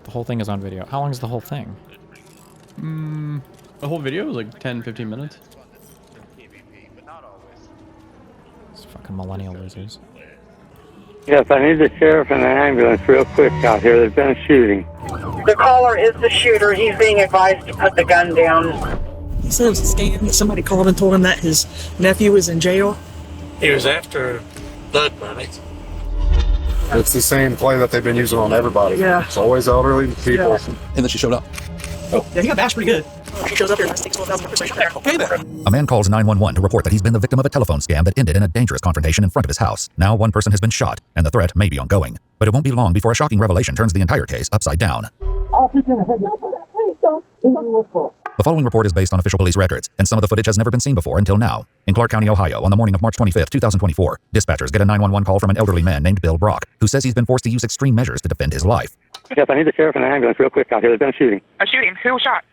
The whole thing is on video. How long is the whole thing? The whole video was like 10, 15 minutes. These fucking millennial losers. Yes, I need the sheriff and the ambulance real quick out here. There's been a shooting. The caller is the shooter. He's being advised to put the gun down. He said it was a scam. Somebody called and told him that his nephew was in jail. He was after blood money. It's the same play that they've been using on everybody. Yeah. It's always elderly people. Yeah. And then she showed up. Oh, yeah, he got bashed pretty good. She shows up here and takes $12,000 there. Okay, there. A man calls 911 to report that he's been the victim of a telephone scam that ended in a dangerous confrontation in front of his house. Now one person has been shot, and the threat may be ongoing. But it won't be long before a shocking revelation turns the entire case upside down. The following report is based on official police records, and some of the footage has never been seen before until now. In Clark County, Ohio, on the morning of March 25, 2024, dispatchers get a 911 call from an elderly man named Bill Brock, who says he's been forced to use extreme measures to defend his life. Yes, I need the sheriff and the ambulance real quick out here. There's been a shooting. A shooting? Who shot?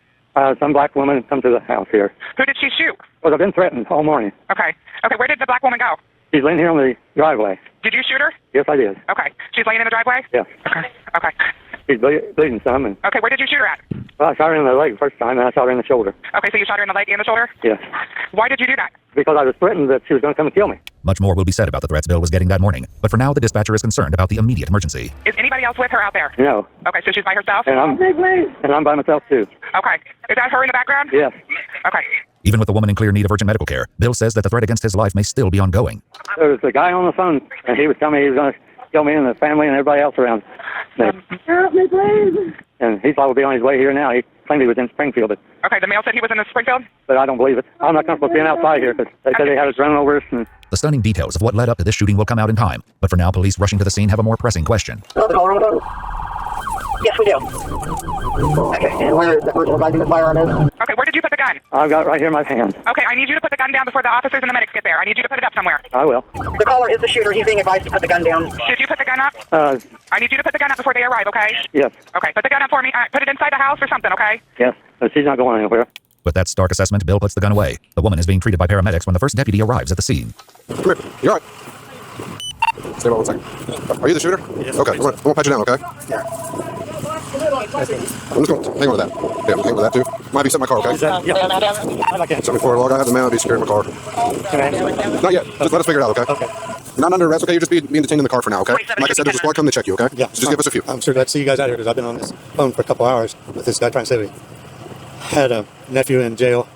Some black woman come to the house here. Who did she shoot? Well, I've been threatened all morning. Okay. Okay, where did the black woman go? She's laying here on the driveway. Did you shoot her? Yes, I did. Okay. She's laying in the driveway? Yes. Okay. Okay. She's bleeding some. And, Okay, where did you shoot her at? well, I shot her in the leg first time, and I shot her in the shoulder. Okay, so you shot her in the leg and the shoulder? Yes. Why did you do that? Because I was threatened that she was going to come and kill me. Much more will be said about the threats Bill was getting that morning, but for now the dispatcher is concerned about the immediate emergency. Is anybody else with her out there? No. Okay, so she's by herself? And I'm by myself, too. Okay. Is that her in the background? Yes. Okay. Even with the woman in clear need of urgent medical care, Bill says that the threat against his life may still be ongoing. There was a guy on the phone, and he was telling me he was going to kill me and the family and everybody else around. Help me, please. And he's probably on his way here now. He claimed he was in Springfield, Okay, the mail said he was in the Springfield? but I don't believe it. I'm not comfortable being outside here because they said they had us running over us. And The stunning details of what led up to this shooting will come out in time, but for now police rushing to the scene have a more pressing question. Yes, we do. okay, and where the firearm is? Okay, where did you put the gun? I've got it right here in my hand. Okay, I need you to put the gun down before the officers and the medics get there. I need you to put it up somewhere. I will. The caller is the shooter. He's being advised to put the gun down. Did you put the gun up? I need you to put the gun up before they arrive, okay? Yes. Okay, put the gun up for me. Put it inside the house or something, okay? Yes. But she's not going anywhere. With that stark assessment, Bill puts the gun away. The woman is being treated by paramedics when the first deputy arrives at the scene. Come here. You're all right. Stay by 1 second. Are you the shooter? Yes. Okay, I'm gonna pat you down, okay? Yeah. I'm just going to hang on to that. Yeah, hang on to that too. Might be something in my car, okay? Something before a log. I have the man. I'd be scared in my car. Not yet. Just let us figure it out, okay? You're not under arrest, okay? You're just being detained in the car for now, okay? Like I said, there's a squad coming to check you, okay? Yeah. So just give us a few. I'm sure glad to see you guys out here because I've been on this phone for a couple hours with this guy trying to say he had a nephew in jail,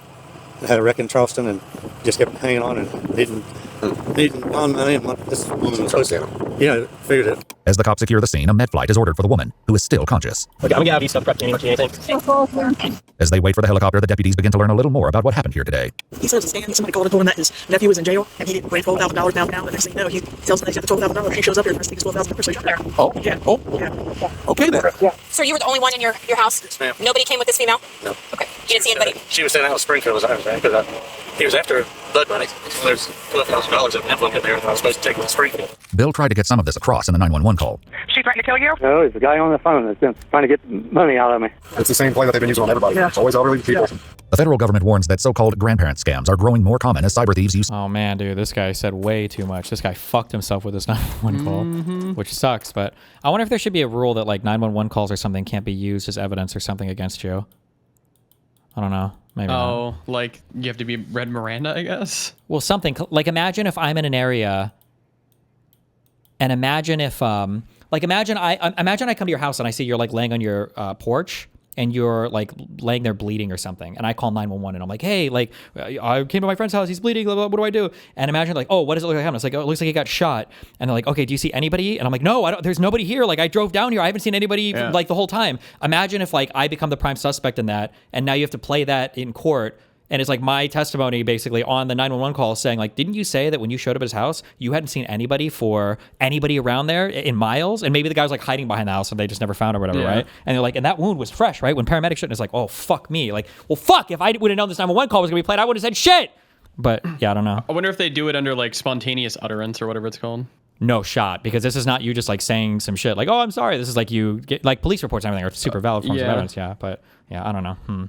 had a wreck in Charleston, and just kept hanging on and needing on money and this woman was supposed to. Yeah, figured it. As the cops secure the scene, a med flight is ordered for the woman, who is still conscious. Okay, I'm gonna have you stuff prepped. Anything? As they wait for the helicopter, the deputies begin to learn a little more about what happened here today. He said it was a scam. Somebody called and told him that his nephew was in jail, and he didn't pay $12,000 down now. And next thing you know, he tells them they got the $12,000. She shows up here and takes $12,000. So there. Oh, Yeah. Oh, Yeah. okay then. Yeah. So you were the only one in your house? Yes, ma'am. Nobody came with this female? No. Okay. You didn't see anybody? She was saying that was Springfield was ours, right? Because he was after blood money. So there's $12,000 of envelope in there that I was supposed to take to Springfield. Bill tried to get some of this across in the 911 call. She threatened to kill you? No, it's a guy on the phone that's been trying to get money out of me. It's the same play that they've been using on everybody. Yeah. It's always elderly people. Yeah. The federal government warns that so-called grandparent scams are growing more common as cyber thieves use. Oh man, dude, this guy said way too much. This guy fucked himself with this 911 call, which sucks. But I wonder if there should be a rule that like 911 calls or something can't be used as evidence or something against you. I don't know. Maybe not. Oh, like you have to be read Miranda, I guess. Well, something like imagine if I'm in an area, and imagine if imagine I come to your house and I see you're like laying on your porch and you're like laying there bleeding or something, and I call 911 and I'm like, hey, like I came to my friend's house, he's bleeding, blah, blah, what do I do? And imagine like, oh, what does it look like? It's like, oh, it looks like he got shot. And they're like, okay, do you see anybody? And I'm like, no, I don't. There's nobody here. Like I drove down here, I haven't seen anybody like the whole time. Imagine if like I become the prime suspect in that, and now you have to play that in court. And it's like my testimony basically on the 911 call saying like, didn't you say that when you showed up at his house, you hadn't seen anybody around there in miles? And maybe the guy was like hiding behind the house and they just never found him or whatever, right? And they're like, and that wound was fresh, right? When paramedics shouldn't, it's like, oh, fuck me. Like, well, fuck, if I would have known this 911 call was going to be played, I would have said shit. But yeah, I don't know. I wonder if they do it under like spontaneous utterance or whatever it's called. No shot, because this is not you just like saying some shit like, oh, I'm sorry. This is like you get like police reports and everything are super valid forms of evidence. Yeah. But yeah, I don't know.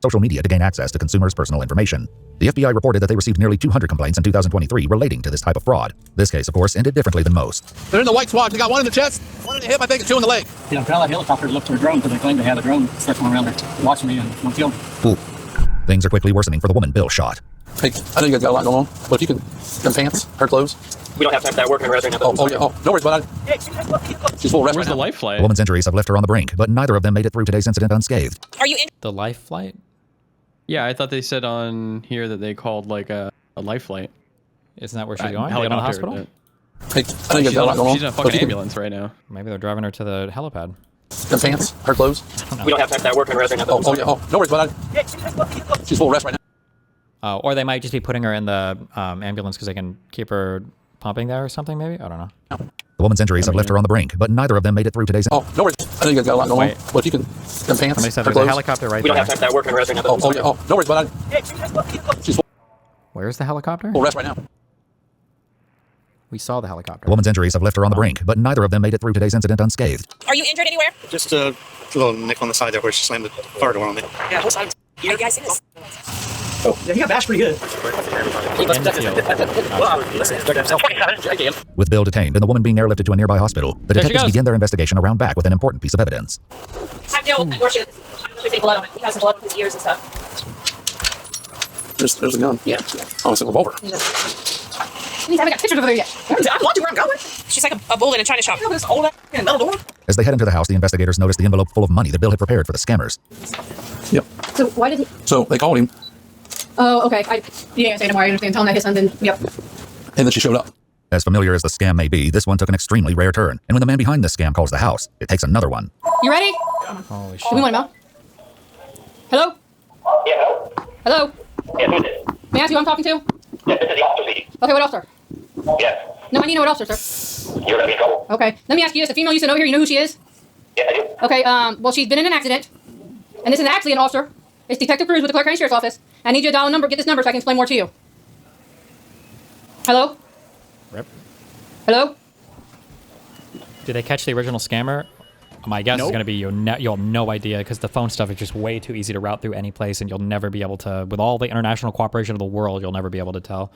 social media to gain access to consumers' personal information. The FBI reported that they received nearly 200 complaints in 2023 relating to this type of fraud. This case, of course, ended differently than most. They're in the white squad. They got one in the chest, one in the hip, I think, and two in the leg. You know, tell that helicopter to look for a drone because they claim they have a drone circling around there watching me and won't kill me. Ooh. Things are quickly worsening for the woman Bill shot. Hey, I know you guys got a lot going on, but if you can, them pants, her clothes. We don't have time for that working right now. Oh, yeah. Oh, no worries about it. She's full rest Where's right the now. life flight? The woman's injuries have left her on the brink, but neither of them made it through today's incident unscathed. Are you in? The life flight? Yeah, I thought they said on here that they called like a life flight. Isn't that where she's going? To get on the hospital? Hey, I know you guys got a lot going on. She's in a but fucking if you can- ambulance right now. Maybe they're driving her to the helipad. Them pants, her clothes. We don't have time for that working right now. Oh, yeah. Oh, no worries about it. She's full rest right now. Or they might just be putting her in the ambulance because they can keep her pumping there or something, maybe? I don't know. The woman's injuries have left her on the brink, but neither of them made it through today's... Oh, no worries. I know you guys got a lot going on. But if you can, them pants, Somebody said her there's a clothes. helicopter right We don't there. have time for that working right now. Oh, yeah. Oh, no worries about it. She's Where's the helicopter? full rest right now. We saw the helicopter. The woman's injuries have left her on the brink, but neither of them made it through today's incident unscathed. Are you injured anywhere? Just a little nick on the side there where she slammed the car door on me. Yeah, whole side. Are you guys in this? Yeah, he got bashed pretty good. With Bill detained and the woman being airlifted to a nearby hospital, the There she detectives goes. begin their investigation around back with an important piece of evidence. I know. Where she is. I'm going to take blood on it. He has some blood on his ears and stuff. There's a gun. Yeah. Oh, it's a revolver. We haven't got pictures over there yet. I'm watching where I'm going. She's like a bull in a china shop. You know this old ass metal door? As they head into the house, the investigators notice the envelope full of money that Bill had prepared for the scammers. Yep. So why did he? So they called him, Oh, okay. You didn't say no more. I understand. Tell him that his son didn't. Yep. and then she showed up. As familiar as the scam may be, this one took an extremely rare turn. And when the man behind this scam calls the house, it takes another one. You ready? Holy Do we want to know? Hello? Yeah, Hello? yeah, who's it? May I ask who I'm talking to? Yeah, this is the officer speaking. Okay, what else, sir? Yes. No, I need to know what else, sir. You're gonna be in trouble. Okay. Let me ask you this. The female you sent over here, you know who she is? Yeah, I do. Okay, well, she's been in an accident. And this is an accident, officer. It's Detective Cruz with the Clark County Sheriff's Office. I need you to dial a number, get this number so I can explain more to you. Hello? Rip. Hello? Did they catch the original scammer? My guess is going to be you'll have no idea because the phone stuff is just way too easy to route through any place, and you'll never be able to, with all the international cooperation of the world, you'll never be able to tell.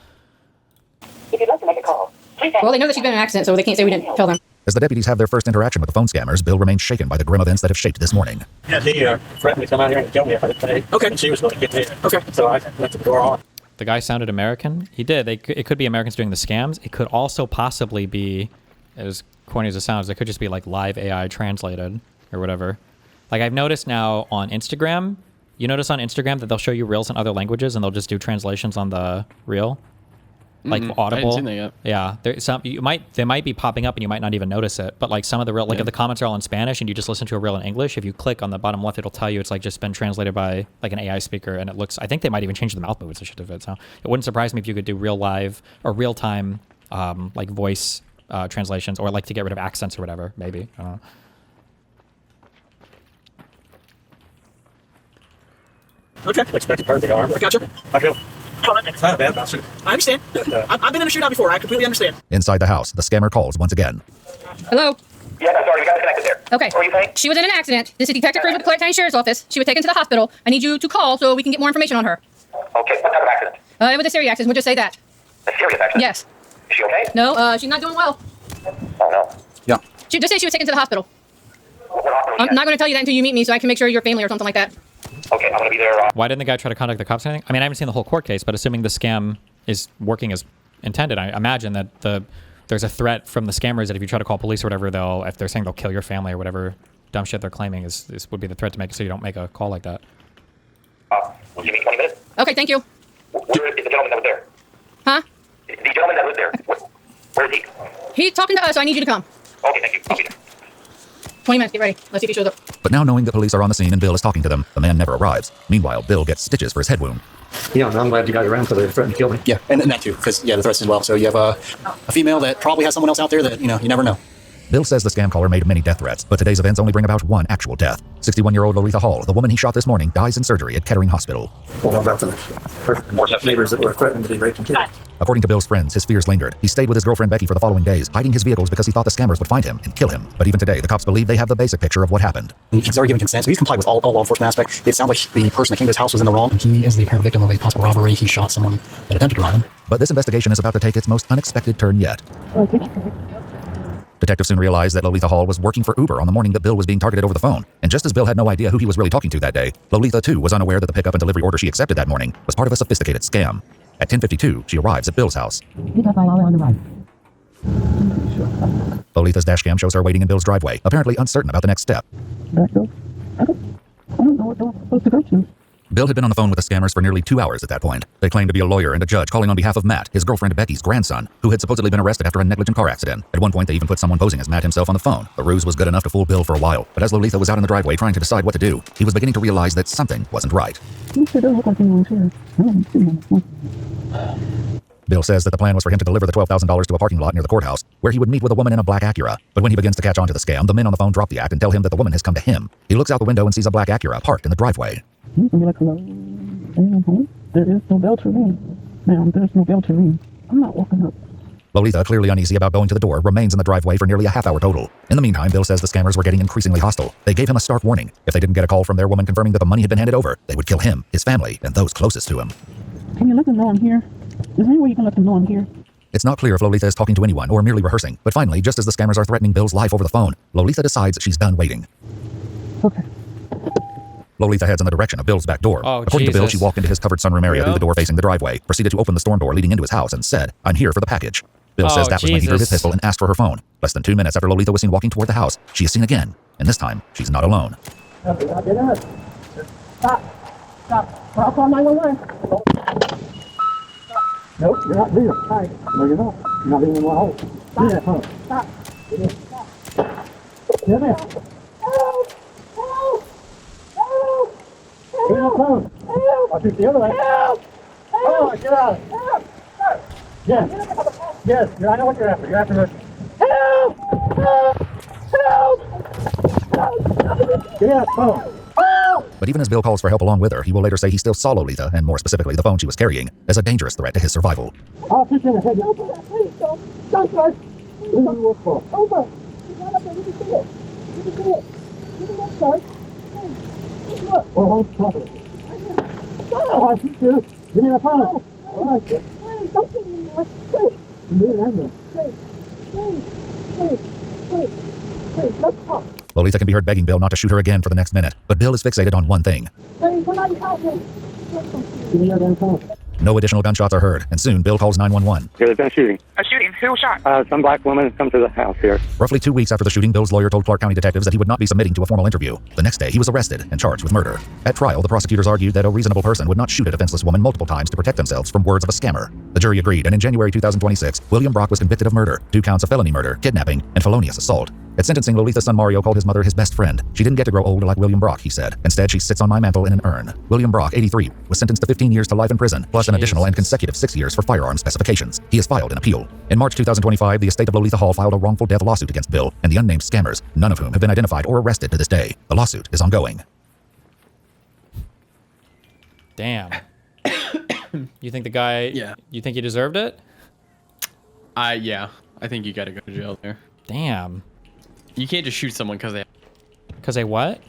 If you'd like to make a call, please Well, they know that she's been in an accident, so they can't say we didn't tell them. As the deputies have their first interaction with the phone scammers, Bill remains shaken by the grim events that have shaped this morning. Yeah, he threatened to come out here and kill me if I didn't pay. Okay. And she was going to get there. Okay. So I left the door on. The guy sounded American. He did. It could be Americans doing the scams. It could also possibly be, as corny as it sounds, it could just be like live AI translated or whatever. Like I've noticed now on Instagram, you notice on Instagram that they'll show you reels in other languages and they'll just do translations on the reel. Like Audible. I haven't seen that yet. Yeah, there's some they might be popping up and you might not even notice it. But like some of the real, like if the comments are all in Spanish and you just listen to a reel in English, if you click on the bottom left, it'll tell you it's like just been translated by like an AI speaker, and it looks. I think they might even change the mouth movements and shit of it. So it wouldn't surprise me if you could do real live or real time like voice translations, or like to get rid of accents or whatever. Maybe I don't know. Okay. Expect a birthday arm. I got you. I feel it's not a bad bastard. I understand. I've been in a shootout before. I completely understand. Inside the house, the scammer calls once again. Hello? Yeah, I'm sorry, we got disconnected there. Okay. What were you saying? She was in an accident. This is Detective Cruz with the Clark County Sheriff's Office. She was taken to the hospital. I need you to call so we can get more information on her. Okay, what type of accident? It was a serious accident. We'll just say that. A serious accident? Yes. Is she okay? No, she's not doing well. Oh, no. Yeah. She just say she was taken to the hospital. What hospital is I'm she not going to tell you that until you meet me so I can make sure you're family or something like that. at? Okay, I'm going to be there. Why didn't the guy try to contact the cops or anything? I mean, I haven't seen the whole court case, but assuming the scam is working as intended, I imagine that there's a threat from the scammers that if you try to call police or whatever, if they're saying they'll kill your family or whatever dumb shit they're claiming would be the threat to make it so you don't make a call like that. Will you give me 20 minutes? Okay, thank you. Where is the gentleman that was there? Huh? The gentleman that was there. Where is he? He's talking to us, so I need you to come. Okay, thank you. I'll be there. 20 minutes, get ready. Let's see if he shows up. But now knowing the police are on the scene and Bill is talking to them, the man never arrives. Meanwhile, Bill gets stitches for his head wound. Yeah, I'm glad you got around to the threat and kill me. Yeah, and that too, because, the threats as well. So you have a female that probably has someone else out there that, you never know. Bill says the scam caller made many death threats, but today's events only bring about one actual death. 61-year-old Lolita Hall, the woman he shot this morning, dies in surgery at Kettering Hospital. Well, about the neighbors that were threatening to be raped and killed. According to Bill's friends, his fears lingered. He stayed with his girlfriend Becky for the following days, hiding his vehicles because he thought the scammers would find him and kill him. But even today, the cops believe they have the basic picture of what happened. He's already given consent, so he's complied with all law enforcement aspects. It sounds like the person that came to his house was in the wrong. He is the apparent victim of a possible robbery. He shot someone that attempted to rob him. But this investigation is about to take its most unexpected turn yet. Detectives soon realized that Lolita Hall was working for Uber on the morning that Bill was being targeted over the phone. And just as Bill had no idea who he was really talking to that day, Lolita too was unaware that the pickup and delivery order she accepted that morning was part of a sophisticated scam. At 10:52, she arrives at Bill's house. Lolita's dash cam shows her waiting in Bill's driveway, apparently uncertain about the next step. I don't know what door I'm supposed to go to. Bill had been on the phone with the scammers for nearly 2 hours at that point. They claimed to be a lawyer and a judge calling on behalf of Matt, his girlfriend Becky's grandson, who had supposedly been arrested after a negligent car accident. At one point, they even put someone posing as Matt himself on the phone. The ruse was good enough to fool Bill for a while, but as Lolita was out in the driveway trying to decide what to do, he was beginning to realize that something wasn't right. You sure don't look like anyone's here. I don't see anyone. Bill says that the plan was for him to deliver the $12,000 to a parking lot near the courthouse, where he would meet with a woman in a black Acura. But when he begins to catch on to the scam, the men on the phone drop the act and tell him that the woman has come to him. He looks out the window and sees a black Acura parked in the driveway. You can be like, hello, am home? There is no bell to ring. Ma'am, there's no bell to ring. I'm not walking up. Lolita, clearly uneasy about going to the door, remains in the driveway for nearly a half hour total. In the meantime, Bill says the scammers were getting increasingly hostile. They gave him a stark warning. If they didn't get a call from their woman confirming that the money had been handed over, they would kill him, his family, and those closest to him. Can you let them know I'm here? Is there any way you can let them know I'm here? It's not clear if Lolita is talking to anyone or merely rehearsing, but finally, just as the scammers are threatening Bill's life over the phone, Lolita decides she's done waiting. Okay. Lolita heads in the direction of Bill's back door. According to Bill, she walked into his covered sunroom area through the door facing the driveway, proceeded to open the storm door leading into his house, and said, "I'm here for the package." Bill says that was when he drew his pistol and asked for her phone. Less than 2 minutes after Lolita was seen walking toward the house, she is seen again, and this time, she's not alone. Stop. Stop. I'll call 911. Nope, you're not leaving. Hi. No, you're not. You're not leaving my home. Give me that phone. Stop. Give me that. Give me that. Help! Help! Help! Give me that phone. Help! I'll shoot the other way. Help! Help! Get out. Help! Yes. Yes, I know what you're after. You're after her. Help! Help! Help! Give me that phone. But even as Bill calls for help along with her, he will later say he still saw Lolita, and more specifically the phone she was carrying, as a dangerous threat to his survival. I'll put you in the head. Don't do that, please. Don't, sir. Who do you work for? Over. He's not up there. You can see it. You can see it. You can look, sir. Hey, look. Oh, stop it. Oh, I see you. Give me the phone. All right. Please, don't give me more. Please. You need an ambulance. Please, let's talk. Lolita can be heard begging Bill not to shoot her again for the next minute, but Bill is fixated on one thing. Hey, somebody help me. Give me your damn phone. No additional gunshots are heard, and soon Bill calls 911. There's been a shooting. A shooting? Who was shot? Some black woman come to the house here. Roughly 2 weeks after the shooting, Bill's lawyer told Clark County detectives that he would not be submitting to a formal interview. The next day, he was arrested and charged with murder. At trial, the prosecutors argued that a reasonable person would not shoot a defenseless woman multiple times to protect themselves from words of a scammer. The jury agreed, and in January 2026, William Brock was convicted of murder, 2 counts of felony murder, kidnapping, and felonious assault. At sentencing, Lolita's son Mario called his mother his best friend. She didn't get to grow old like William Brock, he said. Instead, she sits on my mantle in an urn. William Brock, 83, was sentenced to 15 years to life in prison, plus an additional and consecutive 6 years for firearm specifications. He has filed an appeal. In March 2025, the estate of Lolita Hall filed a wrongful death lawsuit against Bill and the unnamed scammers, none of whom have been identified or arrested to this day. The lawsuit is ongoing. Damn. You think the guy... Yeah. You think he deserved it? Yeah. I think you gotta go to jail there. Damn. You can't just shoot someone because they... Because they what?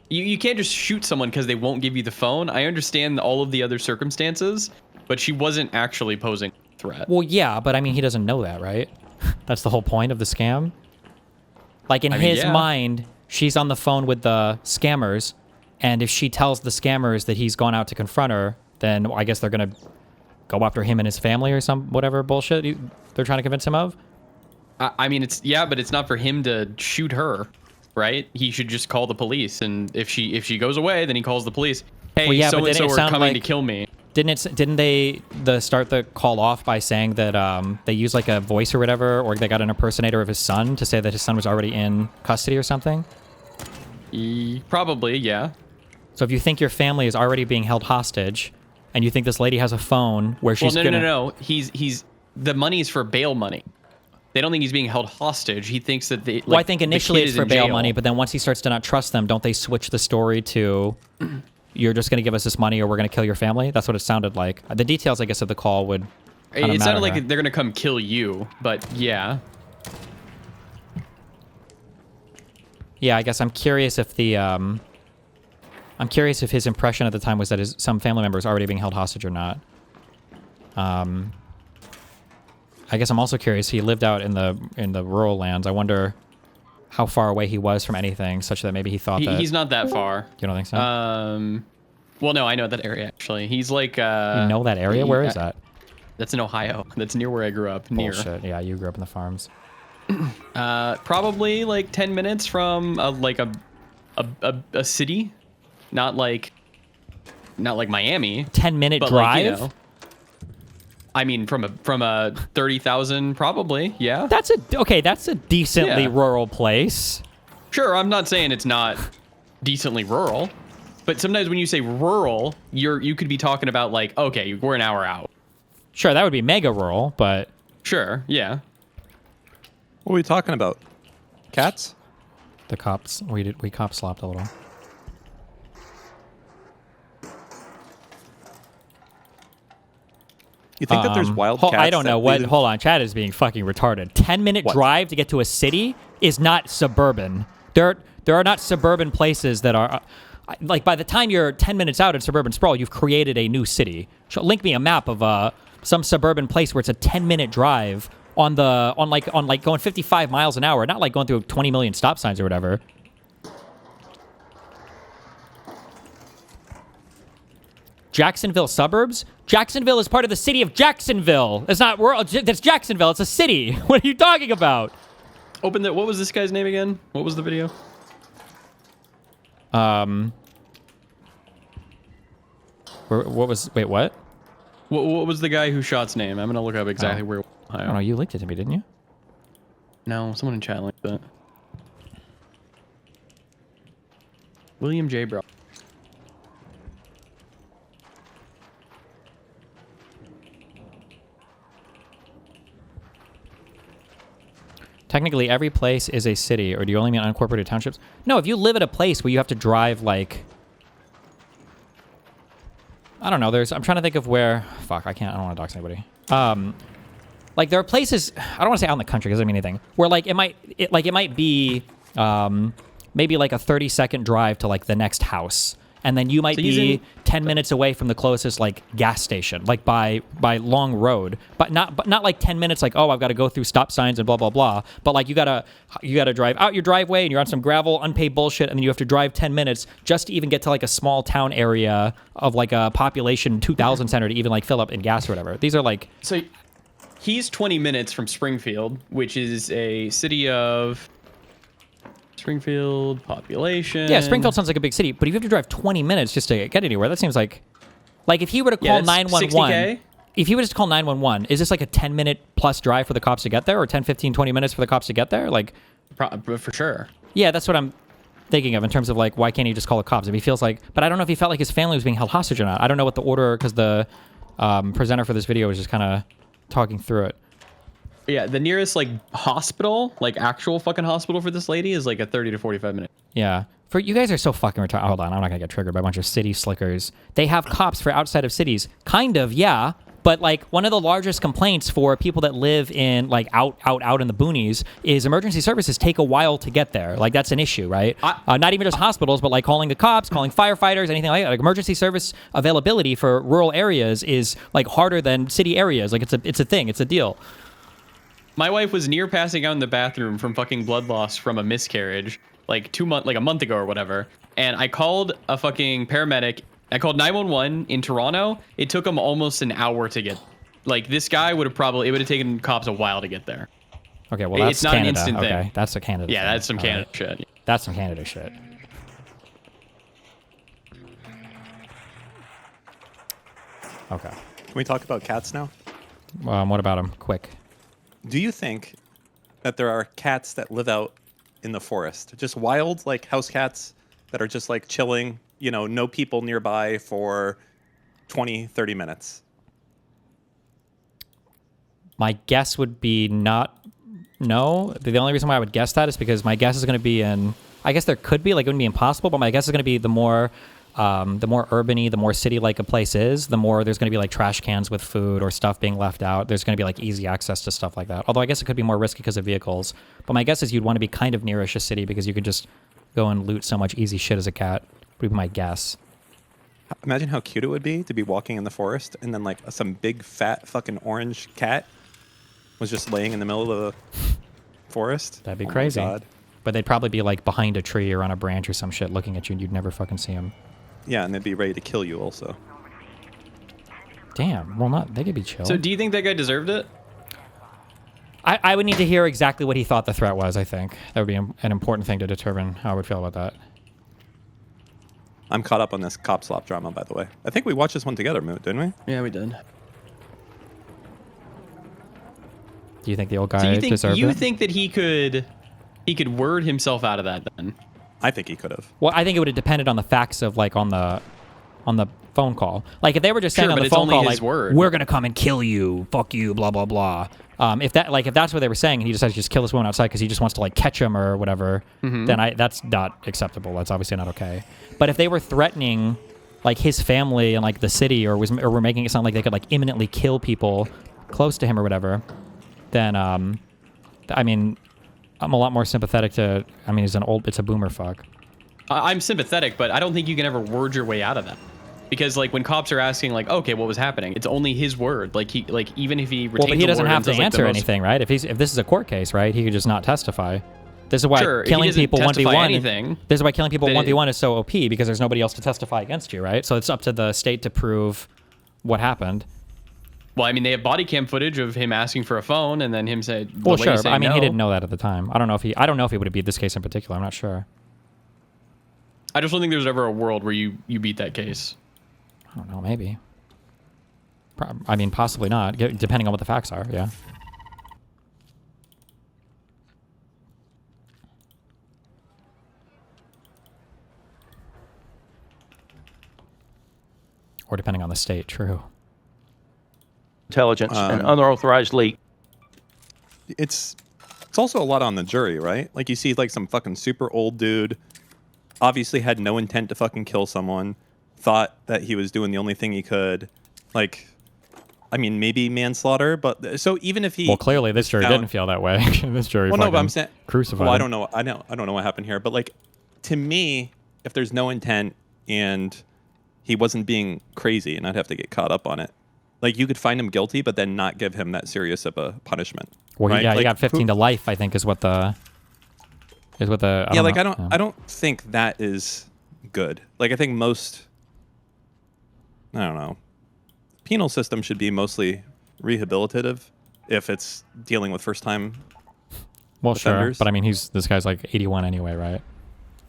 You can't just shoot someone because they won't give you the phone. I understand all of the other circumstances, but she wasn't actually posing a threat. Well, yeah, but I mean, he doesn't know that, right? That's the whole point of the scam. Like, in his mind, she's on the phone with the scammers, and if she tells the scammers that he's gone out to confront her, then I guess they're going to go after him and his family or some whatever bullshit they're trying to convince him of. I mean, but it's not for him to shoot her, right? He should just call the police, and if she goes away, then he calls the police. Hey, well, yeah, so and so are coming to like, kill me. Didn't they start the call off by saying that they used like a voice or whatever, or they got an impersonator of his son to say that his son was already in custody or something? Probably, yeah. So if you think your family is already being held hostage, and you think this lady has a phone where she's no. He's the money's for bail money. They don't think he's being held hostage. He thinks that they. Like, well, I think initially it's for bail jail. money, but then once he starts to not trust them, don't they switch the story to, you're just going to give us this money or we're going to kill your family? That's what it sounded like. The details, I guess, of the call would. It sounded like they're going to come kill you, but yeah. Yeah, I guess I'm curious if the. I'm curious if his impression at the time was that some family member is already being held hostage or not. I guess I'm also curious. He lived out in the rural lands. I wonder how far away he was from anything, such that maybe he thought that he's not that far. You don't think so? Well, no, I know that area actually. He's like. You know that area? Where is that? That's in Ohio. That's near where I grew up. Bullshit. Yeah, you grew up in the farms. Probably like 10 minutes from a city, not like Miami. 10-minute drive. Like, you know, I mean, from a 30,000, probably. Yeah. That's a decently rural place. Sure, I'm not saying it's not decently rural, but sometimes when you say rural, you could be talking about like, okay, we're an hour out. Sure, that would be mega rural, but sure, yeah. What are we talking about? Cats? The cops. We cop slopped a little. You think that there's wild cats? I don't know what. Hold on, Chad is being fucking retarded. 10-minute drive to get to a city is not suburban. There are not suburban places that are. Like, by the time you're 10 minutes out in suburban sprawl, you've created a new city. Link me a map of some suburban place where it's a 10-minute drive on going 55 miles an hour, not like going through 20 million stop signs or whatever. Jacksonville suburbs? Jacksonville is part of the city of Jacksonville. It's not rural. That's Jacksonville. It's a city. What are you talking about? What was this guy's name again? What was the video? Wait, what? What was the guy who shot's name? I'm gonna look up exactly where. I don't know. You linked it to me, didn't you? No, someone in chat linked that. William J. Brock. Technically, every place is a city, or do you only mean unincorporated townships? No, if you live at a place where you have to drive, like... I don't know, I'm trying to think of where... Fuck, I don't want to dox anybody. Like, there are places... I don't want to say out in the country, because it doesn't mean anything. Where, like, it might be... maybe, like, a 30-second drive to, like, the next house. And then you might be 10 minutes away from the closest, like, gas station, like, by long road. But not like 10 minutes, like, oh, I've got to go through stop signs and blah, blah, blah. But, like, you gotta drive out your driveway, and you're on some gravel, unpaid bullshit, and then you have to drive 10 minutes just to even get to, like, a small town area of, like, a population 2,000 center to even, like, fill up in gas or whatever. These are, like... So, he's 20 minutes from Springfield, which is a city of... Springfield population. Yeah, Springfield sounds like a big city, but if you have to drive 20 minutes just to get anywhere, that seems like if he were to call 911, if he were to call 911, is this like a 10-minute plus drive for the cops to get there, or 10, 15, 20 minutes for the cops to get there? Like, for sure. Yeah, that's what I'm thinking of in terms of like, why can't he just call the cops if he feels like? But I don't know if he felt like his family was being held hostage or not. I don't know what the order, because the presenter for this video was just kind of talking through it. Yeah, the nearest like hospital, like actual fucking hospital for this lady is like a 30 to 45 minute. Yeah. For you guys are so fucking retarded. Hold on, I'm not gonna get triggered by a bunch of city slickers. They have cops for outside of cities. Kind of, yeah. But like one of the largest complaints for people that live in like out in the boonies is emergency services take a while to get there. Like that's an issue, right? Not even just hospitals, but like calling the cops, calling firefighters, anything like that. Like emergency service availability for rural areas is like harder than city areas. Like it's a thing. It's a deal. My wife was near passing out in the bathroom from fucking blood loss from a miscarriage like a month ago or whatever. And I called a fucking paramedic. I called 911 in Toronto. It took them almost an hour to get. Like this guy it would have taken cops a while to get there. Okay, well that's it's not Canada. an instant thing. Okay, that's a Canada. Yeah, thing. that's some Canada shit. That's some Canada shit. Okay. Can we talk about cats now? What about them? Quick. Do you think that there are cats that live out in the forest? Just wild, like house cats that are just like chilling, no people nearby for 20, 30 minutes? My guess would be not know. The only reason why I would guess that is because my guess is going to be in. I guess there could be, like, it wouldn't be impossible, but my guess is going to be the more urban-y, the more city-like a place is, the more there's going to be like trash cans with food or stuff being left out. There's going to be like easy access to stuff like that. Although I guess it could be more risky because of vehicles. But my guess is you'd want to be kind of nearish a city because you could just go and loot so much easy shit as a cat. Would be my guess. Imagine how cute it would be to be walking in the forest and then like some big fat fucking orange cat was just laying in the middle of the forest. That'd be Oh my crazy. God. But they'd probably be like behind a tree or on a branch or some shit looking at you and you'd never fucking see them. Yeah, and they'd be ready to kill you also. Damn. Well, not. They could be chill. So do you think that guy deserved it? I would need to hear exactly what he thought the threat was, I think. That would be an important thing to determine how I would feel about that. I'm caught up on this cop slop drama, by the way. I think we watched this one together, Moot, didn't we? Yeah, we did. Do you think the old guy So deserved you it? think that he could word himself out of that then? I think he could have. Well, I think it would have depended on the facts of like on the phone call. Like if they were just saying Sure, on but the it's phone only call, his like word. we're gonna come and kill you, fuck you, blah blah blah. If that's what they were saying, and he decides to just kill this woman outside because he just wants to like catch him or whatever, then that's not acceptable. That's obviously not okay. But if they were threatening like his family and like the city, or were making it sound like they could like imminently kill people close to him or whatever, then I mean, I'm a lot more sympathetic to. I mean, it's a boomer fuck. I'm sympathetic, but I don't think you can ever word your way out of that. Because like when cops are asking like, okay, what was happening? It's only his word. Like even if he retains Well, but he doesn't the word have to until, like, answer the most- anything, right? If this is a court case, right? He could just not testify. This is why Sure, if he killing doesn't people testify 1v1. anything, This is why killing people then 1v1 is so OP because there's nobody else to testify against you, right? So it's up to the state to prove what happened. Well, I mean, they have body cam footage of him asking for a phone and then him saying, Well, sure. But, saying I mean, he no. didn't know that at the time. I don't know if he would have beat this case in particular. I'm not sure. I just don't think there's ever a world where you beat that case. I don't know. Maybe. I mean, possibly not, depending on what the facts are. Yeah. Or depending on the state. True. Intelligence and unauthorized leak. It's also a lot on the jury, right? Like you see like some fucking super old dude, obviously had no intent to fucking kill someone, thought that he was doing the only thing he could, like, I mean, maybe manslaughter, but so even if he... Well, clearly this jury didn't feel that way. This jury well, no, but I'm saying... crucified Well, I him. don't know. I don't know what happened here, but like, to me, if there's no intent and he wasn't being crazy and I'd have to get caught up on it, like you could find him guilty, but then not give him that serious of a punishment. Well, right? yeah, like, he got 15 to life, I think, is what the... I don't think that is good. Like, I think most... I don't know. Penal system should be mostly rehabilitative if it's dealing with first-time Well, offenders. sure, but I mean, this guy's like 81 anyway, right?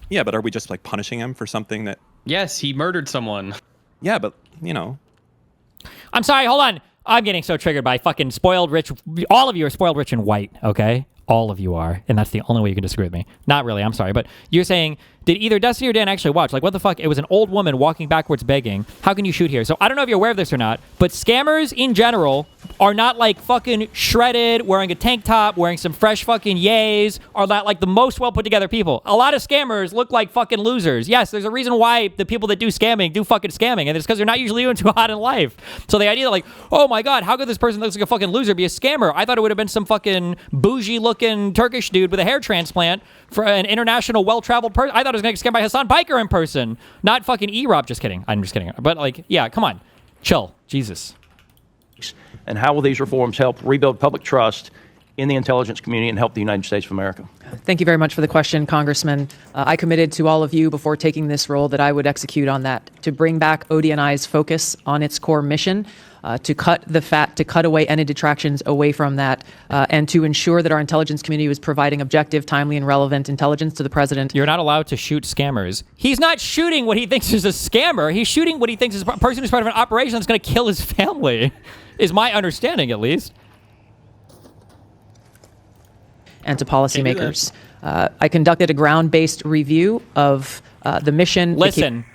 Yeah, but are we just like punishing him for something that... Yes, he murdered someone. Yeah, but, you know... I'm sorry, hold on. I'm getting so triggered by fucking spoiled rich. All of you are spoiled rich and white, okay? All of you are, and that's the only way you can disagree with me. Not really, I'm sorry, but you're saying, did either Dusty or Dan actually watch? Like, what the fuck? It was an old woman walking backwards begging. How can you shoot here? So I don't know if you're aware of this or not, but scammers in general are not like fucking shredded, wearing a tank top, wearing some fresh fucking yays, are not like the most well put together people. A lot of scammers look like fucking losers. Yes, there's a reason why the people that do scamming do fucking scamming, and it's because they're not usually doing too hot in life. So the idea that like, oh my god, how could this person that looks like a fucking loser be a scammer? I thought it would have been some fucking bougie looking Turkish dude with a hair transplant for an international well-traveled person. I thought it was going to get scammed by Hassan Biker in person, not fucking E-Rob. Just kidding. I'm just kidding. But like, yeah, come on. Chill. Jesus. And how will these reforms help rebuild public trust in the intelligence community and help the United States of America? Thank you very much for the question, Congressman. I committed to all of you before taking this role that I would execute on that, to bring back ODNI's focus on its core mission, to cut the fat, to cut away any detractions away from that, and to ensure that our intelligence community was providing objective, timely, and relevant intelligence to the president. You're not allowed to shoot scammers. He's not shooting what he thinks is a scammer. He's shooting what he thinks is a person who's part of an operation that's going to kill his family, is my understanding at least. And to policymakers. I conducted a ground-based review of the mission. Listen,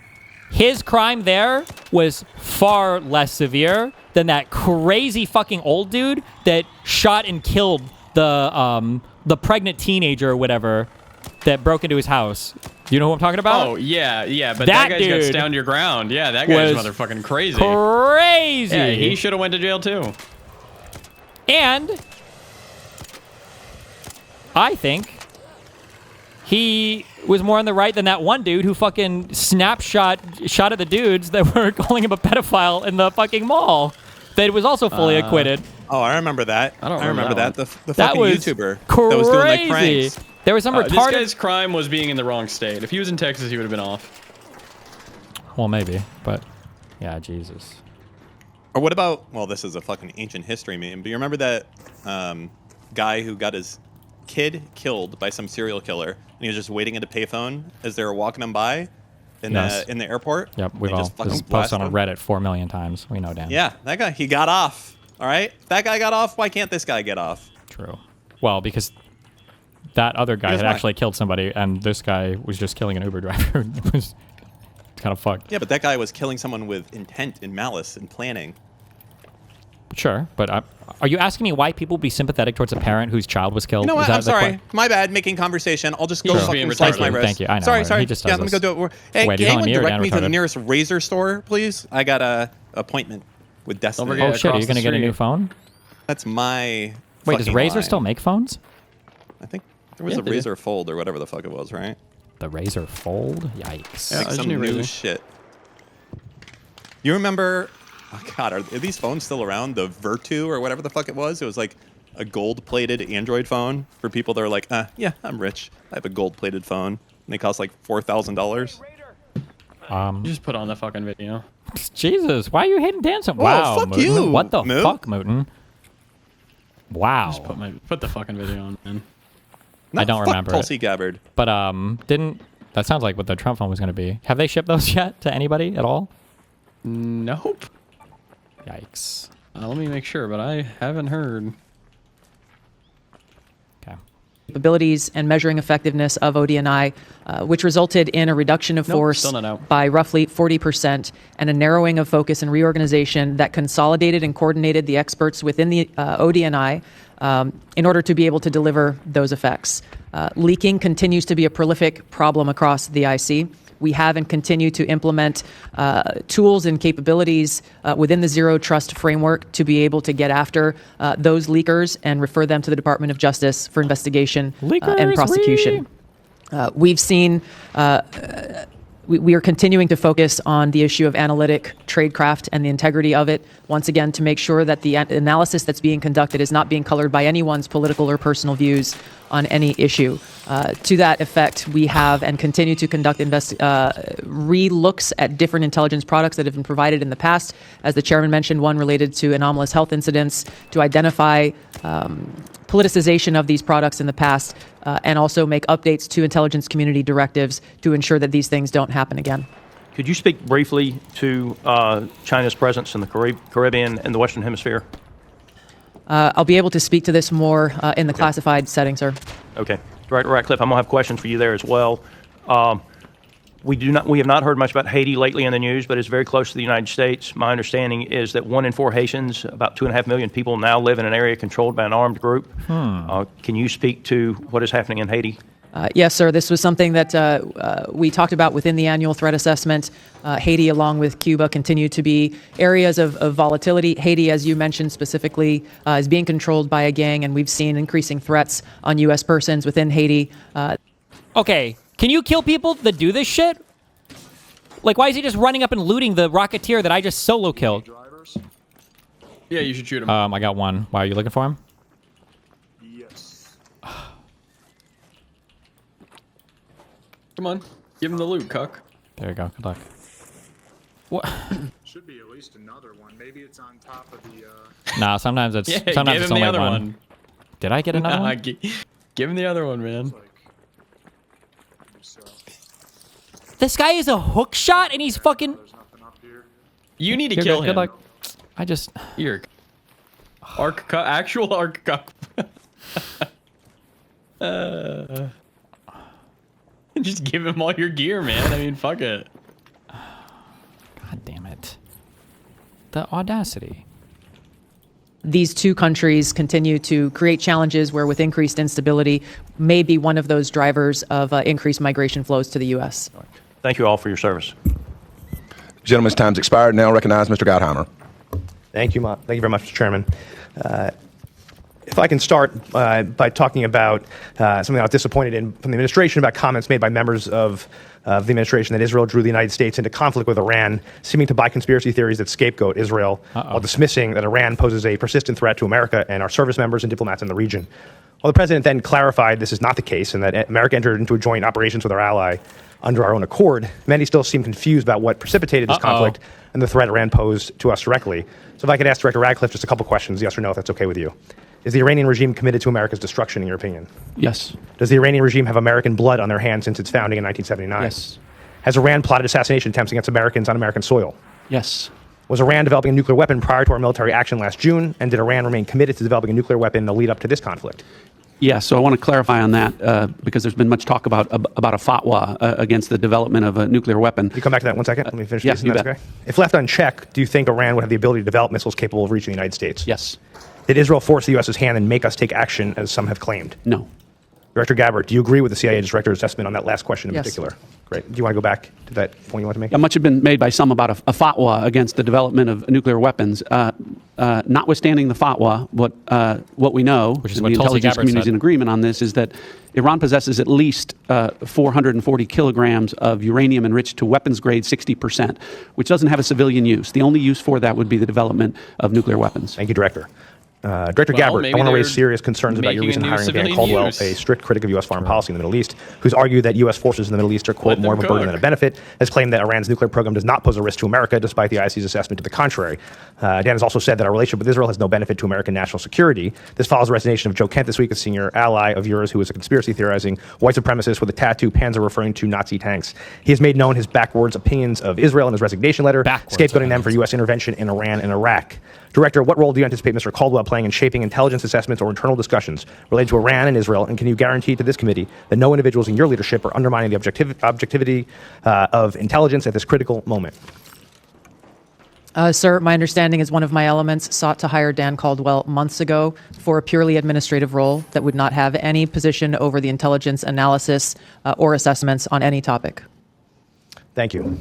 his crime there was far less severe than that crazy fucking old dude that shot and killed the pregnant teenager or whatever that broke into his house. You know who I'm talking about? Oh, yeah, but that guy's got stand your ground. Yeah, that guy's motherfucking crazy. Crazy. Yeah, he should have went to jail too. And I think he was more on the right than that one dude who fucking shot at the dudes that were calling him a pedophile in the fucking mall. That was also fully acquitted. Oh, I remember that. I remember that. The fucking YouTuber that was doing like pranks. There was some retarded. This guy's crime was being in the wrong state. If he was in Texas, he would have been off. Well, maybe, but yeah, Jesus. Or what about? Well, this is a fucking ancient history meme. But you remember that guy who got his kid killed by some serial killer, and he was just waiting at a payphone as they were walking him by in the airport? Yep, we've all this is posted on Reddit 4 million times. We know, Dan. Yeah, that guy, he got off. All right, that guy got off. Why can't this guy get off? True. Well, because that other guy had actually killed somebody, and this guy was just killing an Uber driver. It was kind of fucked. Yeah, but that guy was killing someone with intent and malice and planning. Sure, but are you asking me why people would be sympathetic towards a parent whose child was killed? You know what? I'm sorry. My bad. Making conversation. I'll just go fucking slice my wrist. Thank you. I know. Sorry. He just does let me go do it. Hey, Wait, can anyone direct me to the retarded? nearest razor store, please? I got a appointment with Destiny. Oh shit! Are you gonna get a new phone? That's my. Wait, does Razer still make phones? I think there was a Razer Fold or whatever the fuck it was, right? The Razer Fold? Yikes! Like some new shit. You remember? Oh God, are these phones still around? The Virtu or whatever the fuck it was. It was like a gold-plated Android phone for people that are like, yeah, I'm rich. I have a gold-plated phone, and they cost like $4,000. You just put on the fucking video. Jesus, why are you hating dancing? Oh, Wow, fuck Mooten. you, What the Moot. fuck, Mooten? Wow. Just put the fucking video on, man. I don't remember Tulsi it. Gabbard. But that sounds like what the Trump phone was going to be. Have they shipped those yet to anybody at all? Nope. Yikes. Let me make sure, but I haven't heard. Okay. Capabilities and measuring effectiveness of ODNI, which resulted in a reduction of force still not out. by roughly 40% and a narrowing of focus and reorganization that consolidated and coordinated the experts within the ODNI in order to be able to deliver those effects. Leaking continues to be a prolific problem across the IC. We have and continue to implement tools and capabilities within the Zero Trust framework to be able to get after those leakers and refer them to the Department of Justice for investigation and prosecution. We've seen we are continuing to focus on the issue of analytic tradecraft and the integrity of it, once again, to make sure that the analysis that's being conducted is not being colored by anyone's political or personal views on any issue. To that effect, we have and continue to conduct re-looks at different intelligence products that have been provided in the past. As the chairman mentioned, one related to anomalous health incidents, to identify politicization of these products in the past, and also make updates to intelligence community directives to ensure that these things don't happen again. Could you speak briefly to China's presence in the Caribbean and the Western Hemisphere? I'll be able to speak to this more in the classified setting, sir. Okay. Director Ratcliffe, I'm going to have questions for you there as well. We have not heard much about Haiti lately in the news, but it's very close to the United States. My understanding is that 1 in 4 Haitians, about 2.5 million people, now live in an area controlled by an armed group. Can you speak to what is happening in Haiti? Yes, sir. This was something that we talked about within the annual threat assessment. Haiti, along with Cuba, continue to be areas of volatility. Haiti, as you mentioned specifically, is being controlled by a gang, and we've seen increasing threats on U.S. persons within Haiti. Okay, can you kill people that do this shit? Like, why is he just running up and looting the Rocketeer that I just solo killed? Yeah, you should shoot him. I got one. Why are you looking for him? Come on, give him the loot, cuck. There you go. Good luck. What? Should be at least another one. Maybe it's on top of the. Nah, sometimes it's sometimes it's only one. Did I get another one? Give him the other one, man. This guy is a hook shot, and he's fucking. You need to kill him. Good luck. I just. You're. Actual arc cuck. Just give him all your gear, man. I mean, fuck it. God damn it. The audacity. these two countries continue to create challenges where, with increased instability, may be one of those drivers of increased migration flows to the U.S. Thank you all for your service. Gentleman's time's expired. Now recognize Mr. Gottheimer. Thank you very much, Mr. Chairman. If I can start by talking about something I was disappointed in from the administration about comments made by members of the administration that Israel drew the United States into conflict with Iran, seeming to buy conspiracy theories that scapegoat Israel, while dismissing that Iran poses a persistent threat to America and our service members and diplomats in the region. Well, the president then clarified this is not the case and that America entered into a joint operations with our ally under our own accord. Many still seem confused about what precipitated this conflict and the threat Iran posed to us directly. So if I could ask Director Radcliffe just a couple questions, yes or no, if that's okay with you. Is the Iranian regime committed to America's destruction, in your opinion? Yes. Does the Iranian regime have American blood on their hands since its founding in 1979? Yes. Has Iran plotted assassination attempts against Americans on American soil? Yes. Was Iran developing a nuclear weapon prior to our military action last June? And did Iran remain committed to developing a nuclear weapon in the lead up to this conflict? Yeah, so I want to clarify on that because there's been much talk about a fatwa against the development of a nuclear weapon. Can you come back to that 1 second? Let me finish yeah, this. You That's bet. okay. If left unchecked, do you think Iran would have the ability to develop missiles capable of reaching the United States? Yes. Did Israel force the U.S.'s hand and make us take action, as some have claimed? No. Director Gabbard, do you agree with the CIA director's assessment on that last question in Yes. particular? Great. Do you want to go back to that point you want to make? Yeah, much has been made by some about a fatwa against the development of nuclear weapons. Notwithstanding the fatwa, what we know, Which is and what the Tulsi intelligence Gabbard community is said. in agreement on this, is that Iran possesses at least 440 kilograms of uranium enriched to weapons grade 60%, which doesn't have a civilian use. The only use for that would be the development of nuclear weapons. Thank you, Director. Director Gabbard, I want to raise serious concerns about your recent hiring of Dan Caldwell, a strict critic of U.S. foreign policy in the Middle East, who's argued that U.S. forces in the Middle East are, quote, more of a burden than a benefit, has claimed that Iran's nuclear program does not pose a risk to America, despite the IC's assessment to the contrary. Dan has also said that our relationship with Israel has no benefit to American national security. This follows the resignation of Joe Kent this week, a senior ally of yours who is a conspiracy theorizing white supremacist with a tattoo, Panzer referring to Nazi tanks. He has made known his backwards opinions of Israel in his resignation letter, scapegoating them for U.S. intervention in Iran and Iraq. Director, what role do you anticipate Mr. Caldwell playing in shaping intelligence assessments or internal discussions related to Iran and Israel? And can you guarantee to this committee that no individuals in your leadership are undermining the objectivity of intelligence at this critical moment? Sir, my understanding is one of my elements sought to hire Dan Caldwell months ago for a purely administrative role that would not have any position over the intelligence analysis or assessments on any topic. Thank you.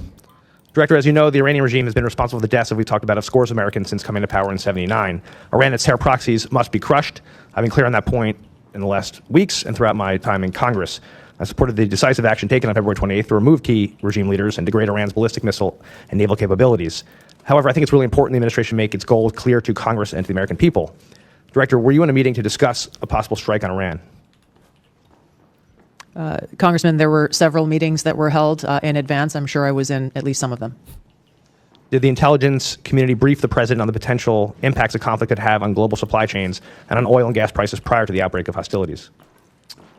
Director, as you know, the Iranian regime has been responsible for the deaths, as we talked about, of scores of Americans since coming to power in '79. Iran and its terror proxies must be crushed. I've been clear on that point in the last weeks and throughout my time in Congress. I supported the decisive action taken on February 28th to remove key regime leaders and degrade Iran's ballistic missile and naval capabilities. However, I think it's really important the administration make its goals clear to Congress and to the American people. Director, were you in a meeting to discuss a possible strike on Iran? Congressman, there were several meetings that were held in advance. I'm sure I was in at least some of them. Did the intelligence community brief the president on the potential impacts a conflict could have on global supply chains and on oil and gas prices prior to the outbreak of hostilities?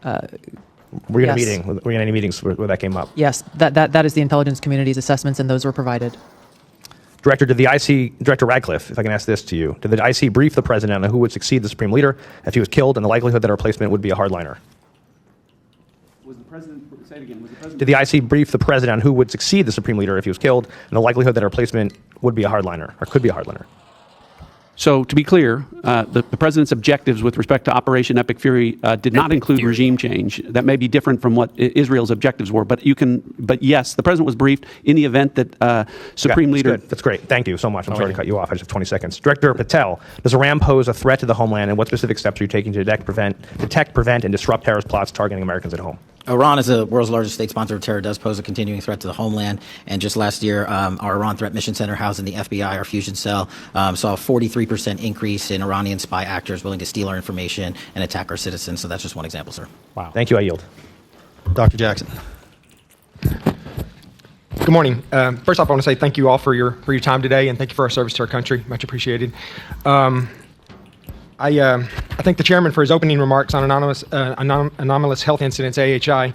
Were you in a meeting? Were you in any meetings where that came up? Yes, that is the intelligence community's assessments, and those were provided. Director, did the IC, Director Radcliffe, if I can ask this to you, did the IC brief the president on who would succeed the supreme leader if he was killed and the likelihood that a replacement would be a hardliner? Was the president, say it again, was the president... Did the IC brief the president on who would succeed the supreme leader if he was killed and the likelihood that a replacement would be a hardliner or could be a hardliner? So, to be clear, the president's objectives with respect to Operation Epic Fury did not include regime change. That may be different from what Israel's objectives were, but yes, the president was briefed in the event that Supreme Leader... That's great. Thank you so much. I'm sorry to cut you off. I just have 20 seconds. Director Patel, does Iran pose a threat to the homeland, and what specific steps are you taking to detect, prevent, and disrupt terrorist plots targeting Americans at home? Iran, as the world's largest state sponsor of terror, does pose a continuing threat to the homeland. And just last year, our Iran Threat Mission Center, housed in the FBI, our fusion cell, saw a 43% increase in Iranian spy actors willing to steal our information and attack our citizens. So that's just one example, sir. Wow. Thank you. I yield. Dr. Jackson. Good morning. First off, I want to say thank you all for your time today, and thank you for our service to our country. Much appreciated. I thank the chairman for his opening remarks on anomalous health incidents, AHI.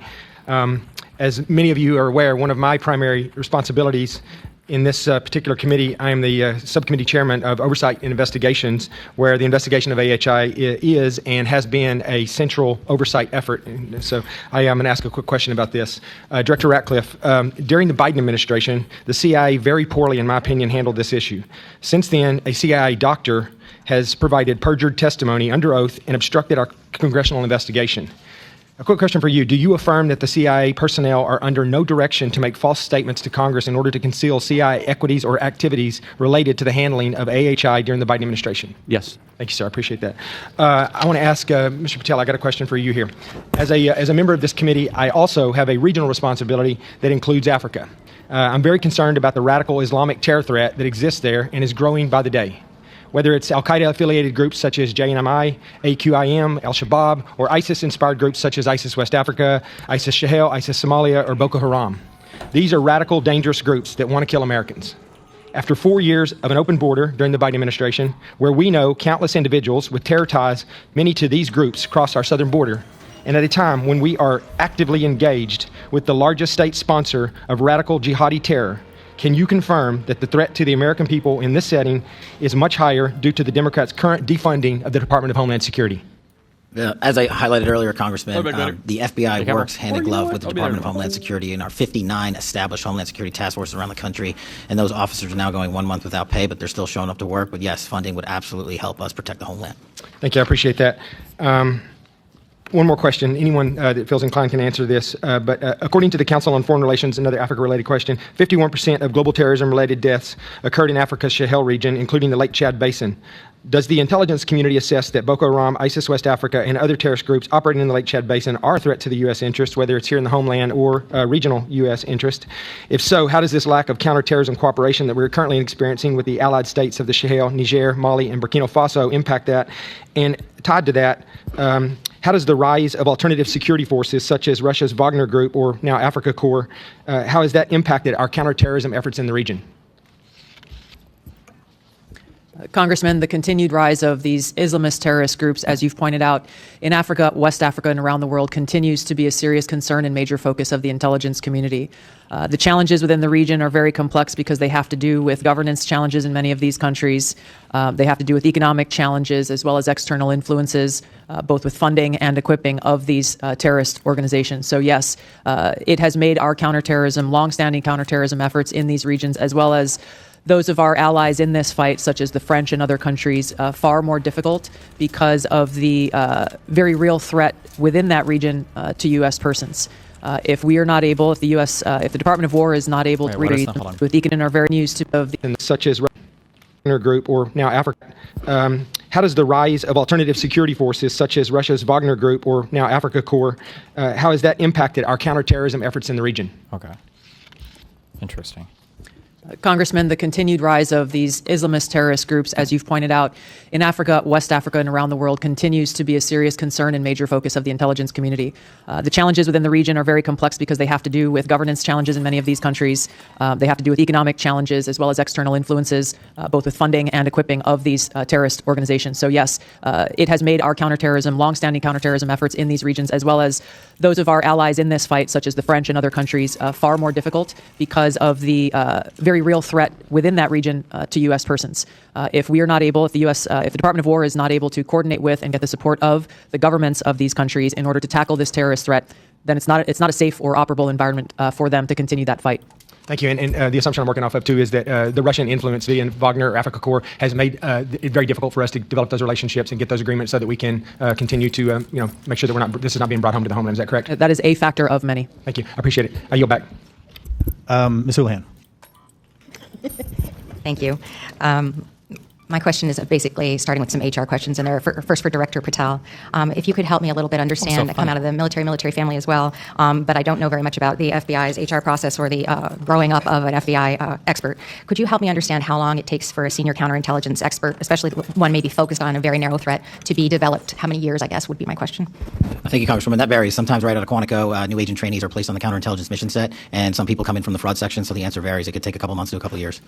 As many of you are aware, one of my primary responsibilities in this particular committee, I am the subcommittee chairman of Oversight and Investigations, where the investigation of AHI is and has been a central oversight effort. And so I am going to ask a quick question about this. Director Ratcliffe, during the Biden administration, the CIA very poorly, in my opinion, handled this issue. Since then, a CIA doctor has provided perjured testimony under oath and obstructed our congressional investigation. A quick question for you. Do you affirm that the CIA personnel are under no direction to make false statements to Congress in order to conceal CIA equities or activities related to the handling of AHI during the Biden administration? Yes. Thank you, sir. I appreciate that. I want to ask Mr. Patel, I got a question for you here. As a member of this committee, I also have a regional responsibility that includes Africa. I'm very concerned about the radical Islamic terror threat that exists there and is growing by the day. Whether it's al-Qaeda-affiliated groups such as JNMI, AQIM, al-Shabaab, or ISIS-inspired groups such as ISIS West Africa, ISIS Sahel, ISIS Somalia, or Boko Haram. These are radical, dangerous groups that want to kill Americans. After 4 years of an open border during the Biden administration, where we know countless individuals with terror ties, many to these groups, cross our southern border, and at a time when we are actively engaged with the largest state sponsor of radical jihadi terror, can you confirm that the threat to the American people in this setting is much higher due to the Democrats' current defunding of the Department of Homeland Security? As I highlighted earlier, Congressman, the FBI works hand in glove with the Department of Homeland Security and our 59 established Homeland Security task forces around the country. And those officers are now going 1 month without pay, but they're still showing up to work. But yes, funding would absolutely help us protect the homeland. Thank you. I appreciate that. One more question. Anyone that feels inclined can answer this. But according to the Council on Foreign Relations, another Africa-related question, 51% of global terrorism-related deaths occurred in Africa's Sahel region, including the Lake Chad Basin. Does the intelligence community assess that Boko Haram, ISIS West Africa, and other terrorist groups operating in the Lake Chad Basin are a threat to the U.S. interest, whether it's here in the homeland or regional U.S. interest? If so, how does this lack of counterterrorism cooperation that we're currently experiencing with the allied states of the Sahel, Niger, Mali, and Burkina Faso impact that? And tied to that, how does the rise of alternative security forces such as Russia's Wagner Group, or now Africa Corps, how has that impacted our counterterrorism efforts in the region? Congressman, the continued rise of these Islamist terrorist groups, as you've pointed out, in Africa, West Africa, and around the world continues to be a serious concern and major focus of the intelligence community. The challenges within the region are very complex because they have to do with governance challenges in many of these countries. They have to do with economic challenges as well as external influences, both with funding and equipping of these terrorist organizations. So yes, it has made our counterterrorism, longstanding counterterrorism efforts in these regions, as well as those of our allies in this fight, such as the French and other countries, far more difficult because of the very real threat within that region to U.S. persons. If we are not able, if the U.S., if the Department of War is not able to reach with Deacon our very news to of the such as Wagner Group, or now Africa, how does the rise of alternative security forces such as Russia's Wagner Group, or now Africa Corps, how has that impacted our counterterrorism efforts in the region? Okay. Interesting. Congressman, the continued rise of these Islamist terrorist groups, as you've pointed out, in Africa, West Africa, and around the world continues to be a serious concern and major focus of the intelligence community. The challenges within the region are very complex because they have to do with governance challenges in many of these countries. They have to do with economic challenges as well as external influences, both with funding and equipping of these terrorist organizations. So yes, it has made our counterterrorism, longstanding counterterrorism efforts in these regions, as well as those of our allies in this fight, such as the French and other countries, far more difficult because of the very real threat within that region to U.S. persons. If we are not able, if the U.S., if the Department of War is not able to coordinate with and get the support of the governments of these countries in order to tackle this terrorist threat, then it's not a safe or operable environment for them to continue that fight. Thank you. And the assumption I'm working off of, too, is that the Russian influence via Wagner or Africa Corps has made it very difficult for us to develop those relationships and get those agreements so that we can continue to make sure that this is not being brought home to the homeland. Is that correct? That is a factor of many. Thank you. I appreciate it. I yield back. Ms. Houlihan. Thank you. My question is basically starting with some HR questions in there. First for Director Patel. If you could help me a little bit understand, I come out of the military family as well, but I don't know very much about the FBI's HR process or the growing up of an FBI expert. Could you help me understand how long it takes for a senior counterintelligence expert, especially one maybe focused on a very narrow threat, to be developed? How many years, I guess, would be my question. Thank you, Congresswoman. That varies. Sometimes right out of Quantico, new agent trainees are placed on the counterintelligence mission set, and some people come in from the fraud section, so the answer varies. It could take a couple months to a couple years.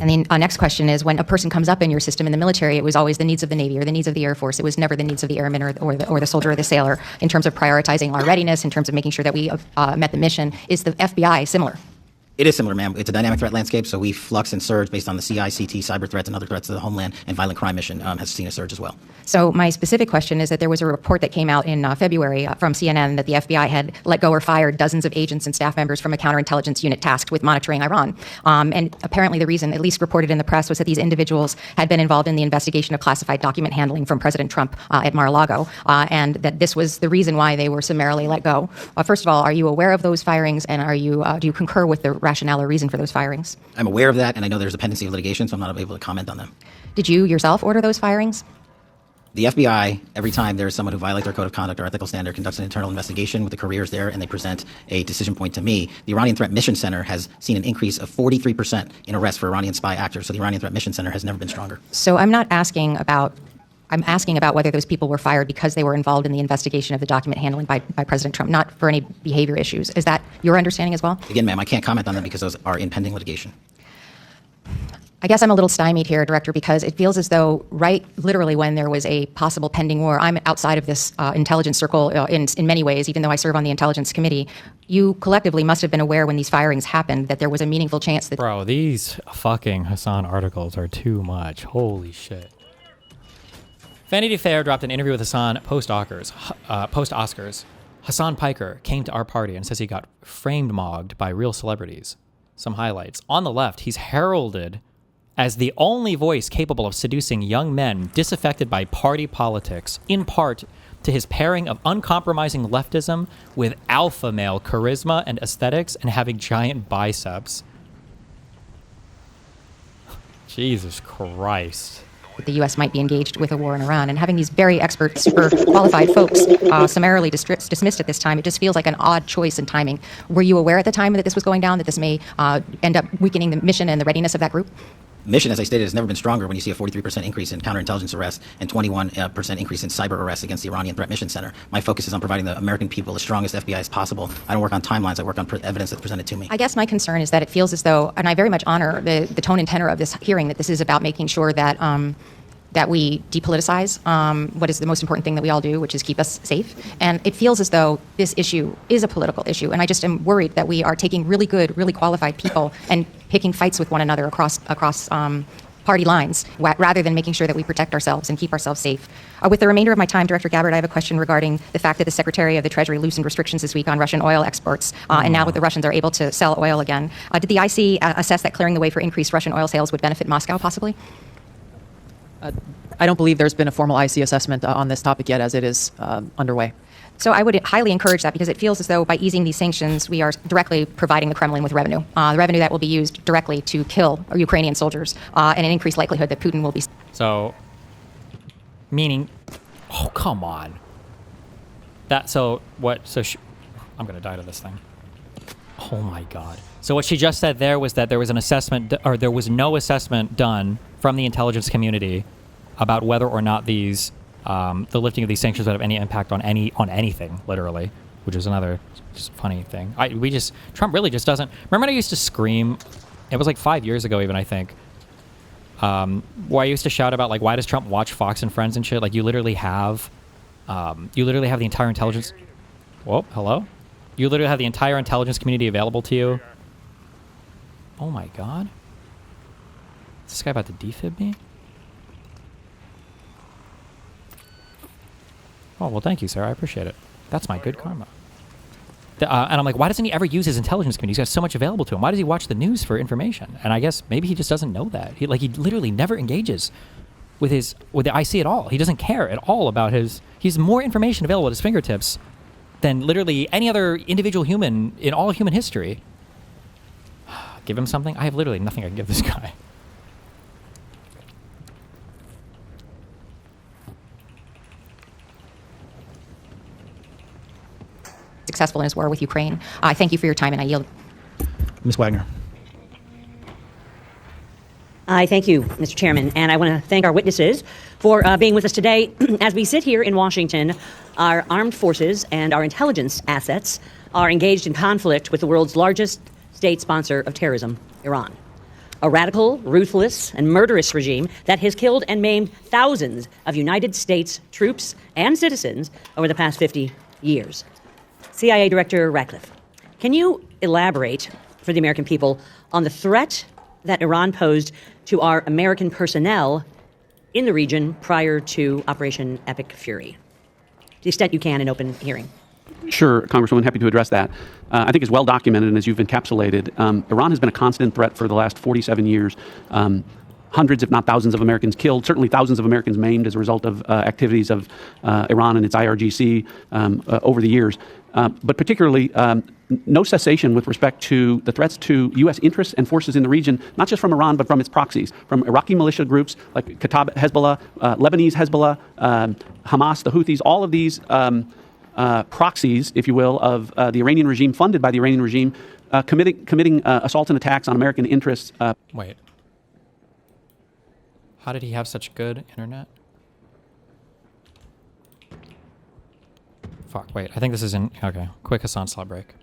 And the next question is, when a person comes up in your system in the military, it was always the needs of the Navy or the needs of the Air Force. It was never the needs of the airman or the soldier or the sailor in terms of prioritizing our readiness, in terms of making sure that we met the mission. Is the FBI similar? It is similar, ma'am. It's a dynamic threat landscape, so we flux and surge based on the CICT, cyber threats, and other threats to the homeland, and violent crime mission has seen a surge as well. So my specific question is that there was a report that came out in February from CNN that the FBI had let go or fired dozens of agents and staff members from a counterintelligence unit tasked with monitoring Iran. And apparently the reason, at least reported in the press, was that these individuals had been involved in the investigation of classified document handling from President Trump at Mar-a-Lago, and that this was the reason why they were summarily let go. First of all, are you aware of those firings, and do you concur with the rationale or reason for those firings? I'm aware of that, and I know there's a pendency of litigation, so I'm not able to comment on them. Did you yourself order those firings? The FBI, every time there's someone who violates their code of conduct or ethical standard, conducts an internal investigation with the careers there, and they present a decision point to me. The Iranian Threat Mission Center has seen an increase of 43% in arrests for Iranian spy actors, so the Iranian Threat Mission Center has never been stronger. So I'm asking about whether those people were fired because they were involved in the investigation of the document handling by President Trump, not for any behavior issues. Is that your understanding as well? Again, ma'am, I can't comment on them because those are in pending litigation. I guess I'm a little stymied here, Director, because it feels as though literally when there was a possible pending war, I'm outside of this intelligence circle in many ways, even though I serve on the Intelligence Committee. You collectively must have been aware when these firings happened that there was a meaningful chance that... Bro, these fucking Hassan articles are too much. Holy shit. Vanity Fair dropped an interview with Hassan post-Oscars. Hassan Piker came to our party and says he got framed-mogged by real celebrities. Some highlights. On the left, he's heralded as the only voice capable of seducing young men disaffected by party politics, in part to his pairing of uncompromising leftism with alpha male charisma and aesthetics and having giant biceps. Jesus Christ. The U.S. might be engaged with a war in Iran, and having these very experts or qualified folks summarily dismissed at this time, it just feels like an odd choice in timing. Were you aware at the time that this was going down, that this may end up weakening the mission and the readiness of that group? Mission, as I stated, has never been stronger when you see a 43% increase in counterintelligence arrests and 21% increase in cyber arrests against the Iranian Threat Mission Center. My focus is on providing the American people the strongest FBI as possible. I don't work on timelines. I work on evidence that's presented to me. I guess my concern is that it feels as though, and I very much honor the tone and tenor of this hearing, that this is about making sure that that we depoliticize what is the most important thing that we all do, which is keep us safe. And it feels as though this issue is a political issue. And I just am worried that we are taking really good, really qualified people and picking fights with one another across party lines, rather than making sure that we protect ourselves and keep ourselves safe. With the remainder of my time, Director Gabbard, I have a question regarding the fact that the Secretary of the Treasury loosened restrictions this week on Russian oil exports, and now that the Russians are able to sell oil again. Did the IC assess that clearing the way for increased Russian oil sales would benefit Moscow, possibly? I don't believe there's been a formal IC assessment on this topic yet, as it is underway. So I would highly encourage that, because it feels as though by easing these sanctions, we are directly providing the Kremlin with revenue, the revenue that will be used directly to kill Ukrainian soldiers, and an increased likelihood that Putin will be... So, meaning, oh, come on. I'm going to die to this thing. Oh my God. So what she just said there was that there was an assessment, or there was no assessment done from the intelligence community about whether or not these, the lifting of these sanctions would have any impact on anything, literally, which is another just funny thing. Trump really just doesn't. Remember when I used to scream? It was like 5 years ago, even, I think. Where I used to shout about, like, why does Trump watch Fox and Friends and shit? Like, you literally have the entire intelligence. Whoa, hello. You literally have the entire intelligence community available to you. Oh my God. Is this guy about to defib me? Oh, well, thank you, sir. I appreciate it. That's my good karma. And I'm like, why doesn't he ever use his intelligence community? He's got so much available to him. Why does he watch the news for information? And I guess maybe he just doesn't know that. He literally never engages with the IC at all. He doesn't care at all about he's more information available at his fingertips than literally any other individual human in all of human history. Give him something? I have literally nothing I can give this guy. Successful in his war with Ukraine. I thank you for your time, and I yield. Ms. Wagner. I thank you, Mr. Chairman, and I want to thank our witnesses for being with us today. As we sit here in Washington, our armed forces and our intelligence assets are engaged in conflict with the world's largest state sponsor of terrorism, Iran. A radical, ruthless, and murderous regime that has killed and maimed thousands of United States troops and citizens over the past 50 years. CIA Director Ratcliffe, can you elaborate for the American people on the threat that Iran posed to our American personnel in the region prior to Operation Epic Fury? To the extent you can in open hearing. Sure, Congresswoman, happy to address that. I think it's well documented, and as you've encapsulated, Iran has been a constant threat for the last 47 years. Hundreds, if not thousands, of Americans killed, certainly thousands of Americans maimed as a result of activities of Iran and its IRGC over the years. But particularly, no cessation with respect to the threats to U.S. interests and forces in the region, not just from Iran, but from its proxies, from Iraqi militia groups like Kataib Hezbollah, Lebanese Hezbollah, Hamas, the Houthis, all of these proxies, if you will, of the Iranian regime, funded by the Iranian regime, committing assaults and attacks on American interests. Wait. How did he have such good internet? Fuck, wait. I think this is in... Okay, quick Hassan slot break.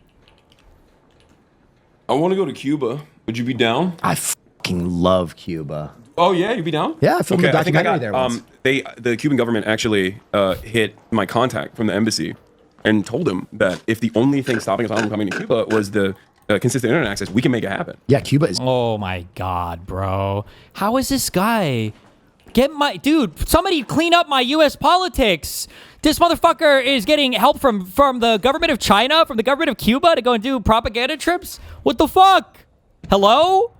I want to go to Cuba. Would you be down? I fucking love Cuba. Oh, yeah? You'd be down? Yeah, I filmed a documentary there once. The Cuban government actually hit my contact from the embassy and told him that if the only thing stopping us from coming to Cuba was the consistent internet access, we can make it happen. Yeah, Cuba is... Oh my God, bro. How is this guy? Dude, somebody clean up my U.S. politics. This motherfucker is getting help from the government of China, from the government of Cuba to go and do propaganda trips? What the fuck? Hello?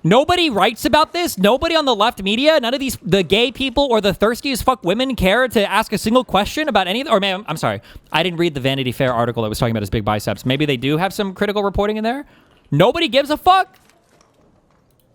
Nobody writes about this? Nobody on the left media? None of the gay people or the thirsty as fuck women care to ask a single question about any of or man, I'm sorry. I didn't read the Vanity Fair article that was talking about his big biceps. Maybe they do have some critical reporting in there? Nobody gives a fuck?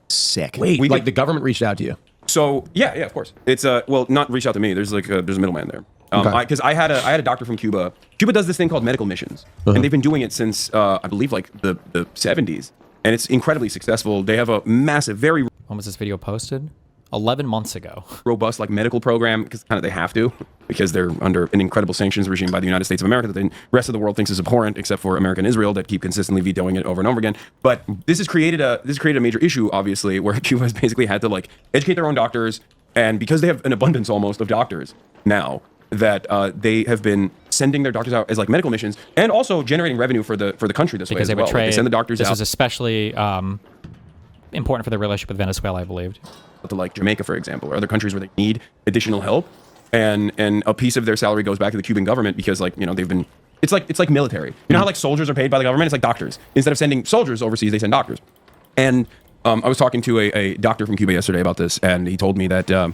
Sick. Wait, the government reached out to you? So, yeah, of course. It's, well, not reach out to me. There's there's a middleman there. Because I had a doctor from Cuba. Cuba does this thing called medical missions. And they've been doing it since, I believe, the 70s. And it's incredibly successful. They have a massive, very... When was this video posted? 11 months ago. Robust, medical program, because kind of they have to, because they're under an incredible sanctions regime by the United States of America that the rest of the world thinks is abhorrent, except for America and Israel that keep consistently vetoing it over and over again. But this has created a major issue, obviously, where Cuba has basically had to, educate their own doctors, and because they have an abundance almost of doctors now, that they have been sending their doctors out as medical missions and also generating revenue for the country this way as well. They send the doctors out. This was especially important for the relationship with Venezuela, I believed. To Jamaica, for example, or other countries where they need additional help, and a piece of their salary goes back to the Cuban government because they've been it's like military. You know how soldiers are paid by the government? It's like doctors. Instead of sending soldiers overseas, they send doctors. And I was talking to a doctor from Cuba yesterday about this, and he told me that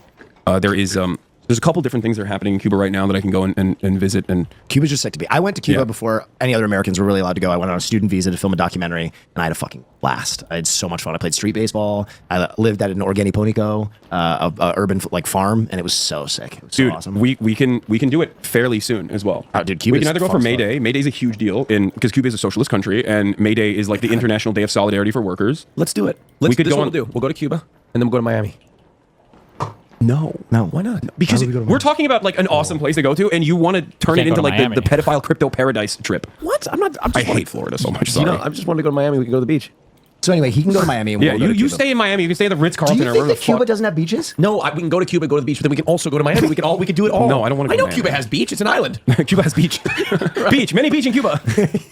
there's a couple different things that are happening in Cuba right now that I can go and visit. And Cuba's just sick to be. I went to Cuba before any other Americans were really allowed to go. I went on a student visa to film a documentary, and I had a fucking blast. I had so much fun. I played street baseball. I lived at an organiponico, a urban farm, and it was so sick. It was so awesome. We can do it fairly soon as well. Dude, Cuba. We can either go for May Day. May Day is a huge deal because Cuba is a socialist country, and May Day is the International Day of Solidarity for Workers. Let's do it. We'll go to Cuba, and then we'll go to Miami. No. Why not? Because we're talking about an awesome place to go to, and you want to turn it into the pedophile crypto paradise trip. What? I hate Florida so much. Sorry. I just want to go to Miami. We can go to the beach. So anyway, he can go to Miami. And you stay in Miami. You can stay at the Ritz-Carlton. Do you think that Cuba doesn't have beaches? No, we can go to Cuba, go to the beach, but then we can also go to Miami. We can do it all. No, I don't want to go to Miami. Cuba has beach. It's an island. Cuba has beach. Beach. Many beach in Cuba.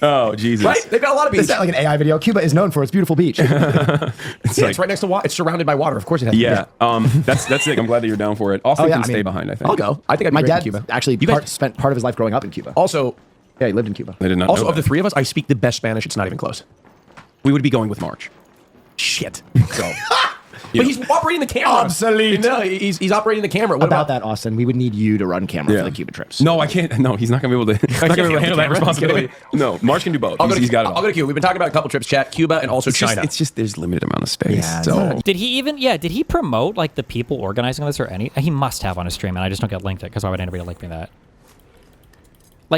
Oh, Jesus. Right? They've got a lot of beach. Is that like an AI video? Cuba is known for its beautiful beach. It's right next to water. It's surrounded by water. Of course it has. Yeah. That's sick. I'm glad that you're down for it. Austin can stay behind, I think. I'll go. I think my dad actually spent part of his life growing up in Cuba. Also, yeah, he lived in Cuba. I did not also, know of the three of us, I speak the best Spanish. It's not even close. We would be going with March. Shit. So, but he's operating the camera. Obsolete. No, he's operating the camera. What about that, Austin? We would need you to run camera for the Cuba trips. No, I can't. No, he's not going to be able to. He's not going to be able to handle that responsibility. No, March can do both. He's got it all. I'll go to Cuba. We've been talking about a couple trips, chat, Cuba, and also China. It's just there's limited amount of space. Yeah, so did he promote the people organizing this or any? He must have on his stream, and I just don't get linked it because why would anybody link me that?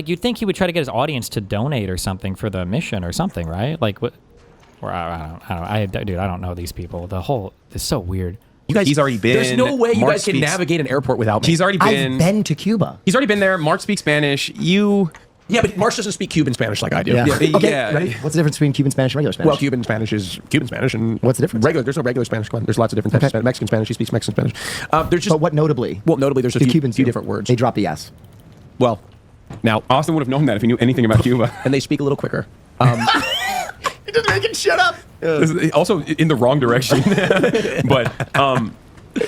You'd think he would try to get his audience to donate or something for the mission or something, right? What? Or I don't know these people. It's so weird. You guys, he's already been. There's no way you guys can navigate an airport without me. He's already been. I've been to Cuba. He's already been there. Mark speaks Spanish. Yeah, but Marsh doesn't speak Cuban Spanish like I do. Yeah. Okay, ready? What's the difference between Cuban Spanish and regular Spanish? Well, Cuban Spanish is Cuban Spanish, and what's the difference? There's no regular Spanish. There's lots of different types of Mexican Spanish. He speaks Mexican Spanish. There's just. But what notably? Well, notably, there's a few different words. They drop the S. Well, now Austin would have known that if he knew anything about Cuba. And they speak a little quicker. Just making shit up. Also in the wrong direction. But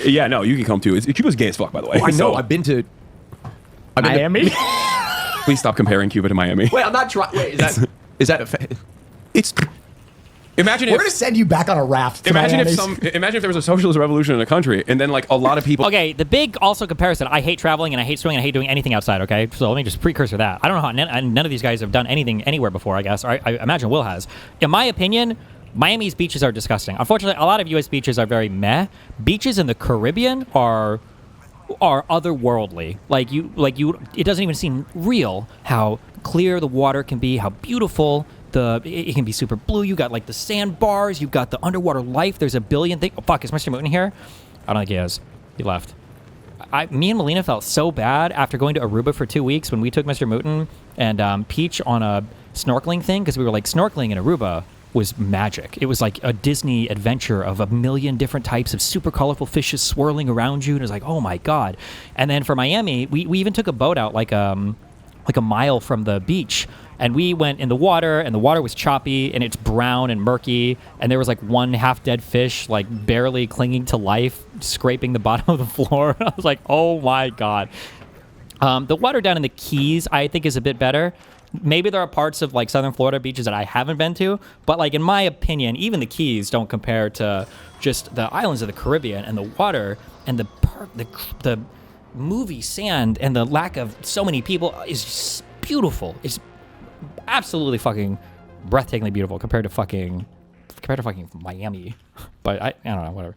yeah, no, you can come too. Cuba's gay as fuck, by the way. Oh, I know. I've been to Miami. Please stop comparing Cuba to Miami. Wait, I'm not trying. Wait, is that? It's. Imagine We're if gonna send you back on a raft. To imagine Miami. if there was a socialist revolution in a country, and then like a lot of people. Okay, the big also comparison. I hate traveling and I hate swimming and I hate doing anything outside. Okay, so let me just precursor that. I don't know how none of these guys have done anything anywhere before. I guess, or I imagine Will has. In my opinion, Miami's beaches are disgusting. Unfortunately, a lot of U.S. beaches are very meh. Beaches in the Caribbean are otherworldly. It doesn't even seem real how clear the water can be, how beautiful. It can be super blue. You got like the sandbars. You've got the underwater life. There's a billion things. Oh, fuck, is Mr. Mooten here? I don't think he is. He left. Me and Melina felt so bad after going to Aruba for 2 weeks when we took Mr. Mooten and Peach on a snorkeling thing, because we were like, snorkeling in Aruba was magic. It was like a Disney adventure of a million different types of super colorful fishes swirling around you. And it was like, oh my God. And then for Miami, we even took a boat out like a mile from the beach. And we went in the water, and the water was choppy, and it's brown and murky, and there was like one half-dead fish, like barely clinging to life, scraping the bottom of the floor. I was like, oh my God. The water down in the Keys, I think, is a bit better. Maybe there are parts of like Southern Florida beaches that I haven't been to, but like in my opinion, even the Keys don't compare to just the islands of the Caribbean, and the water and the movie sand and the lack of so many people is just beautiful. It's absolutely fucking breathtakingly beautiful compared to fucking Miami. But I don't know, whatever.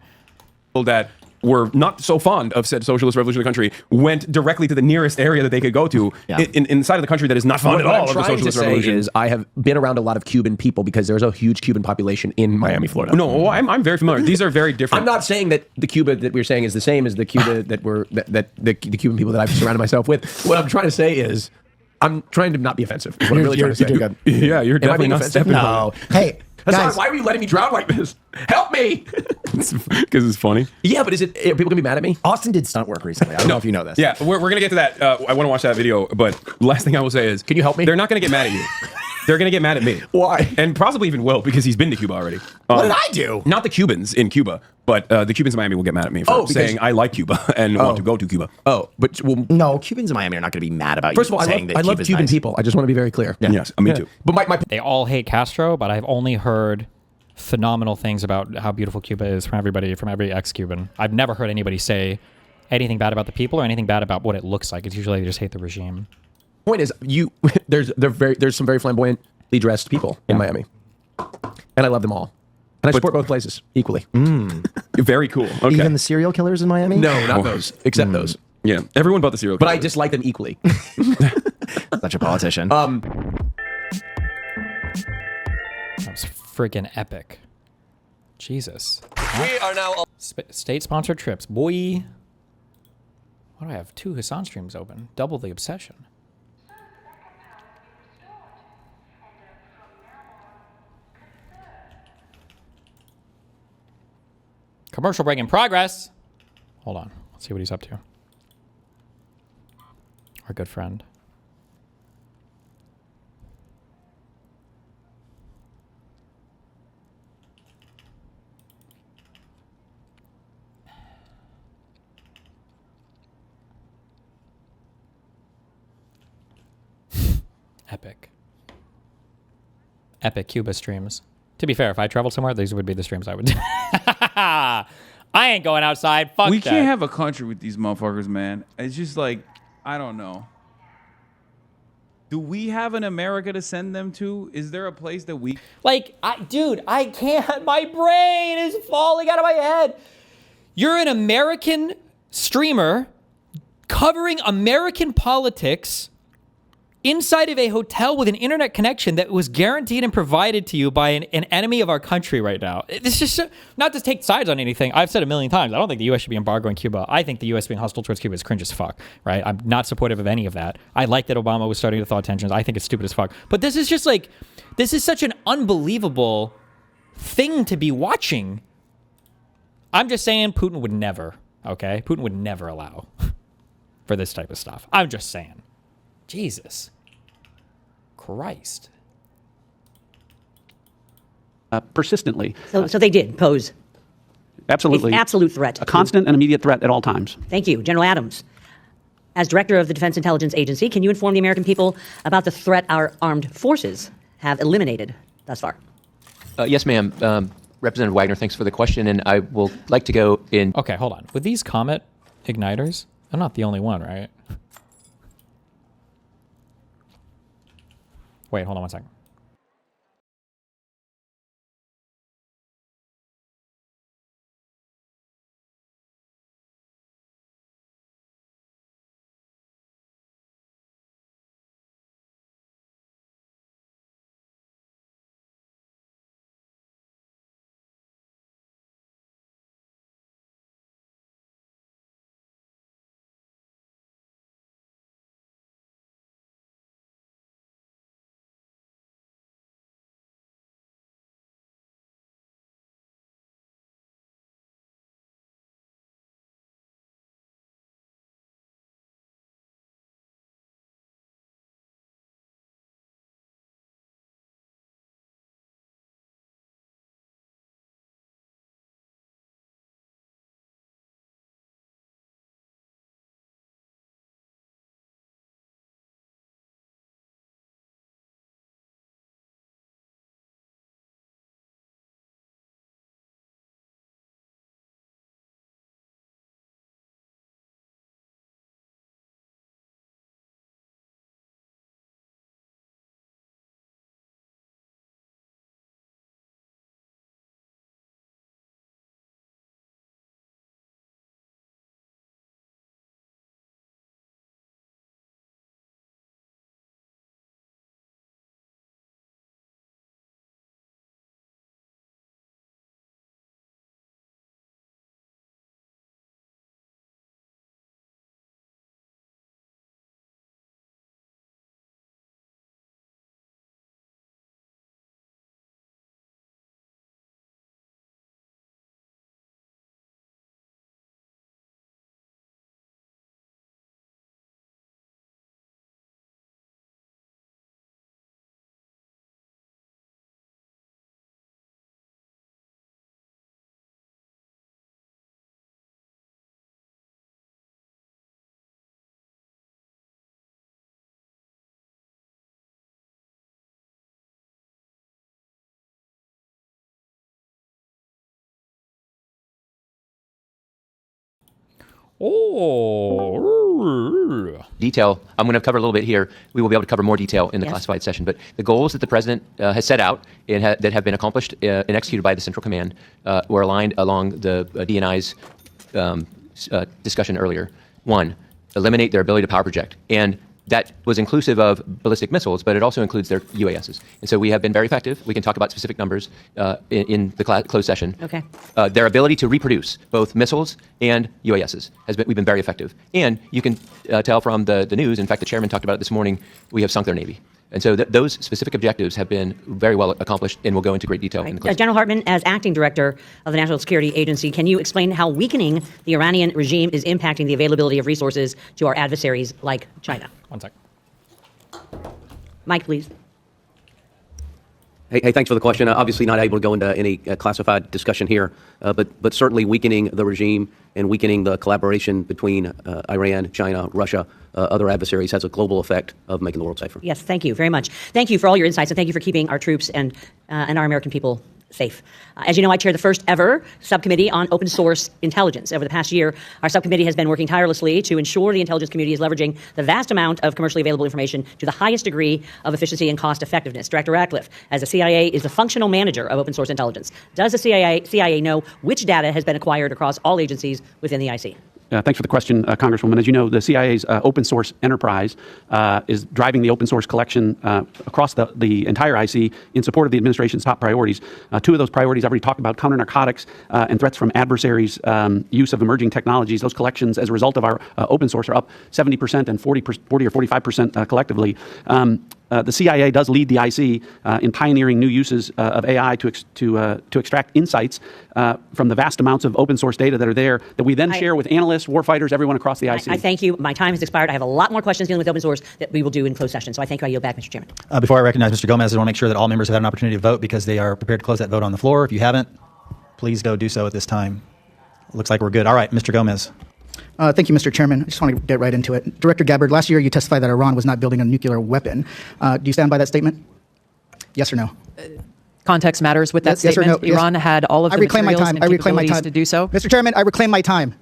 That were not so fond of said socialist revolution of the country went directly to the nearest area that they could go to inside of the country that is not fond at all of the socialist revolution. Is I have been around a lot of Cuban people because there's a huge Cuban population in Miami, Florida. No, I'm very familiar. These are very different. I'm not saying that the Cuba that we're saying is the same as the Cuba that the Cuban people that I've surrounded myself with. What I'm trying to say is, I'm trying to not be offensive. Is what I'm really trying to say. Yeah, you're definitely not stepping on. No. Hey, guys, why are you letting me drown like this? Help me! Because it's funny. Yeah, but are people gonna be mad at me? Austin did stunt work recently. I don't know if you know this. Yeah, we're gonna get to that. I want to watch that video, but last thing I will say is, can you help me? They're not gonna get mad at you. They're gonna get mad at me. Why? And possibly even Will, because he's been to Cuba already. What did I do? Not the Cubans in Cuba, but the Cubans in Miami will get mad at me for saying I like Cuba and want to go to Cuba. Oh, but no, Cubans in Miami are not going to be mad about you. First of all, I love Cuban people. I just want to be very clear. Yeah. Yes, me too. But they all hate Castro, but I've only heard phenomenal things about how beautiful Cuba is from every ex-Cuban. I've never heard anybody say anything bad about the people or anything bad about what it looks like. It's usually they just hate the regime. Point is, there's some very flamboyantly dressed people in Miami, and I love them all. And I support both places equally. Very cool. Okay. Even the serial killers in Miami? No, not those. Except those. Yeah, everyone but the serial killers. But I dislike them equally. Such a politician. That was freaking epic. Jesus. We are now state-sponsored trips, boy. Why do I have 2 Hassan streams open? Double the obsession. Commercial break in progress. Hold on. Let's see what he's up to. Our good friend. Epic. Epic Cuba streams. To be fair, if I traveled somewhere, these would be the streams I would do. I ain't going outside. Fuck We that. can't have a country with these motherfuckers, man. It's just like, I don't know. Do we have an America to send them to? Is there a place that we... Like, dude, I can't. My brain is falling out of my head. You're an American streamer covering American politics inside of a hotel with an internet connection that was guaranteed and provided to you by an enemy of our country right now. It's just not to take sides on anything. I've said a million times, I don't think the U.S. should be embargoing Cuba. I think the U.S. being hostile towards Cuba is cringe as fuck, right? I'm not supportive of any of that. I like that Obama was starting to thaw tensions. I think it's stupid as fuck. But this is just like, this is such an unbelievable thing to be watching. I'm just saying Putin would never, okay? Putin would never allow for this type of stuff. I'm just saying. Jesus Christ. persistently. So they did pose Absolutely. an absolute threat. A constant and immediate threat at all times. Thank you. General Adams, as director of the Defense Intelligence Agency, can you inform the American people about the threat our armed forces have eliminated thus far? Yes, ma'am. Representative Wagner, thanks for the question, and I will like to go in. Okay, hold on. With these Comet igniters, I'm not the only one, right? Wait, hold on one second. Detail. I'm going to cover a little bit here. We will be able to cover more detail in the classified session. But the goals that the president has set out and that have been accomplished and executed by the Central Command were aligned along the DNI's discussion earlier. One, eliminate their ability to power project. And that was inclusive of ballistic missiles, but it also includes their UASs. And so we have been very effective. We can talk about specific numbers in the closed session. Okay. Their ability to reproduce both missiles and UASs we've been very effective. And you can tell from the news, in fact, the chairman talked about it this morning, we have sunk their Navy. And so those specific objectives have been very well accomplished, and we'll go into great detail in the closed. General Hartman, as acting director of the National Security Agency, can you explain how weakening the Iranian regime is impacting the availability of resources to our adversaries like China? One second. Mike, please. Hey, thanks for the question. Obviously not able to go into any classified discussion here, but certainly weakening the regime and weakening the collaboration between Iran, China, Russia, other adversaries has a global effect of making the world safer. Yes, thank you very much. Thank you for all your insights, and thank you for keeping our troops and our American people safe. As you know, I chair the first ever subcommittee on open source intelligence. Over the past year, our subcommittee has been working tirelessly to ensure the intelligence community is leveraging the vast amount of commercially available information to the highest degree of efficiency and cost effectiveness. Director Ratcliffe, as the CIA is the functional manager of open source intelligence, does the CIA know which data has been acquired across all agencies within the IC? Thanks for the question, Congresswoman. As you know, the CIA's open source enterprise is driving the open source collection across the entire IC in support of the administration's top priorities. Two of those priorities I've already talked about: counter narcotics and threats from adversaries, use of emerging technologies. Those collections, as a result of our open source, are up 70% and 40 or 45% collectively. the CIA does lead the IC in pioneering new uses of AI to extract insights from the vast amounts of open source data that are there that we then share with analysts, warfighters, everyone across the IC. I thank you. My time has expired. I have a lot more questions dealing with open source that we will do in closed session. So I thank you. I yield back, Mr. Chairman. Before I recognize Mr. Gomez, I want to make sure that all members have had an opportunity to vote because they are prepared to close that vote on the floor. If you haven't, please go do so at this time. Looks like we're good. All right, Mr. Gomez. Thank you, Mr. Chairman. I just want to get right into it. Director Gabbard, last year you testified that Iran was not building a nuclear weapon. Do you stand by that statement? Yes or no? Context matters with that yes statement. or no? Iran had all of the materials and capabilities to do so. Mr. Chairman, I reclaim my time.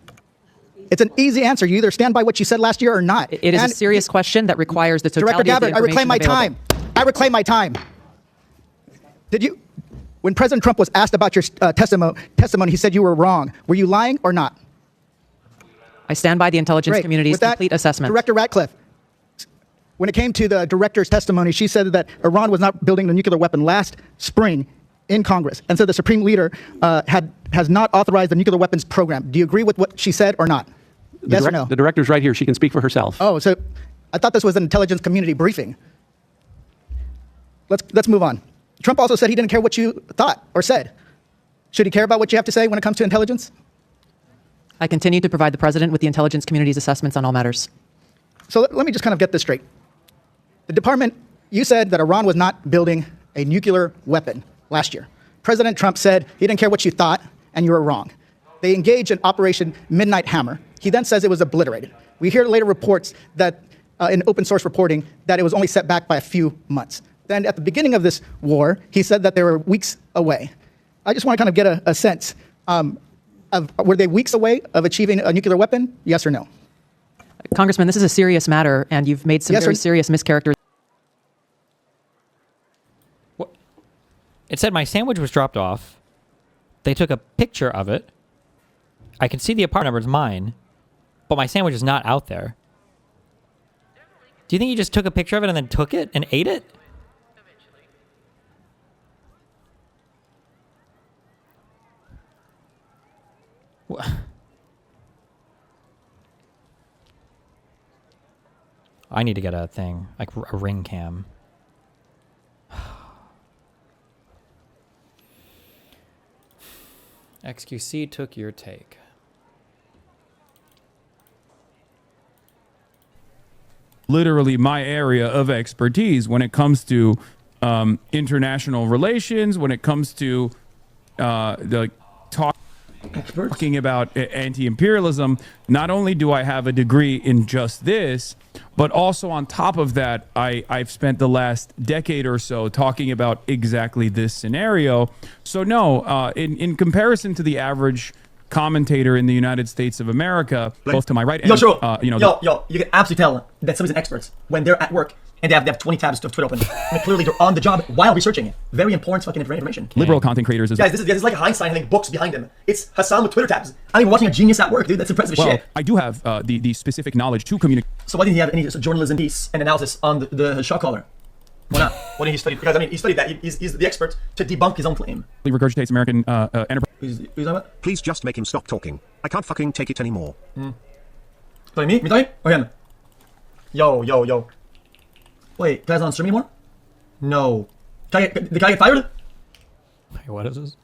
It's an easy answer. You either stand by what you said last year or not. It is a serious question that requires the totality Director of the Gabbard, I reclaim my information time. I reclaim my time. Did you, when President Trump was asked about your testimony, he said you were wrong. Were you lying or not? I stand by the intelligence Great. community's With that, complete assessment. Director Ratcliffe, when it came to the director's testimony, she said that Iran was not building a nuclear weapon last spring in Congress, and so the Supreme Leader has not authorized the nuclear weapons program. Do you agree with what she said or not? Yes or no? The director's right here. She can speak for herself. Oh, so I thought this was an intelligence community briefing. Let's move on. Trump also said he didn't care what you thought or said. Should he care about what you have to say when it comes to intelligence? I continue to provide the president with the intelligence community's assessments on all matters. So let me just kind of get this straight. The department, you said that Iran was not building a nuclear weapon last year. President Trump said he didn't care what you thought, and you were wrong. They engaged in Operation Midnight Hammer. He then says it was obliterated. We hear later reports that, in open source reporting, that it was only set back by a few months. Then at the beginning of this war, he said that they were weeks away. I just want to kind of get a sense. Were they weeks away of achieving a nuclear weapon? Yes or no? Congressman, this is a serious matter, and you've made some very serious mischaracterizations. It said my sandwich was dropped off. They took a picture of it. I can see the apartment number is mine, but my sandwich is not out there. Do you think you just took a picture of it and then took it and ate it? I need to get a thing, like a ring cam. XQC took your take. Literally my area of expertise when it comes to international relations, when it comes to talking about anti-imperialism. Not only do I have a degree in just this, but also on top of that, I've spent the last decade or so talking about exactly this scenario. So no, in comparison to the average commentator in the United States of America, both to my right and you can absolutely tell that somebody's an expert when they're at work and they have 20 tabs of Twitter open. And clearly they're on the job while researching it. Very important fucking information. liberal content creators as Guys, this is like Einstein having books behind him. It's Hassan with Twitter tabs. I'm watching a genius at work, dude. That's impressive well, shit. I do have the specific knowledge to communicate. So why didn't he have any journalism piece and analysis on the shot caller? Why not? What did he study? Because I mean, he studied that. He's the expert to debunk his own claim. He regurgitates American enterprise. Who's that? Please just make him stop talking. I can't fucking take it anymore. Sorry, me? Me talking? Or him? Yo. Wait, guys on stream anymore? No. The guy get fired? Wait, what is this?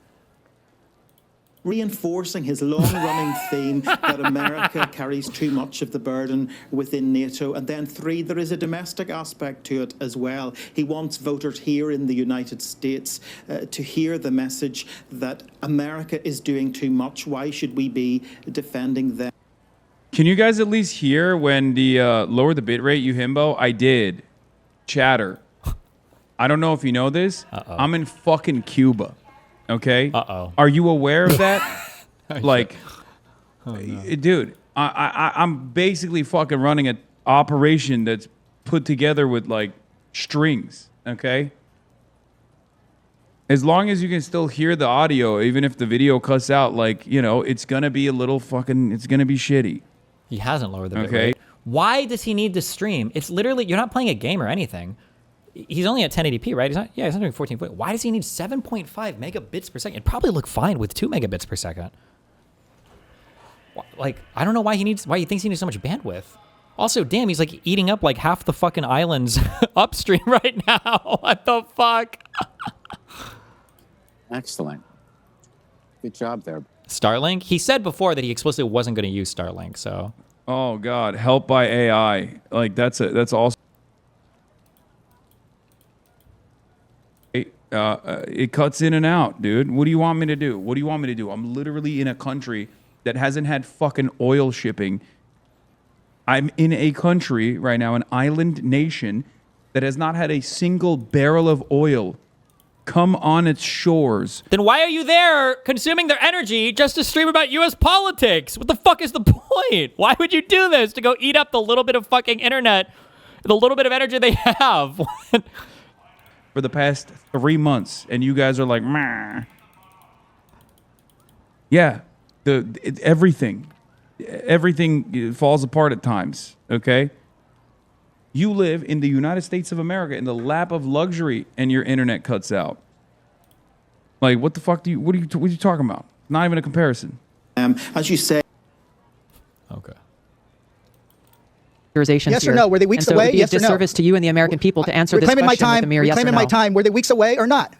Reinforcing his long-running theme that America carries too much of the burden within NATO. And then 3, there is a domestic aspect to it as well. He wants voters here in the United States to hear the message that America is doing too much. Why should we be defending them? Can you guys at least hear when the lower the bitrate, you himbo? I did. Chatter. I don't know if you know this. I'm in fucking Cuba. Okay? Are you aware of that? Like, dude, I'm basically fucking running an operation that's put together with, like, strings, okay? As long as you can still hear the audio, even if the video cuts out, like, you know, it's gonna be a little fucking, it's gonna be shitty. He hasn't lowered the bitrate. Why does he need to stream? It's literally, you're not playing a game or anything. He's only at 1080p, right? He's not doing 14. Why does he need 7.5 megabits per second? It'd probably look fine with 2 megabits per second. Like, I don't know why he thinks he needs so much bandwidth. Also, damn, he's like eating up like half the fucking islands upstream right now. What the fuck? Excellent. Good job there. Starlink? He said before that he explicitly wasn't going to use Starlink, so. Oh God, help by AI. Like that's also. It cuts in and out, dude. What do you want me to do? What do you want me to do? I'm literally in a country that hasn't had fucking oil shipping. I'm in a country right now, an island nation, that has not had a single barrel of oil come on its shores. Then why are you there consuming their energy just to stream about U.S. politics? What the fuck is the point? Why would you do this? To go eat up the little bit of fucking internet, the little bit of energy they have? For the past 3 months, and you guys are like, meh. Yeah, everything falls apart at times, okay? You live in the United States of America in the lap of luxury, and your internet cuts out. Like, what the fuck what are you talking about? Not even a comparison. As you say. Okay. Yes or no? Were they weeks away? Yes or no? Disservice to you and the American people to answer this question with a mere yes or no. Reclaiming my time. Were they weeks away or not?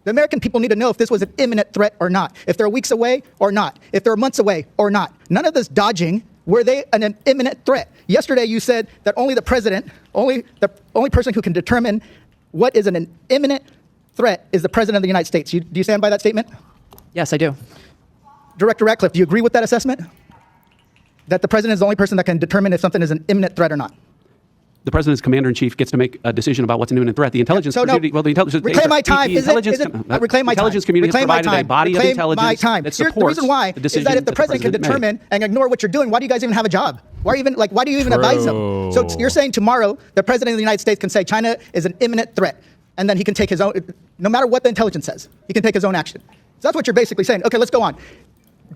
The American people need to know if this was an imminent threat or not. If they're weeks away or not. If they're months away or not. None of this dodging. Were they an imminent threat? Yesterday you said that only the president, the only person who can determine what is an imminent threat is the president of the United States. Do you stand by that statement? Yes, I do. Director Ratcliffe, do you agree with that assessment? That the president is the only person that can determine if something is an imminent threat or not? The president's commander-in-chief gets to make a decision about what's an imminent threat. The intelligence community, well, the intelligence... Reclaim my time. Reclaim my time. Intelligence community has provided a body of intelligence that supports the reason why is that if the president can determine and ignore what you're doing, why do you guys even have a job? Why do you even advise them? So you're saying tomorrow the president of the United States can say China is an imminent threat, and then he can take his own, no matter what the intelligence says, he can take his own action. So that's what you're basically saying. Okay, let's go on.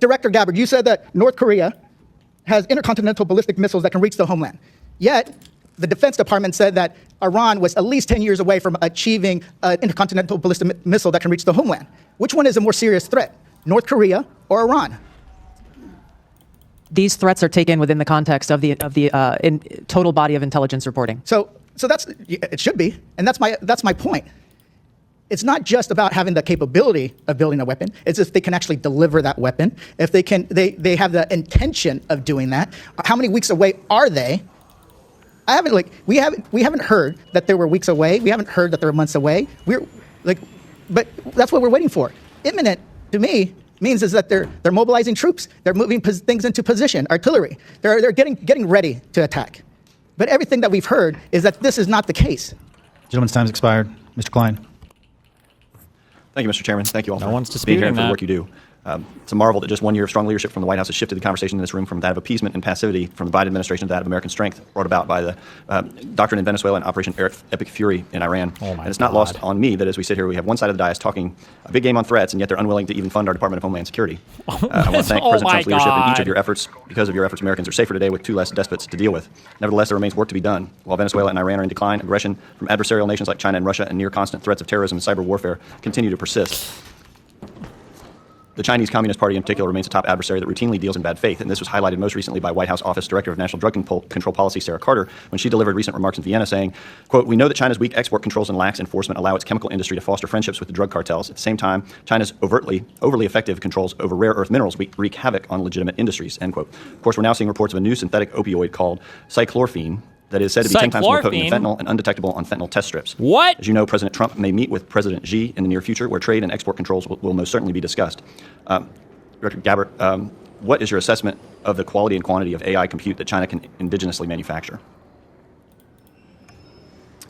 Director Gabbard, you said that North Korea has intercontinental ballistic missiles that can reach the homeland. Yet, the Defense Department said that Iran was at least 10 years away from achieving an intercontinental ballistic missile that can reach the homeland. Which one is a more serious threat, North Korea or Iran? These threats are taken within the context of the total body of intelligence reporting. So that's, it should be, and that's my point. It's not just about having the capability of building a weapon. It's if they can actually deliver that weapon. If they can, they have the intention of doing that. How many weeks away are they? We haven't heard that they were weeks away. We haven't heard that they were months away. But that's what we're waiting for. Imminent to me means is that they're mobilizing troops. They're moving things into position. Artillery. They're getting ready to attack. But everything that we've heard is that this is not the case. Gentleman's time's expired. Mr. Klein. Thank you, Mr. Chairman. Thank you all No for one's being here disputing and for the that. work you do. It's a marvel that just 1 year of strong leadership from the White House has shifted the conversation in this room from that of appeasement and passivity from the Biden administration to that of American strength brought about by the doctrine in Venezuela and Operation Epic Fury in Iran. And it's not lost on me that as we sit here, we have one side of the dais talking a big game on threats, and yet they're unwilling to even fund our Department of Homeland Security. I want to thank President Trump's leadership in each of your efforts. Because of your efforts, Americans are safer today with 2 less despots to deal with. Nevertheless, there remains work to be done. While Venezuela and Iran are in decline, aggression from adversarial nations like China and Russia and near constant threats of terrorism and cyber warfare continue to persist. The Chinese Communist Party in particular remains a top adversary that routinely deals in bad faith, and this was highlighted most recently by White House Office Director of National Drug Control Policy Sarah Carter when she delivered recent remarks in Vienna saying, quote, "We know that China's weak export controls and lax enforcement allow its chemical industry to foster friendships with the drug cartels. At the same time, China's overly effective controls over rare earth minerals wreak havoc on legitimate industries," end quote. Of course, we're now seeing reports of a new synthetic opioid called cyclorphine that is said to be 10 times more potent than fentanyl and undetectable on fentanyl test strips. What? As you know, President Trump may meet with President Xi in the near future, where trade and export controls will most certainly be discussed. Director Gabbard, what is your assessment of the quality and quantity of AI compute that China can indigenously manufacture?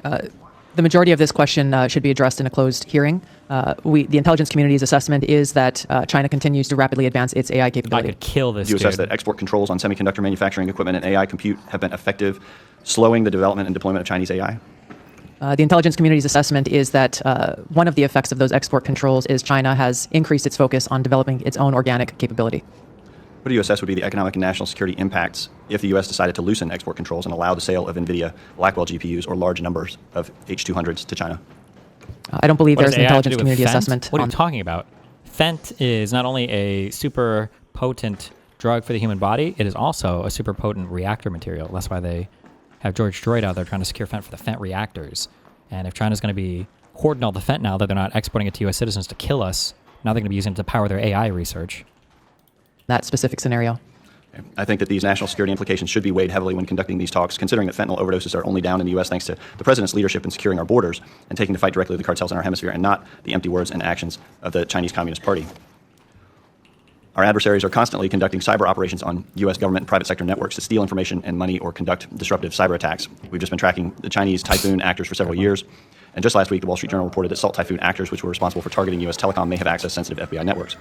The majority of this question should be addressed in a closed hearing. The intelligence community's assessment is that China continues to rapidly advance its AI capability. I could kill this. Do you assess that export controls on semiconductor manufacturing equipment and AI compute have been effective, slowing the development and deployment of Chinese AI? The intelligence community's assessment is that one of the effects of those export controls is China has increased its focus on developing its own organic capability. What do you assess would be the economic and national security impacts if the U.S. decided to loosen export controls and allow the sale of NVIDIA Blackwell GPUs or large numbers of H200s to China? I don't believe What there's does an AI have to intelligence do with community Fent? assessment. What are you talking about? Fent is not only a super potent drug for the human body, it is also a super potent reactor material. That's why they have George Droid out there trying to secure fent for the fent reactors. And if China's going to be hoarding all the fent now that they're not exporting it to U.S. citizens to kill us, now they're going to be using it to power their AI research. That specific scenario. I think that these national security implications should be weighed heavily when conducting these talks, considering that fentanyl overdoses are only down in the U.S. thanks to the president's leadership in securing our borders and taking the fight directly with the cartels in our hemisphere and not the empty words and actions of the Chinese Communist Party. Our adversaries are constantly conducting cyber operations on U.S. government and private sector networks to steal information and money or conduct disruptive cyber attacks. We've just been tracking the Chinese Typhoon actors for several years. And just last week, the Wall Street Journal reported that Salt Typhoon actors, which were responsible for targeting U.S. telecom, may have accessed sensitive FBI networks.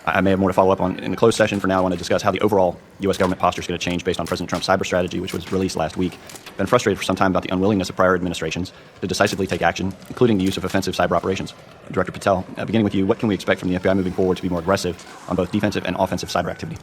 I may have more to follow up on in the closed session. For now, I want to discuss how the overall U.S. government posture is going to change based on President Trump's cyber strategy, which was released last week. Been frustrated for some time about the unwillingness of prior administrations to decisively take action, including the use of offensive cyber operations. Director Patel, beginning with you, what can we expect from the FBI moving forward to be more aggressive on both defensive and offensive cyber activity?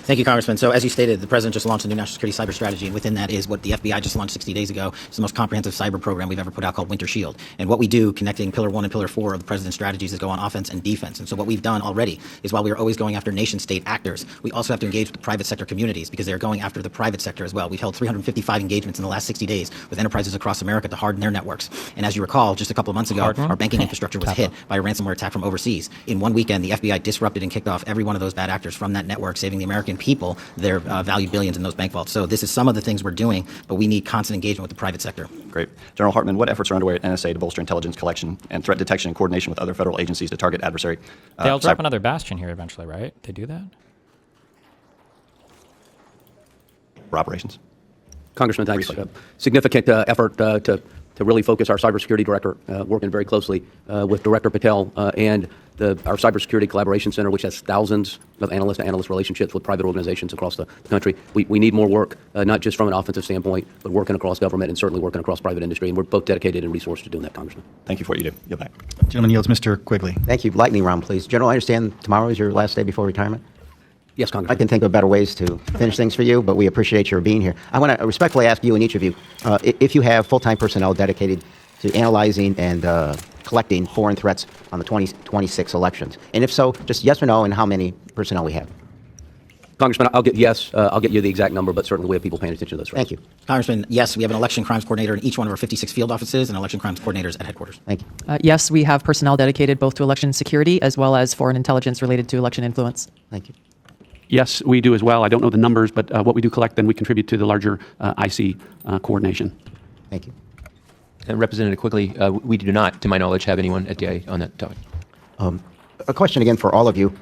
Thank you, Congressman. So as you stated, the president just launched a new national security cyber strategy, and within that is what the FBI just launched 60 days ago. It's the most comprehensive cyber program we've ever put out called Winter Shield. And what we do, connecting Pillar 1 and Pillar 4 of the president's strategies, is go on offense and defense. And so what we've done already is while we are always going after nation-state actors, we also have to engage with the private sector communities because they're going after the private sector as well. We've held 355 engagements in the last 60 days with enterprises across America to harden their networks. And as you recall, just a couple of months ago, our banking infrastructure was hit by a ransomware attack from overseas. In one weekend, the FBI disrupted and kicked off every one of those bad actors from that network, saving the American people their valued billions in those bank vaults. So this is some of the things we're doing, but we need constant engagement with the private sector. Great. General Hartman, what efforts are underway at NSA to bolster intelligence collection and threat detection in coordination with other federal agencies to target adversary? They'll drop another bastion here eventually, right? They do that? For operations. Congressman, thanks. Significant effort to really focus our cybersecurity director, working very closely with Director Patel and our Cybersecurity Collaboration Center, which has thousands of analyst-to-analyst relationships with private organizations across the country. We need more work, not just from an offensive standpoint, but working across government and certainly working across private industry. And we're both dedicated and resourced to doing that, Congressman. Thank you for what you do. Yield back. Gentleman yields. Mr. Quigley. Thank you. Lightning round, please. General, I understand tomorrow is your last day before retirement? Yes, Congressman. I can think of better ways to finish things for you, but we appreciate your being here. I want to respectfully ask you and each of you, if you have full-time personnel dedicated to analyzing and collecting foreign threats on the 2026 elections. And if so, just yes or no, and how many personnel we have. Congressman, I'll get you the exact number, but certainly we have people paying attention to this. Thank you. Congressman, yes, we have an election crimes coordinator in each one of our 56 field offices and election crimes coordinators at headquarters. Thank you. Yes, we have personnel dedicated both to election security as well as foreign intelligence related to election influence. Thank you. Yes, we do as well. I don't know the numbers, but what we do collect, then we contribute to the larger IC coordination. Thank you. And Representative Quigley, we do not, to my knowledge, have anyone at DIA on that topic. A question again for all of you.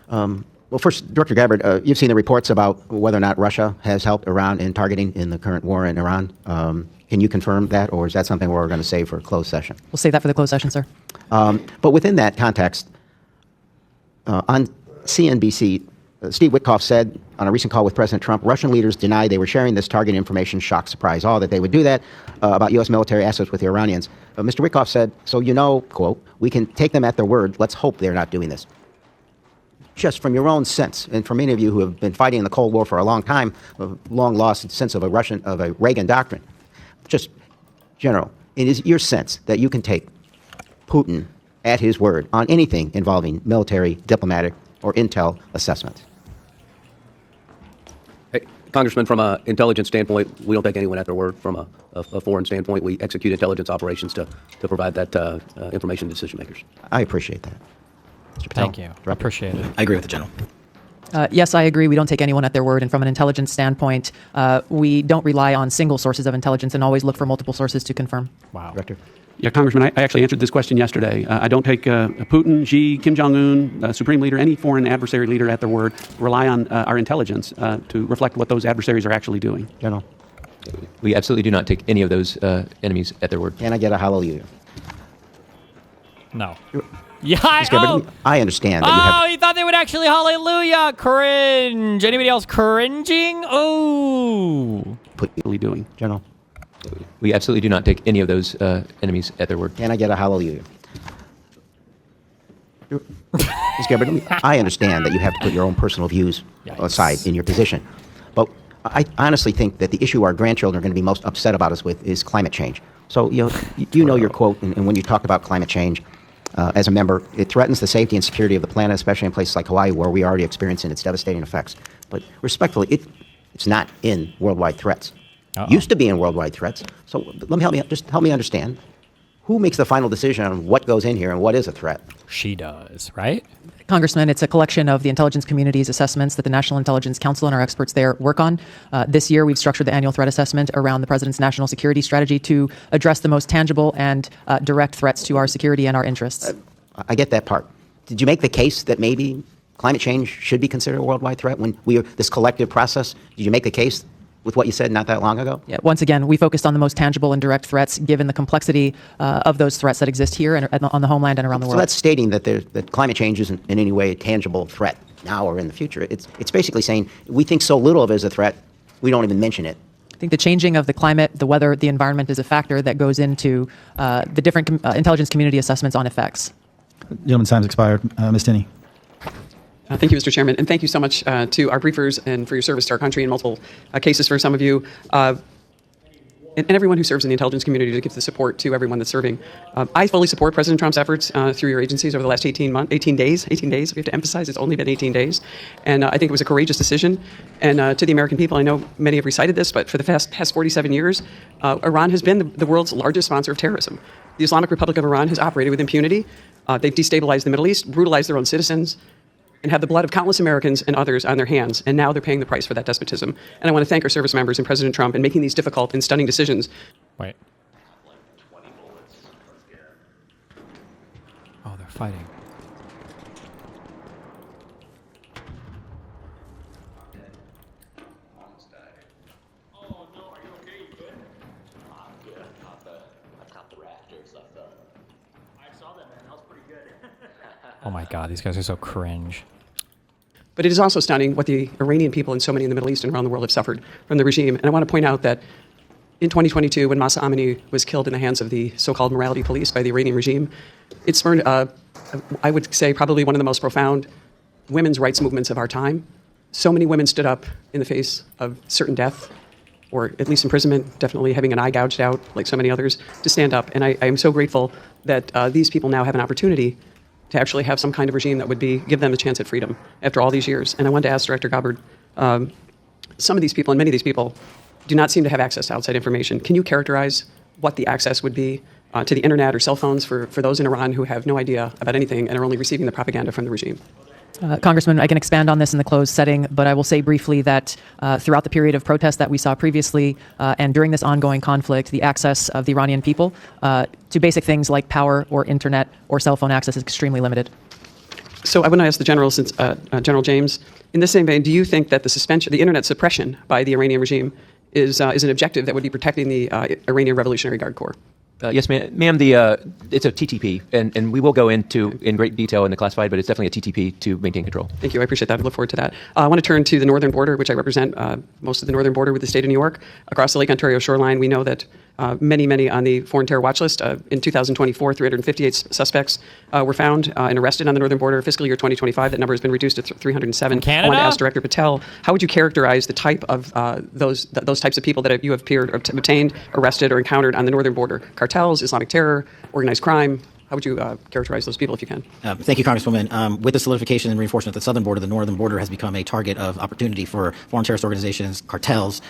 Well, first, Director Gabbard, you've seen the reports about whether or not Russia has helped Iran in targeting in the current war in Iran. Can you confirm that, or is that something we're going to save for a closed session? We'll save that for the closed session, sir. But within that context, on CNBC, Steve Witkoff said on a recent call with President Trump, Russian leaders denied they were sharing this target information, shock, surprise, all that they would do that about U.S. military assets with the Iranians. Mr. Witkoff said, so you know, quote, we can take them at their word. Let's hope they're not doing this. Just from your own sense, and for many of you who have been fighting in the Cold War for a long time, a long lost sense of a Reagan doctrine, just General, it is your sense that you can take Putin at his word on anything involving military, diplomatic, or intel assessment. Hey, Congressman, from an intelligence standpoint, we don't take anyone at their word. From a foreign standpoint, we execute intelligence operations to provide that information to decision makers. I appreciate that. Mr. Patel. Thank you. I appreciate it. I agree with the general. Yes, I agree. We don't take anyone at their word. And from an intelligence standpoint, we don't rely on single sources of intelligence and always look for multiple sources to confirm. Wow. Director. Yeah, Congressman, I actually answered this question yesterday. I don't take Putin, Xi, Kim Jong-un, Supreme Leader, any foreign adversary leader at their word. Rely on our intelligence to reflect what those adversaries are actually doing. General. We absolutely do not take any of those enemies at their word. Can I get a hallelujah? No. Yeah, I understand that you have... Oh, he thought they would actually hallelujah. Cringe. Anybody else cringing? Oh. Put you doing, General. We absolutely do not take any of those enemies at their word. Can I get a hallelujah? Ms. Gabbard, I understand that you have to put your own personal views aside in your position. But I honestly think that the issue our grandchildren are going to be most upset about us with is climate change. So, you know your quote, and when you talk about climate change, as a member. It threatens the safety and security of the planet, especially in places like Hawaii, where we are already experiencing its devastating effects. But respectfully, it's not in worldwide threats. Used to be in worldwide threats. So help me understand. Who makes the final decision on what goes in here and what is a threat? She does, right? Congressman, it's a collection of the intelligence community's assessments that the National Intelligence Council and our experts there work on. This year, we've structured the annual threat assessment around the president's national security strategy to address the most tangible and direct threats to our security and our interests. I get that part. Did you make the case that maybe climate change should be considered a worldwide threat when this collective process? Did you make the case with what you said not that long ago? Yeah, once again, we focused on the most tangible and direct threats, given the complexity of those threats that exist here and on the homeland and around the world. So that's stating that climate change isn't in any way a tangible threat now or in the future. It's basically saying we think so little of it as a threat, we don't even mention it. I think the changing of the climate, the weather, the environment is a factor that goes into the different intelligence community assessments on effects. Gentleman's time's expired. Ms. Tinney. Thank you, Mr. Chairman, and thank you so much to our briefers and for your service to our country in multiple cases for some of you, and everyone who serves in the intelligence community to give the support to everyone that's serving. I fully support President Trump's efforts through your agencies over the last 18 days. We have to emphasize it's only been 18 days. And I think it was a courageous decision. And to the American people, I know many have recited this, but for the past 47 years, Iran has been the world's largest sponsor of terrorism. The Islamic Republic of Iran has operated with impunity. They've destabilized the Middle East, brutalized their own citizens, and have the blood of countless Americans and others on their hands, and now they're paying the price for that despotism. And I want to thank our service members and President Trump in making these difficult and stunning decisions. Wait. Oh, they're fighting. Oh my God, these guys are so cringe. But it is also stunning what the Iranian people and so many in the Middle East and around the world have suffered from the regime. And I want to point out that in 2022, when Mahsa Amini was killed in the hands of the so-called morality police by the Iranian regime, it spurred, I would say, probably one of the most profound women's rights movements of our time. So many women stood up in the face of certain death, or at least imprisonment, definitely having an eye gouged out, like so many others, to stand up. And I am so grateful that these people now have an opportunity to actually have some kind of regime that would give them a chance at freedom after all these years. And I wanted to ask Director Gabbard, some of these people and many of these people do not seem to have access to outside information. Can you characterize what the access would be to the internet or cell phones for those in Iran who have no idea about anything and are only receiving the propaganda from the regime? Congressman, I can expand on this in the closed setting, but I will say briefly that throughout the period of protest that we saw previously and during this ongoing conflict, the access of the Iranian people to basic things like power or internet or cell phone access is extremely limited. So I want to ask the General, since General James, in the same vein, do you think that the internet suppression by the Iranian regime is an objective that would be protecting the Iranian Revolutionary Guard Corps? Yes, ma'am. It's a TTP, and we will go into in great detail in the classified, but it's definitely a TTP to maintain control. Thank you. I appreciate that. I look forward to that. I want to turn to the northern border, which I represent, most of the northern border with the state of New York. Across the Lake Ontario shoreline, we know that many on the foreign terror watch list. In 2024, 358 suspects were found and arrested on the northern border. Fiscal year 2025, that number has been reduced to 307. Canada? I want to ask Director Patel, how would you characterize the type of those types of people that you have obtained, arrested, or encountered on the northern border? Cartels, Islamic terror, organized crime. How would you characterize those people if you can? Thank you, Congresswoman. With the solidification and reinforcement of the southern border, the northern border has become a target of opportunity for foreign terrorist organizations, cartels,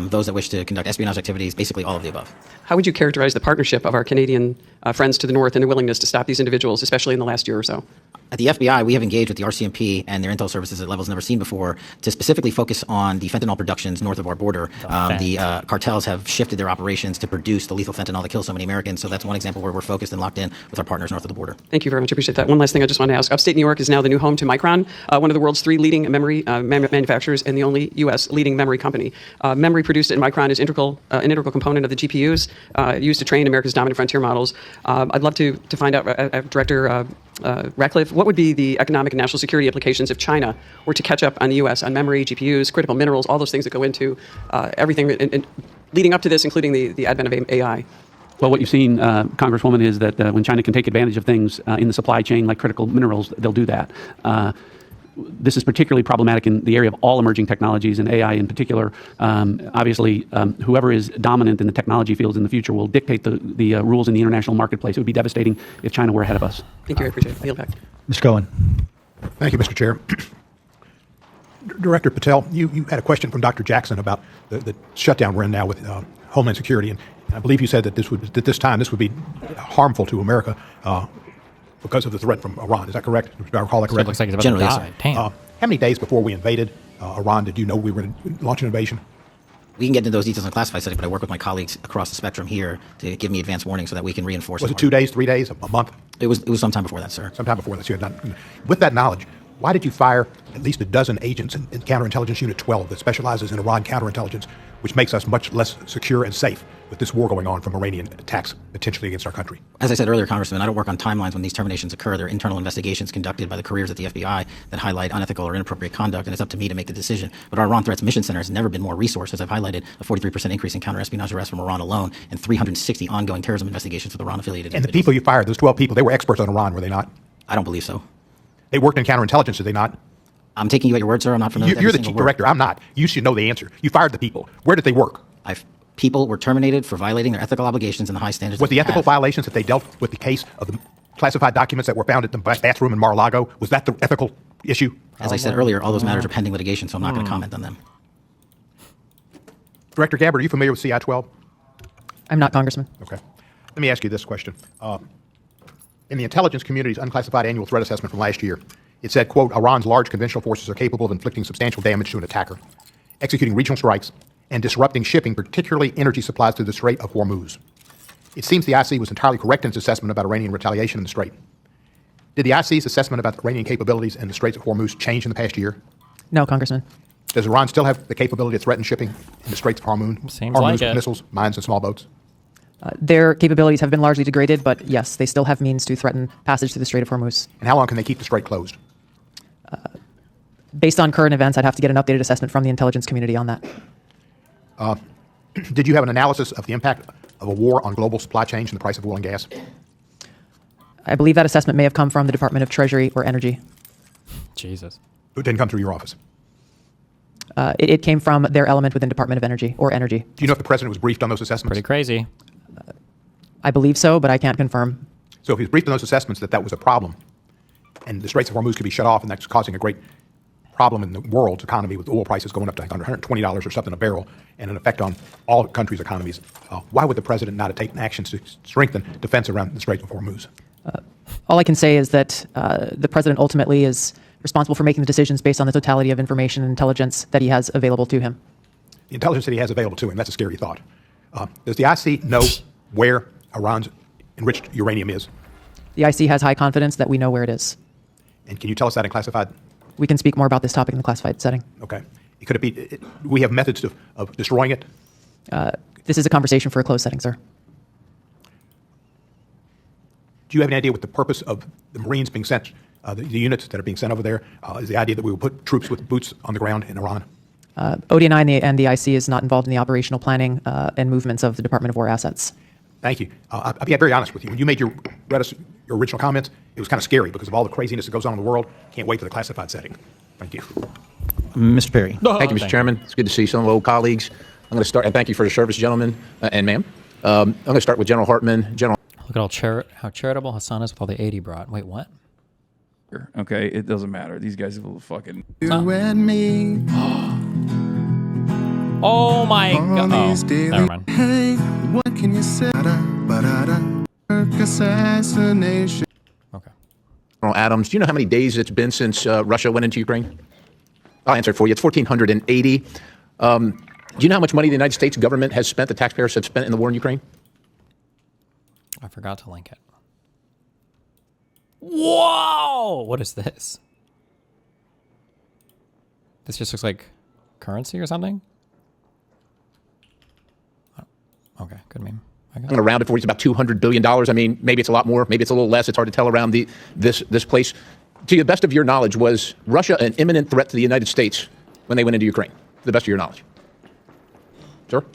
those that wish to conduct espionage activities, basically all of the above. How would you characterize the partnership of our Canadian friends to the north and their willingness to stop these individuals, especially in the last year or so? At the FBI, we have engaged with the RCMP and their intel services at levels never seen before to specifically focus on the fentanyl productions north of our border. The cartels have shifted their operations to produce the lethal fentanyl that kills so many Americans. So that's one example where we're focused and locked in with our partners north of the border. Thank you very much. I appreciate that. One last thing I just want to ask. Upstate New York is now the new home to Micron, one of the world's 3 leading memory manufacturers and the only U.S. leading memory company. Memory produced at Micron is an integral component of the GPUs used to train America's dominant frontier models. I'd love to find out, Director Ratcliffe, what would be the economic and national security implications if China were to catch up on the U.S. on memory, GPUs, critical minerals, all those things that go into everything leading up to this, including the advent of AI? Well, what you've seen, Congresswoman, is that when China can take advantage of things in the supply chain, like critical minerals, they'll do that. this is particularly problematic in the area of all emerging technologies and AI in particular. Obviously, whoever is dominant in the technology fields in the future will dictate the rules in the international marketplace. It would be devastating if China were ahead of us. Thank you. I appreciate it. I yield back. Mr. Cohen. Thank you, Mr. Chair. Director Patel, you had a question from Dr. Jackson about the shutdown we're in now with Homeland Security, and I believe you said that this would be harmful to America because of the threat from Iran. Is that correct? Do I recall that correctly? It looks like it's about to die. Damn. How many days before we invaded Iran did you know we were going to launch an invasion? We can get into those details in classified setting, but I work with my colleagues across the spectrum here to give me advance warning so that we can reinforce. Was it 2 days, 3 days, a month? It was sometime before that, sir. Sometime before that. So with that knowledge, why did you fire at least a dozen agents in Counterintelligence Unit 12 that specializes in Iran counterintelligence, which makes us much less secure and safe with this war going on from Iranian attacks potentially against our country? As I said earlier, Congressman, I don't work on timelines when these terminations occur. There are internal investigations conducted by the careers at the FBI that highlight unethical or inappropriate conduct, and it's up to me to make the decision. But our Iran Threats Mission Center has never been more resourced. As I've highlighted, a 43% increase in counter-espionage arrests from Iran alone, and 360 ongoing terrorism investigations with Iran-affiliated And the people you fired, those 12 people, they were experts on Iran, were they not? I don't believe so. They worked in counterintelligence, did they not? I'm taking you at your word, sir. I'm not familiar with You're every the single chief word. director. I'm not. You should know the answer. You fired the people. Where did they work? People were terminated for violating their ethical obligations and the high standards. Was that the we ethical have. violations that they dealt with the case of the classified documents that were found at the bathroom in Mar-a-Lago, was that the ethical issue? As I said earlier, all those matters are pending litigation, so I'm not going to comment on them. Director Gabbard, are you familiar with CI-12? I'm not, Congressman. Okay. Let me ask you this question. In the intelligence community's unclassified annual threat assessment from last year, it said, quote, Iran's large conventional forces are capable of inflicting substantial damage to an attacker, executing regional strikes, and disrupting shipping, particularly energy supplies to the Strait of Hormuz. It seems the IC was entirely correct in its assessment about Iranian retaliation in the Strait. Did the IC's assessment about Iranian capabilities in the Straits of Hormuz change in the past year? No, Congressman. Does Iran still have the capability to threaten shipping in the Straits of Hormuz? Seems Hormuz like with it. missiles, mines, and small boats? Their capabilities have been largely degraded, but yes, they still have means to threaten passage through the Strait of Hormuz. And how long can they keep the strait closed? Based on current events, I'd have to get an updated assessment from the intelligence community on that. Did you have an analysis of the impact of a war on global supply chains and the price of oil and gas? I believe that assessment may have come from the Department of Treasury or Energy. Jesus. It didn't come through your office. It came from their element within Department of Energy or Energy. Do you know if the president was briefed on those assessments? Pretty crazy. I believe so, but I can't confirm. So if he was briefed on those assessments that was a problem, and the Straits of Hormuz could be shut off, and that's causing a great problem in the world's economy with oil prices going up to $120 or something a barrel, and an effect on all countries' economies, why would the president not have taken actions to strengthen defense around the Straits of Hormuz? All I can say is that the president ultimately is responsible for making the decisions based on the totality of information and intelligence that he has available to him. The intelligence that he has available to him, that's a scary thought. Does the IC know where Iran's enriched uranium is? The IC has high confidence that we know where it is. And can you tell us that in classified? We can speak more about this topic in the classified setting. Okay. Could it be, we have methods of destroying it? This is a conversation for a closed setting, sir. Do you have any idea what the purpose of the Marines being sent, the units that are being sent over there, is the idea that we will put troops with boots on the ground in Iran? ODNI and the IC is not involved in the operational planning and movements of the Department of War assets. Thank you. I'll be very honest with you. When you made your original comments, it was kind of scary because of all the craziness that goes on in the world. Can't wait for the classified setting. Thank you. Mr. Perry. Thank you, Mr. Chairman. It's good to see some of old colleagues. I'm going to start, and thank you for your service, gentlemen and ma'am. I'm going to start with General Hartman. Look at how charitable Hassan is with all the aid he brought. Wait, what? Okay, it doesn't matter. These guys will fucking. You and me. Oh my god. Oh, never mind. Hey, what can you say? Assassination. General Adams, do you know how many days it's been since Russia went into Ukraine? I'll answer it for you. It's 1,480. Do you know how much money the United States government has spent, the taxpayers have spent in the war in Ukraine? I forgot to link it. Whoa! What is this? This just looks like currency or something? Oh, okay, good meme. I'm going to round it for you. It's about $200 billion. I mean, maybe it's a lot more. Maybe it's a little less. It's hard to tell around this place. To the best of your knowledge, was Russia an imminent threat to the United States when they went into Ukraine? To the best of your knowledge. Sir?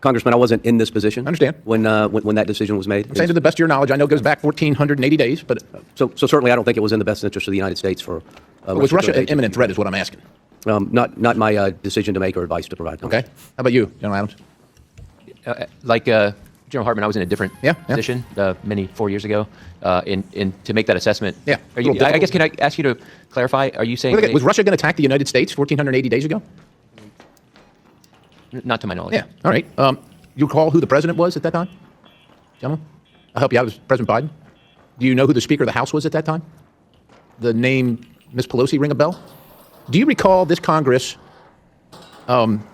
Congressman, I wasn't in this position. Understand. When that decision was made. I'm saying to the best of your knowledge, I know it goes back 1,480 days, but So certainly I don't think it was in the best interest of the United States for. was Russia an imminent threat is what I'm asking. Not my decision to make or advice to provide. Okay. How about you, General Adams? Like General Hartman, I was in a different position 4 years ago, and to make that assessment. Yeah. I guess can I ask you to clarify? Are you saying Was Russia going to attack the United States 1,480 days ago? Not to my knowledge. Yeah. All right. You recall who the president was at that time, gentlemen? I'll help you out. It was President Biden. Do you know who the Speaker of the House was at that time? The name Ms. Pelosi ring a bell? Do you recall this Congress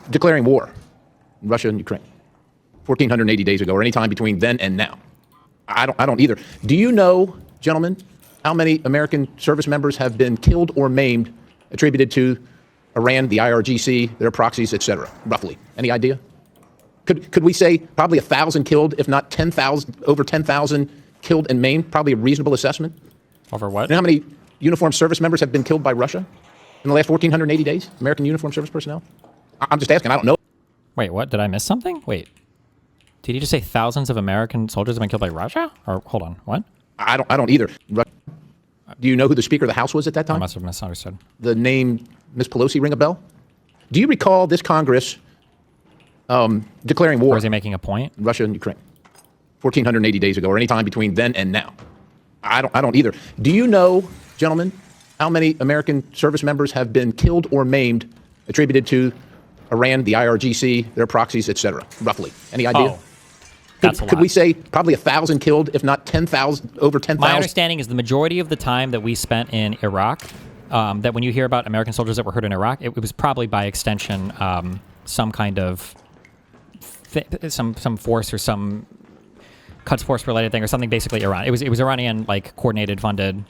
declaring war in Russia and Ukraine 1,480 days ago, or any time between then and now? I don't either. Do you know, gentlemen, how many American service members have been killed or maimed attributed to Iran, the IRGC, their proxies, etc., roughly? Any idea? Could we say probably 1,000 killed, if not 10,000, over 10,000 killed and maimed? Probably a reasonable assessment. Over what? You know how many uniformed service members have been killed by Russia in the last 1,480 days? American uniformed service personnel? I'm just asking. I don't know. Wait, what? Did I miss something? Wait. Did he just say thousands of American soldiers have been killed by Russia? Or hold on, what? I don't either. Do you know who the Speaker of the House was at that time? I must have misunderstood. The name Ms. Pelosi ring a bell? Do you recall this Congress declaring war? Or is he making a point? Russia and Ukraine 1,480 days ago, or any time between then and now? I don't either. Do you know, gentlemen, how many American service members have been killed or maimed attributed to Iran, the IRGC, their proxies, etc., roughly? Any idea? Oh, that's a lot. Could we say probably 1,000 killed, if not 10,000, over 10,000? My understanding is the majority of the time that we spent in Iraq, that when you hear about American soldiers that were hurt in Iraq, it was probably by extension some kind of some force or some Quds Force related thing or something. Basically, Iran. It was Iranian, like coordinated, funded,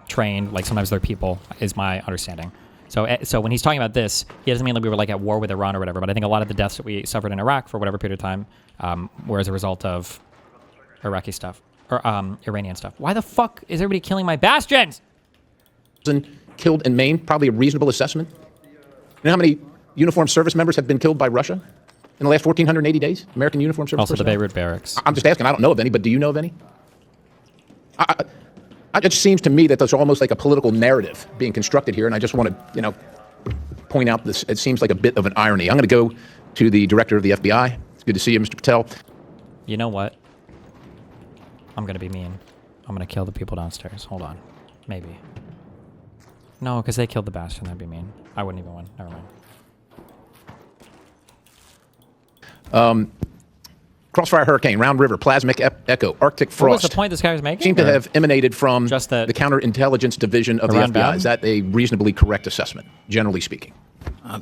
trained. Like sometimes they're people, is my understanding. So when he's talking about this, he doesn't mean that we were like at war with Iran or whatever. But I think a lot of the deaths that we suffered in Iraq for whatever period of time were as a result of Iraqi stuff or Iranian stuff. Why the fuck is everybody killing my bastions? Killed and maimed, probably a reasonable assessment. You know how many uniformed service members have been killed by Russia in the last 1,480 days? American uniformed service Also personnel? the Beirut barracks. I'm just asking. I don't know of any, but do you know of any? It just seems to me that there's almost like a political narrative being constructed here, and I just want to, point out this. It seems like a bit of an irony. I'm going to go to the director of the FBI. It's good to see you, Mr. Patel. You know what? I'm going to be mean. I'm going to kill the people downstairs. Hold on. Maybe. No, because they killed the Bastion. That'd be mean. I wouldn't even win. Never mind. Crossfire Hurricane, Round River, Plasmic Echo, Arctic Frost. What was the point this guy was making? Seem to have emanated from just the Counterintelligence Division of the Iran FBI. bound? Is that a reasonably correct assessment, generally speaking?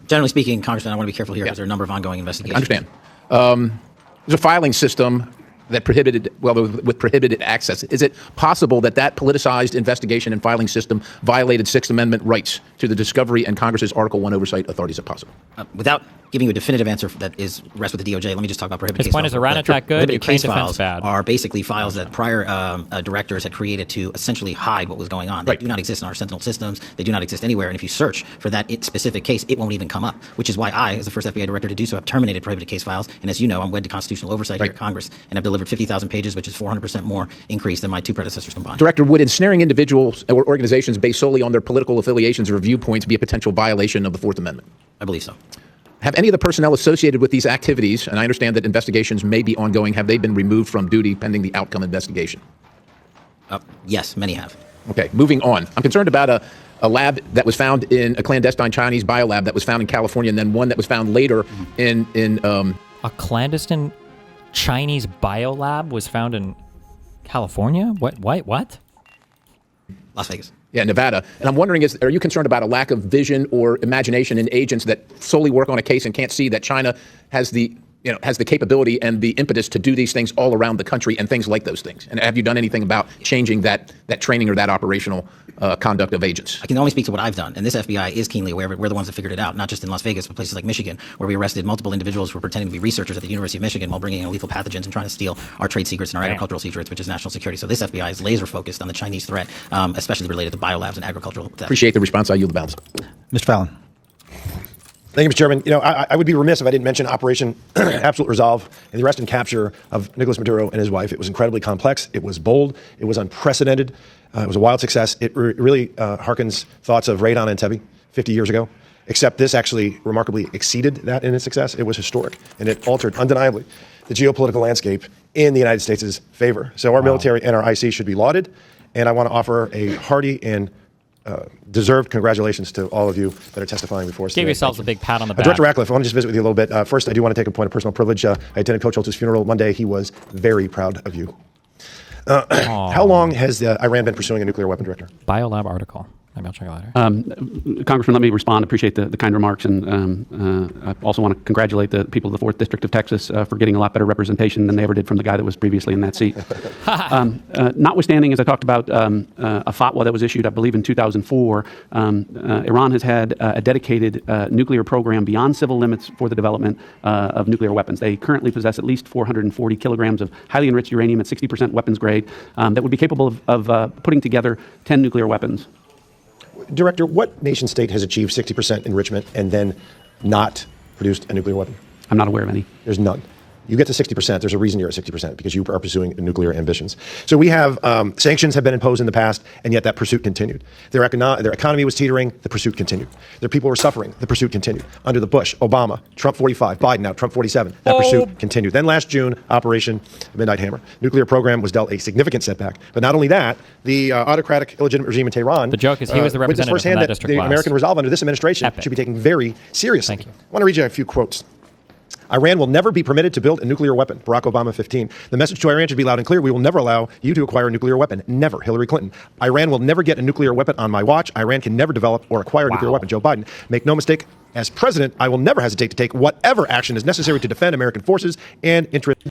Generally speaking, Congressman, I want to be careful here because there are a number of ongoing investigations. Understand. There's a filing system that prohibited access. Is it possible that politicized investigation and filing system violated Sixth Amendment rights to the discovery and Congress's Article 1 oversight authority? Is it possible? Without giving you a definitive answer that rests with the DOJ, let me just talk about prohibited His case point files. is Iran attack good, Prohibited Ukraine case defense files bad. are basically files that prior directors had created to essentially hide what was going on. They do not exist in our Sentinel systems. They do not exist anywhere. And if you search for that specific case, it won't even come up, which is why I, as the first FBI director to do so, have terminated prohibited case files. And as you know, I'm wed to constitutional oversight here at Congress and have delivered 50,000 pages, which is 400% more increase than my two predecessors combined. Director, would ensnaring individuals or organizations based solely on their political affiliations or viewpoints be a potential violation of the Fourth Amendment? I believe so. Have any of the personnel associated with these activities, and I understand that investigations may be ongoing, have they been removed from duty pending the outcome investigation? Yes, many have. Okay, moving on. I'm concerned about a lab that was found in a clandestine Chinese biolab that was found in California, and then one that was found later in a clandestine Chinese biolab was found in California? What? Las Vegas. Yeah, Nevada. And I'm wondering, are you concerned about a lack of vision or imagination in agents that solely work on a case and can't see that China has the capability and the impetus to do these things all around the country and things like those things? And have you done anything about changing that training or that operational conduct of agents? I can only speak to what I've done, and this FBI is keenly aware of it. We're the ones that figured it out, not just in Las Vegas, but places like Michigan, where we arrested multiple individuals who were pretending to be researchers at the University of Michigan while bringing in lethal pathogens and trying to steal our trade secrets and our agricultural secrets, which is national security. So this FBI is laser focused on the Chinese threat, especially related to biolabs and agricultural theft. Appreciate the response. I yield the balance. Mr. Fallon. Thank you, Mr. Chairman. You know, I would be remiss if I didn't mention Operation Absolute Resolve and the arrest and capture of Nicolas Maduro and his wife. It was incredibly complex. It was bold. It was unprecedented. It was a wild success. It really harkens thoughts of Radon and Entebbe 50 years ago, except this actually remarkably exceeded that in its success. It was historic, and it altered undeniably the geopolitical landscape in the United States' favor. So our military and our IC should be lauded, and I want to offer a hearty and deserved congratulations to all of you that are testifying before us Give today. yourselves a big pat on the back. Director Ratcliffe, I want to just visit with you a little bit. First, I do want to take a point of personal privilege. I attended Coach Holtz's funeral Monday. He was very proud of you. How long has Iran been pursuing a nuclear weapon, Director? Biolab article. Maybe I'll check it later. Congressman, let me respond. Appreciate the kind remarks, and I also want to congratulate the people of the 4th District of Texas for getting a lot better representation than they ever did from the guy that was previously in that seat. Notwithstanding, as I talked about, a fatwa that was issued, I believe, in 2004, Iran has had a dedicated nuclear program beyond civil limits for the development of nuclear weapons. They currently possess at least 440 kilograms of highly enriched uranium at 60% weapons grade that would be capable of putting together 10 nuclear weapons. Director, what nation state has achieved 60% enrichment and then not produced a nuclear weapon? I'm not aware of any. There's none. You get to 60%, there's a reason you're at 60%, because you are pursuing nuclear ambitions. So we have sanctions have been imposed in the past, and yet that pursuit continued. Their economy was teetering, the pursuit continued. Their people were suffering, the pursuit continued. Under the Bush, Obama, Trump 45, Biden, now Trump 47, that pursuit continued. Then last June, Operation Midnight Hammer. Nuclear program was dealt a significant setback. But not only that, the autocratic, illegitimate regime in Tehran. The joke is he was the representative firsthand from that that district the class. American resolve under this administration should be taken very seriously. Thank you. I want to read you a few quotes. Iran will never be permitted to build a nuclear weapon. Barack Obama 15. The message to Iran should be loud and clear. We will never allow you to acquire a nuclear weapon. Never. Hillary Clinton. Iran will never get a nuclear weapon on my watch. Iran can never develop or acquire a nuclear weapon. Joe Biden. Make no mistake, as president, I will never hesitate to take whatever action is necessary to defend American forces and interests.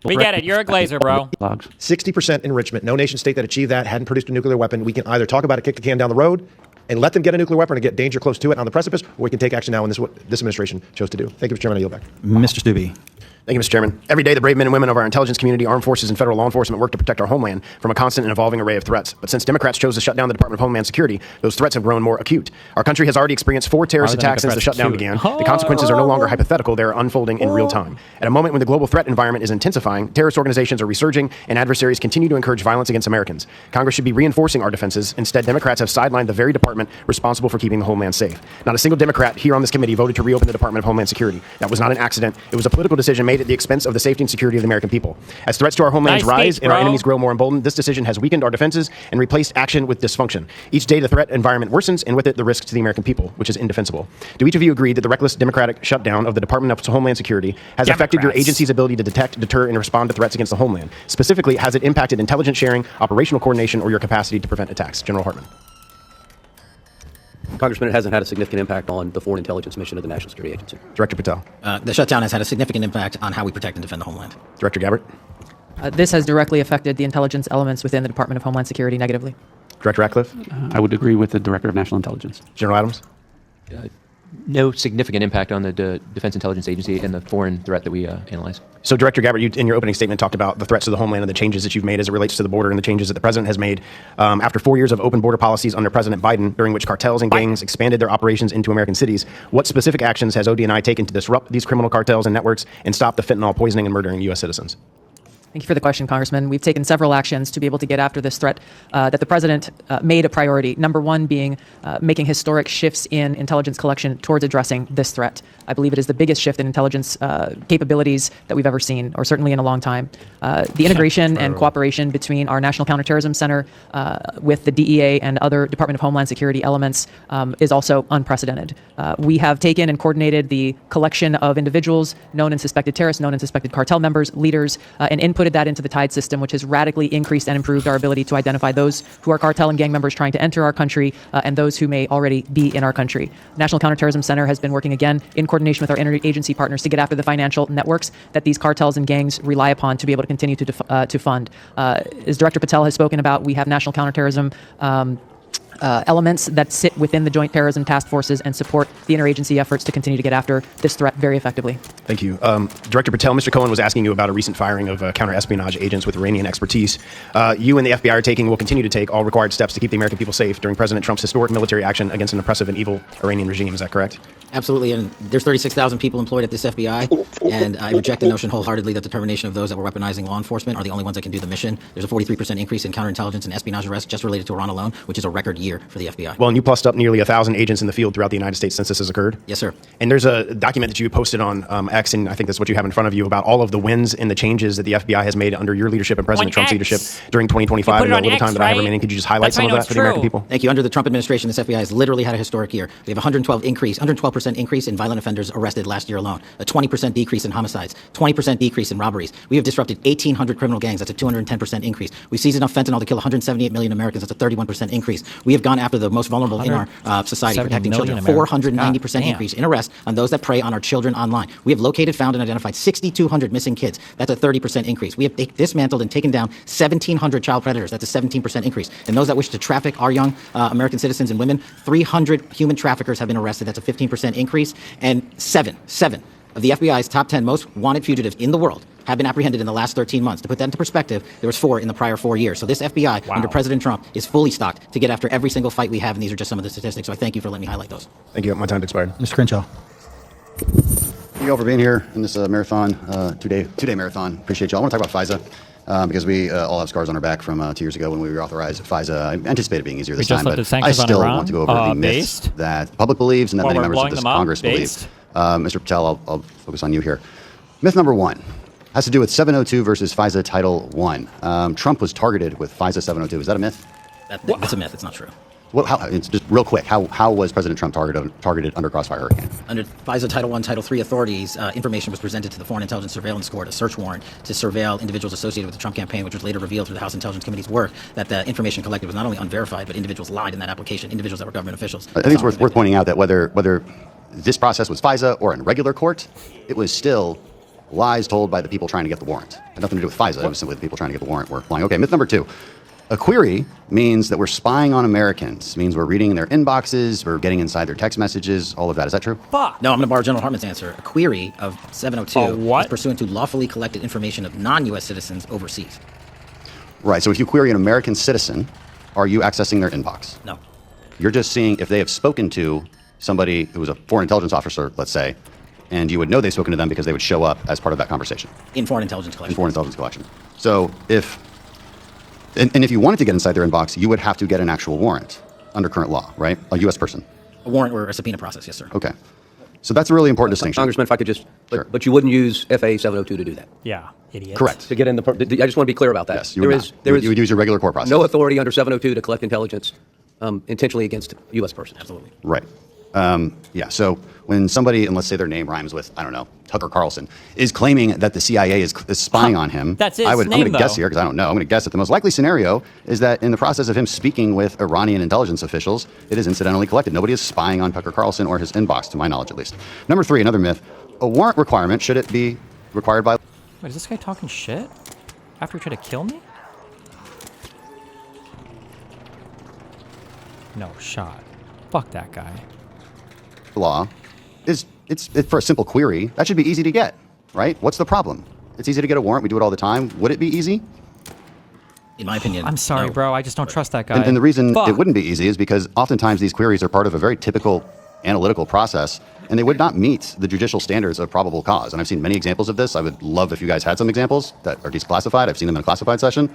We get it. You're a glazer, bro. 60% enrichment. No nation state that achieved that hadn't produced a nuclear weapon. We can either talk about it, kick the can down the road, and let them get a nuclear weapon and get danger close to it on the precipice, or we can take action now, and this is what this administration chose to do. Thank you, Mr. Chairman. I yield back. Mr. Stubbe. Thank you, Mr. Chairman. Every day, the brave men and women of our intelligence community, armed forces, and federal law enforcement work to protect our homeland from a constant and evolving array of threats. But since Democrats chose to shut down the Department of Homeland Security, those threats have grown more acute. Our country has already experienced 4 terrorist attacks since the shutdown began. The consequences are no longer hypothetical, they are unfolding in real time. At a moment when the global threat environment is intensifying, terrorist organizations are resurging, and adversaries continue to encourage violence against Americans. Congress should be reinforcing our defenses. Instead, Democrats have sidelined the very department responsible for keeping the homeland safe. Not a single Democrat here on this committee voted to reopen the Department of Homeland Security. That was not an accident. It was a political decision made at the expense of the safety and security of the American people. As threats to our homelands rise and our enemies grow more emboldened, this decision has weakened our defenses and replaced action with dysfunction. Each day, the threat environment worsens, and with it, the risk to the American people, which is indefensible. Do each of you agree that the reckless Democratic shutdown of the Department of Homeland Security has affected your agency's ability to detect, deter, and respond to threats against the homeland? Specifically, has it impacted intelligence sharing, operational coordination, or your capacity to prevent attacks? General Hartman. Congressman, it hasn't had a significant impact on the foreign intelligence mission of the National Security Agency. Director Patel. The shutdown has had a significant impact on how we protect and defend the homeland. Director Gabbard. This has directly affected the intelligence elements within the Department of Homeland Security negatively. Director Ratcliffe. I would agree with the Director of National Intelligence. General Adams. No significant impact on the Defense Intelligence Agency and the foreign threat that we analyze. So, Director Gabbard, you in your opening statement talked about the threats to the homeland and the changes that you've made as it relates to the border and the changes that the president has made. After 4 years of open border policies under President Biden, during which cartels and gangs expanded their operations into American cities, what specific actions has ODNI taken to disrupt these criminal cartels and networks and stop the fentanyl poisoning and murdering U.S. citizens? Thank you for the question, Congressman. We've taken several actions to be able to get after this threat that the president made a priority. Number one being making historic shifts in intelligence collection towards addressing this threat. I believe it is the biggest shift in intelligence capabilities that we've ever seen, or certainly in a long time. The integration and cooperation between our National Counterterrorism Center with the DEA and other Department of Homeland Security elements is also unprecedented. We have taken and coordinated the collection of individuals, known and suspected terrorists, known and suspected cartel members, leaders, and inputted that into the TIDE system, which has radically increased and improved our ability to identify those who are cartel and gang members trying to enter our country and those who may already be in our country. National Counterterrorism Center has been working again in coordination with our interagency partners to get after the financial networks that these cartels and gangs rely upon to be able to continue to fund. As Director Patel has spoken about, we have national counterterrorism elements that sit within the Joint Terrorism Task Forces and support the interagency efforts to continue to get after this threat very effectively. Thank you. Director Patel, Mr. Cohen was asking you about a recent firing of counter-espionage agents with Iranian expertise. You and the FBI will continue to take all required steps to keep the American people safe during President Trump's historic military action against an oppressive and evil Iranian regime. Is that correct? Absolutely, and there's 36,000 people employed at this FBI, and I reject the notion wholeheartedly that the termination of those that were weaponizing law enforcement are the only ones that can do the mission. There's a 43% increase in counterintelligence and espionage arrests just related to Iran alone, which is a record year for the FBI. Well, and you plussed up nearly 1,000 agents in the field throughout the United States since this has occurred? Yes, sir. And there's a document that you posted on X, and I think that's what you have in front of you, about all of the wins and the changes that the FBI has made under your leadership and President Trump's leadership during 2025. And the little time that I have remaining, could you just highlight some of that for the American people? Thank you. Under the Trump administration, this FBI has literally had a historic year. We have a 112% increase in violent offenders arrested last year alone, a 20% decrease in homicides, 20% decrease in robberies. We have disrupted 1,800 criminal gangs. That's a 210% increase. We've seized enough fentanyl to kill 178 million Americans. That's a 31% increase. We have gone after the most vulnerable in our society, protecting children. 490% increase in arrests on those that prey on our children online. We have located, found, and identified 6,200 missing kids. That's a 30% increase. We have dismantled and taken down 1,700 child predators. That's a 17% increase. And those that wish to traffic our young American citizens and women, 300 human traffickers have been arrested. That's a 15% increase. And seven of the FBI's top 10 most wanted fugitives in the world have been apprehended in the last 13 months. To put that into perspective, there was 4 in the prior 4 years. So this FBI under President Trump is fully stocked to get after every single fight we have, and these are just some of the statistics. So I thank you for letting me highlight those. Thank you. My time's expired. Mr. Crenshaw. Thank you all for being here in this marathon, two-day marathon. Appreciate y'all. I want to talk about FISA because we all have scars on our back from 2 years ago when we reauthorized FISA. I anticipated it being easier this time, but I still want to go over the myths that the public believes and that many members of this Congress believe. Mr. Patel, I'll focus on you here. Myth number 1 has to do with 702 versus FISA Title I. Trump was targeted with FISA 702. Is that a myth? That's a myth. It's not true. Well, it's just real quick. How was President Trump targeted under Crossfire Hurricane? Under FISA Title I, Title III authorities, information was presented to the Foreign Intelligence Surveillance Court, a search warrant to surveil individuals associated with the Trump campaign, which was later revealed through the House Intelligence Committee's work that the information collected was not only unverified, but individuals lied in that application, individuals that were government officials. I think it's worth pointing out that whether this process was FISA or in regular court, it was still lies told by the people trying to get the warrant. It had nothing to do with FISA. It was simply the people trying to get the warrant were lying. Okay, myth number 2. A query means that we're spying on Americans. Means we're reading their inboxes, we're getting inside their text messages, all of that. Is that true? Fuck. No, I'm going to borrow General Hartman's answer. A query of 702 is pursuant to lawfully collected information of non-U.S. citizens overseas. Right, so if you query an American citizen, are you accessing their inbox? No. You're just seeing if they have spoken to somebody who was a foreign intelligence officer, let's say, and you would know they've spoken to them because they would show up as part of that conversation. In foreign intelligence collection. In foreign intelligence collection. So if you wanted to get inside their inbox, you would have to get an actual warrant under current law, right? A U.S. person. A warrant or a subpoena process, yes, sir. Okay. So that's a really important distinction. Congressman, if I could just, but you wouldn't use FA 702 to do that. Yeah, idiot. Correct. To get in the, I just want to be clear about that. Yes, you would use your regular court process. No authority under 702 to collect intelligence intentionally against U.S. persons. Absolutely. Right. Yeah, so when somebody, and let's say their name rhymes with, I don't know, Tucker Carlson, is claiming that the CIA is spying on him, That's his I'm name, going to guess though. here, because I don't know, I'm going to guess that the most likely scenario is that in the process of him speaking with Iranian intelligence officials, it is incidentally collected. Nobody is spying on Tucker Carlson or his inbox, to my knowledge at least. Number 3, another myth. A warrant requirement, should it be required by... Wait, is this guy talking shit? After he tried to kill me? No shot. Fuck that guy. law is it's for a simple query that should be easy to get, right? What's the problem? It's easy to get a warrant. We do it all the time. Would it be easy? In my opinion, I'm sorry, no. bro. I just don't trust that guy. And the reason it wouldn't be easy is because oftentimes these queries are part of a very typical analytical process, and they would not meet the judicial standards of probable cause. And I've seen many examples of this. I would love if you guys had some examples that are declassified. I've seen them in a classified session.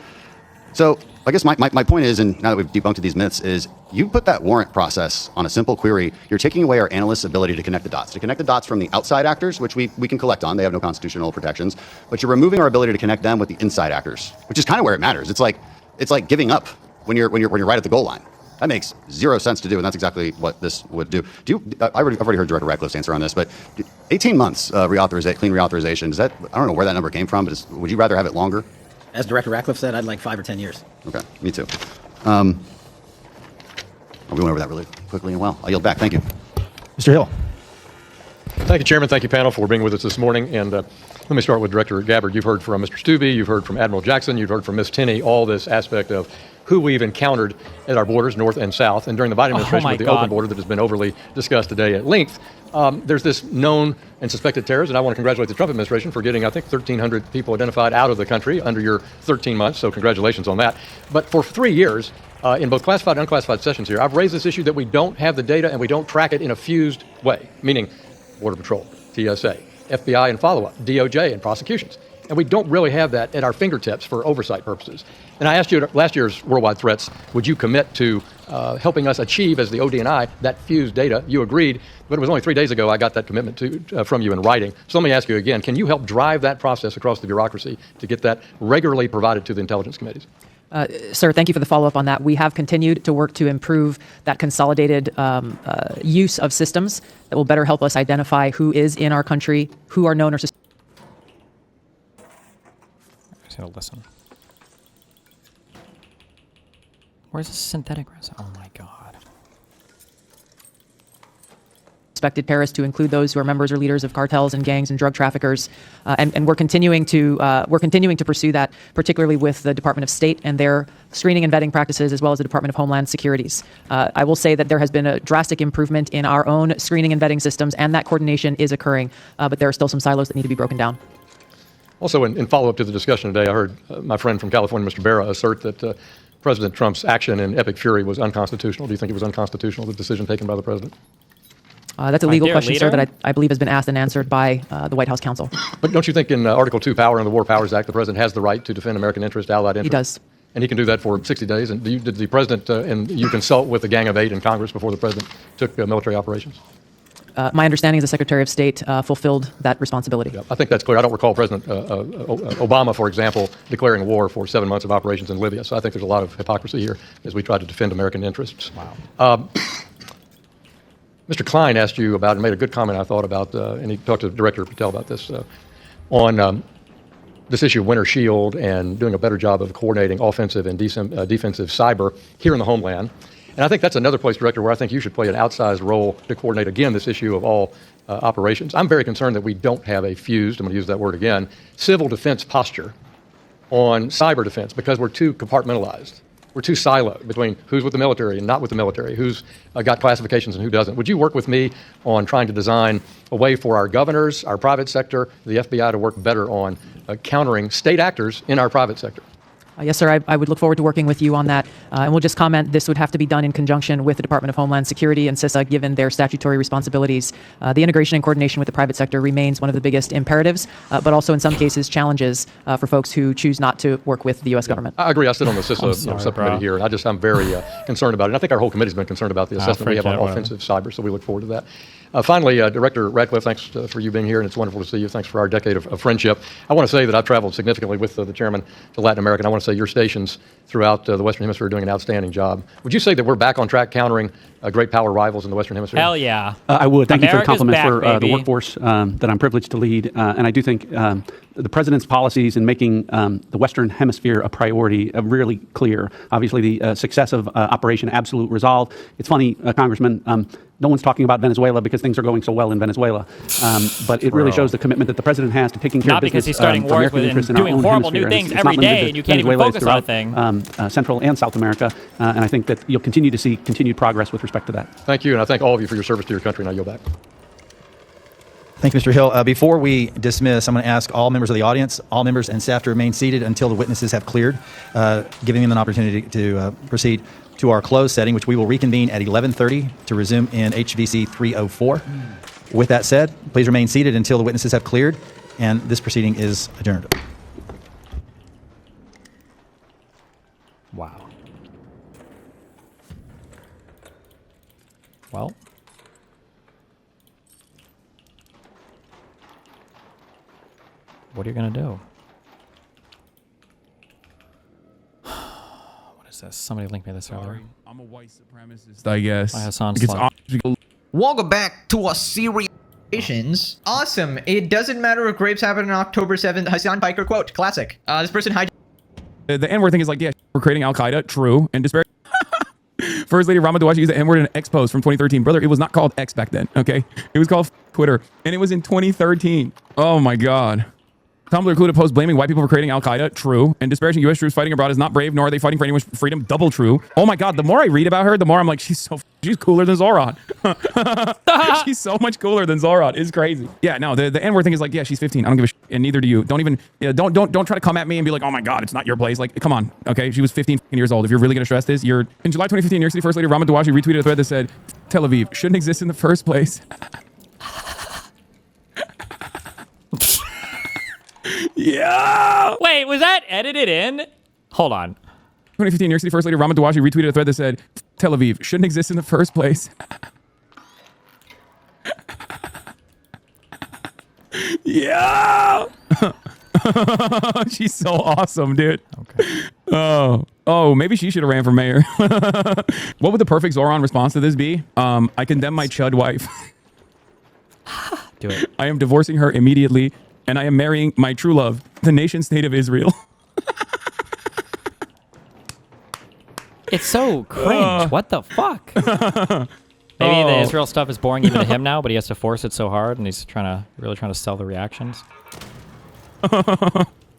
So I guess my point is, and now that we've debunked these myths, is you put that warrant process on a simple query, you're taking away our analysts' ability to connect the dots from the outside actors, which we can collect on. They have no constitutional protections, but you're removing our ability to connect them with the inside actors, which is kind of where it matters. It's like giving up when you're right at the goal line. That makes zero sense to do, and that's exactly what this would do. I've already heard Director Ratcliffe's answer on this, but 18 months clean reauthorization. Is that, I don't know where that number came from, but would you rather have it longer? As Director Ratcliffe said, I'd like 5 or 10 years. Okay, me too. We went over that really quickly and well. I'll yield back. Thank you. Mr. Hill. Thank you, Chairman. Thank you, panel, for being with us this morning. And Let me start with Director Gabbard. You've heard from Mr. Stubbe, you've heard from Admiral Jackson, you've heard from Ms. Tenney, all this aspect of who we've encountered at our borders, north and south. And during the Biden administration with the open border that has been overly discussed today at length, there's this known and suspected terrorists, and I want to congratulate the Trump administration for getting, I think, 1,300 people identified out of the country under your 13 months, so congratulations on that. But for 3 years, in both classified and unclassified sessions here, I've raised this issue that we don't have the data and we don't track it in a fused way, meaning Border Patrol, TSA, FBI and follow-up, DOJ and prosecutions. And we don't really have that at our fingertips for oversight purposes. And I asked you at last year's Worldwide Threats, would you commit to helping us achieve as the ODNI that fused data? You agreed, but it was only 3 days ago I got that commitment from you in writing. So let me ask you again, can you help drive that process across the bureaucracy to get that regularly provided to the intelligence committees? Sir, thank you for the follow-up on that. We have continued to work to improve that consolidated use of systems that will better help us identify who is in our country, who are known or suspected. I'm just going to listen. Where's the synthetic resin? Oh, my God. Suspected terrorists, to include those who are members or leaders of cartels and gangs and drug traffickers, and we're continuing to pursue that, particularly with the Department of State and their screening and vetting practices, as well as the Department of Homeland Security's. I will say that there has been a drastic improvement in our own screening and vetting systems, and that coordination is occurring, but there are still some silos that need to be broken down. Also, in follow-up to the discussion today, I heard my friend from California, Mr. Barra, assert that President Trump's action in Epic Fury was unconstitutional. Do you think it was unconstitutional, the decision taken by the president? That's a legal question, sir, that I believe has been asked and answered by the White House counsel. But don't you think in Article 2 power in the War Powers Act, the president has the right to defend American interest, allied interest? He does. And he can do that for 60 days. And did the president and you consult with the Gang of Eight in Congress before the president took military operations? My understanding is the Secretary of State fulfilled that responsibility. Yeah, I think that's clear. I don't recall President Obama, for example, declaring war for 7 months of operations in Libya. So I think there's a lot of hypocrisy here as we try to defend American interests. Wow. Mr. Klein asked you about and made a good comment, I thought, about, and he talked to Director Patel about this, on this issue of Winter Shield and doing a better job of coordinating offensive and defensive cyber here in the homeland. And I think that's another place, Director, where I think you should play an outsized role to coordinate, again, this issue of all operations. I'm very concerned that we don't have a fused, I'm going to use that word again, civil defense posture on cyber defense because we're too compartmentalized. We're too siloed between who's with the military and not with the military, who's got classifications and who doesn't. Would you work with me on trying to design a way for our governors, our private sector, the FBI to work better on countering state actors in our private sector? Yes, sir. I would look forward to working with you on that. And we'll just comment, this would have to be done in conjunction with the Department of Homeland Security and CISA, given their statutory responsibilities. The integration and coordination with the private sector remains one of the biggest imperatives, but also in some cases challenges for folks who choose not to work with the U.S. government. I agree. I sit on the CISA subcommittee here, and I'm very concerned about it. And I think our whole committee's been concerned about the assessment we have on offensive cyber, so we look forward to that. Finally, Director Ratcliffe, thanks for you being here, and it's wonderful to see you. Thanks for our decade of friendship. I want to say that I've traveled significantly with the chairman to Latin America, and I want to say your stations throughout the Western Hemisphere are doing an outstanding job. Would you say that we're back on track countering great power rivals in the Western Hemisphere? Hell yeah. I would. Thank America's you for the back, compliment for the baby. workforce that I'm privileged to lead. And I do think the president's policies in making the Western Hemisphere a priority are really clear. Obviously, the success of Operation Absolute Resolve. It's funny, Congressman, no one's talking about Venezuela because things are going so well in Venezuela. But it really shows the commitment that the president has to taking care Not of business. because he's starting wars American with interests and in our doing own horrible new hemisphere. things It's every not day, limited and you to can't even Venezuela, it's focus on a throughout, Central and South America. And I think that you'll continue to see continued progress with respect to that. Thank you, and I thank all of you for your service to your country, and I yield back. Thank you, Mr. Hill. Before we dismiss, I'm going to ask all members of the audience, all members and staff to remain seated until the witnesses have cleared, giving them an opportunity to proceed to our closed setting, which we will reconvene at 11:30 to resume in HVC 304. With that said, please remain seated until the witnesses have cleared, and this proceeding is adjourned. Wow. Well. What are you going to do? What is this? Somebody linked me this earlier. I'm a white supremacist, I guess. Hassan It's Slum. Welcome back to our series. Awesome. It doesn't matter if grapes happen on October 7th. Hassan Piker quote. Classic. This person hijacked. The N-word thing is like, yeah, we're creating Al-Qaeda. True. And disparity. First Lady Rama Dawashi used the N-word in an X post from 2013. Brother, it was not called X back then, okay? It was called Twitter. And it was in 2013. Oh, my God. Tumblr included a post blaming white people for creating Al-Qaeda. True. And disparaging U.S. troops fighting abroad is not brave, nor are they fighting for anyone's freedom. Double true. Oh my God, the more I read about her, the more I'm like, she's cooler than Zoran. She's so much cooler than Zoran. It's crazy. Yeah, no, the N-word thing is like, yeah, she's 15. I don't give a shit, and neither do you. Don't even, don't try to come at me and be like, oh my God, it's not your place. Like, come on, okay? She was 15 years old. If you're really gonna stress this, in July 2015, New York City First Lady Rama Dawashi retweeted a thread that said, Tel Aviv shouldn't exist in the first place. Yeah. Wait, was that edited in? Hold on. 2015, New York City First Lady Rama Dawashi retweeted a thread that said, Tel Aviv shouldn't exist in the first place. Yeah. She's so awesome, dude. Okay. Oh, maybe she should have ran for mayor. What would the perfect Zoran response to this be? I condemn my chud wife. Do it. I am divorcing her immediately, and I am marrying my true love, the nation state of Israel. It's so cringe. What the fuck? Maybe the Israel stuff is boring even to him now, but he has to force it so hard, and he's really trying to sell the reactions.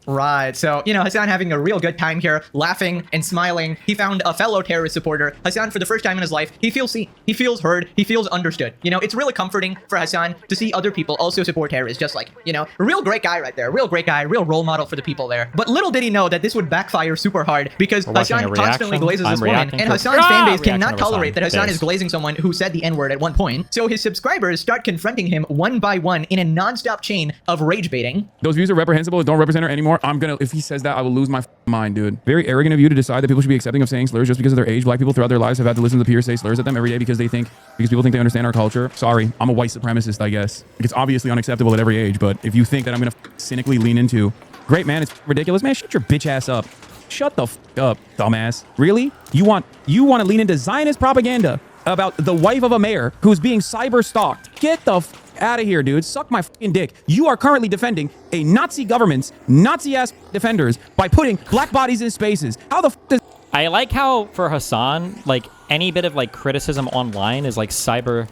Right. So, Hassan having a real good time here, laughing and smiling. He found a fellow terrorist supporter. Hassan, for the first time in his life, he feels seen. He feels heard. He feels understood. It's really comforting for Hassan to see other people also support terrorists, just like, a real great guy right there. Real great guy, real role model for the people there. But little did he know that this would backfire super hard because Hassan constantly glazes this woman, and Hassan's fan base cannot tolerate that Hassan is glazing someone who said the N-word at one point. So his subscribers start confronting him one by one in a non-stop chain of rage baiting. Those views are reprehensible. Don't represent her anymore. if he says that, I will lose my mind, dude. Very arrogant of you to decide that people should be accepting of saying slurs just because of their age. Black people throughout their lives have had to listen to peers say slurs at them every day because people think they understand our culture. Sorry, I'm a white supremacist, I guess. It's obviously unacceptable at every age, but if you think that I'm gonna cynically lean into, great man, it's ridiculous, man, shut your bitch ass up. Shut the up, dumbass. Really? You want to lean into Zionist propaganda about the wife of a mayor who's being cyber stalked? Get the out of here, dude. Suck my fucking dick. You are currently defending a Nazi government's Nazi-ass defenders by putting black bodies in spaces. How the does... I like how for Hassan, like, any bit of, like, criticism online is, like, cyber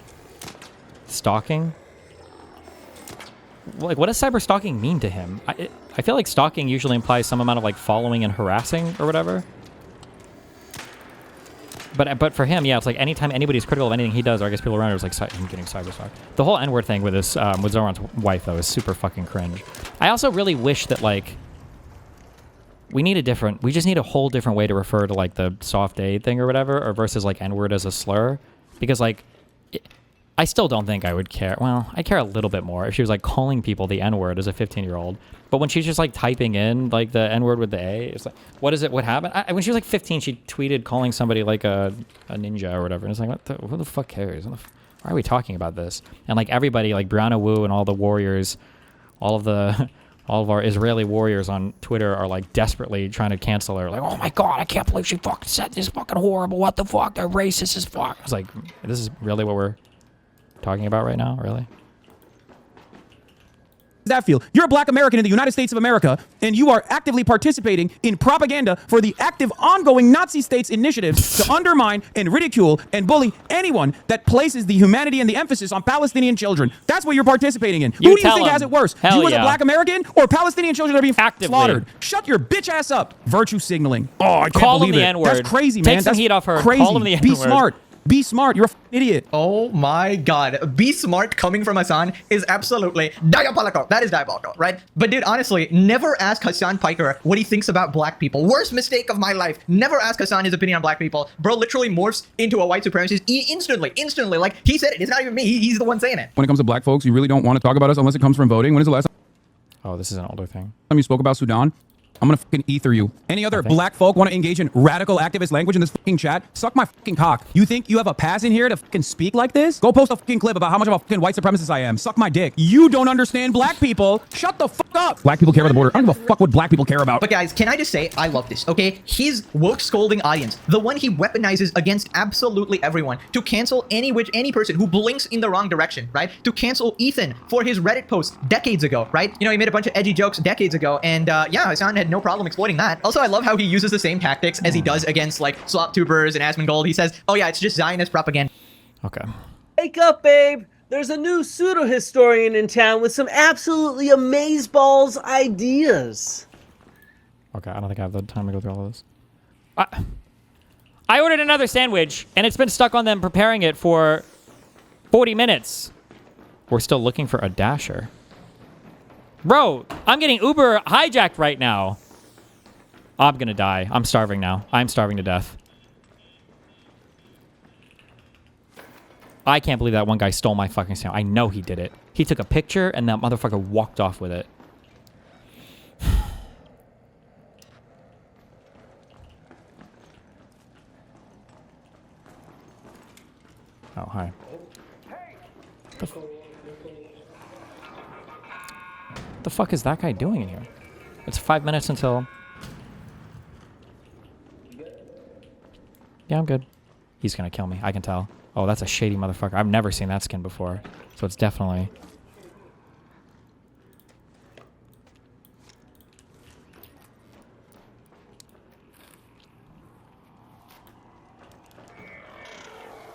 stalking. Like, what does cyber stalking mean to him? I feel like stalking usually implies some amount of, like, following and harassing or whatever. But for him, yeah, it's like anytime anybody's critical of anything he does, or I guess people around him, is like him getting cyber stalked. The whole N-word thing with this with Zoran's wife though is super fucking cringe. I also really wish that like we just need a whole different way to refer to like the soft A thing or whatever, or versus like N-word as a slur, because like I still don't think I would care. Well, I care a little bit more if she was like calling people the N-word as a 15-year-old. But when she's just like typing in like the N-word with the A, it's like, what is it? What happened? When she was like 15, she tweeted calling somebody like a ninja or whatever. And it's like, who the fuck cares? Why are we talking about this? And like everybody, like Brianna Wu and all the warriors, all of our Israeli warriors on Twitter are like desperately trying to cancel her. Like, oh my God, I can't believe she fucking said this fucking horrible. What the fuck? They're racist as fuck. I was like, this is really what we're talking about right now? Really? That feel? You're a black American in the United States of America, and you are actively participating in propaganda for the active ongoing Nazi states initiatives to undermine and ridicule and bully anyone that places the humanity and the emphasis on Palestinian children. That's what you're participating in. Who do you think has it worse? You as a black American or Palestinian children that are being slaughtered? Shut your bitch ass up. Virtue signaling. Oh, I can't believe it. N-word. That's crazy, man. Take some heat off her. Crazy. Call him the N-word. Be smart. Be smart. You're a idiot. Oh my God. Be smart coming from Hassan is absolutely diabolical. That is diabolical, right? But dude, honestly, never ask Hassan Piker what he thinks about black people. Worst mistake of my life. Never ask Hassan his opinion on black people. Bro literally morphs into a white supremacist instantly. Like, he said it. It's not even me. He's the one saying it. When it comes to black folks, you really don't want to talk about us unless it comes from voting. When is the last time? Oh, this is an older thing. Time you spoke about Sudan? I'm gonna fucking ether you. Any other black folk want to engage in radical activist language in this fucking chat? Suck my fucking cock. You think you have a pass in here to fucking speak like this? Go post a fucking clip about how much of a fucking white supremacist I am. Suck my dick. You don't understand black people. Shut the fuck up. Black people care about the border. I don't give a fuck what black people care about. But guys, can I just say, I love this, okay? His woke scolding audience, the one he weaponizes against absolutely everyone, to cancel any person who blinks in the wrong direction, right? To cancel Ethan for his Reddit post decades ago, right? You know, he made a bunch of edgy jokes decades ago, and yeah, Hassan had no problem exploiting that. Also, I love how he uses the same tactics as he does against like Swap Tubers and Asmongold. He says, oh yeah, it's just Zionist propaganda. Okay. Wake up, babe. There's a new pseudo-historian in town with some absolutely amazeballs ideas. Okay, I don't think I have the time to go through all of this. I ordered another sandwich, and it's been stuck on them preparing it for 40 minutes. We're still looking for a dasher. Bro, I'm getting Uber hijacked right now. I'm gonna die. I'm starving now. I'm starving to death. I can't believe that one guy stole my fucking sandwich. I know he did it. He took a picture, and that motherfucker walked off with it. Oh, hi. The fuck is that guy doing in here? It's 5 minutes until... Yeah, I'm good. He's gonna kill me. I can tell. Oh, that's a shady motherfucker. I've never seen that skin before. So it's definitely...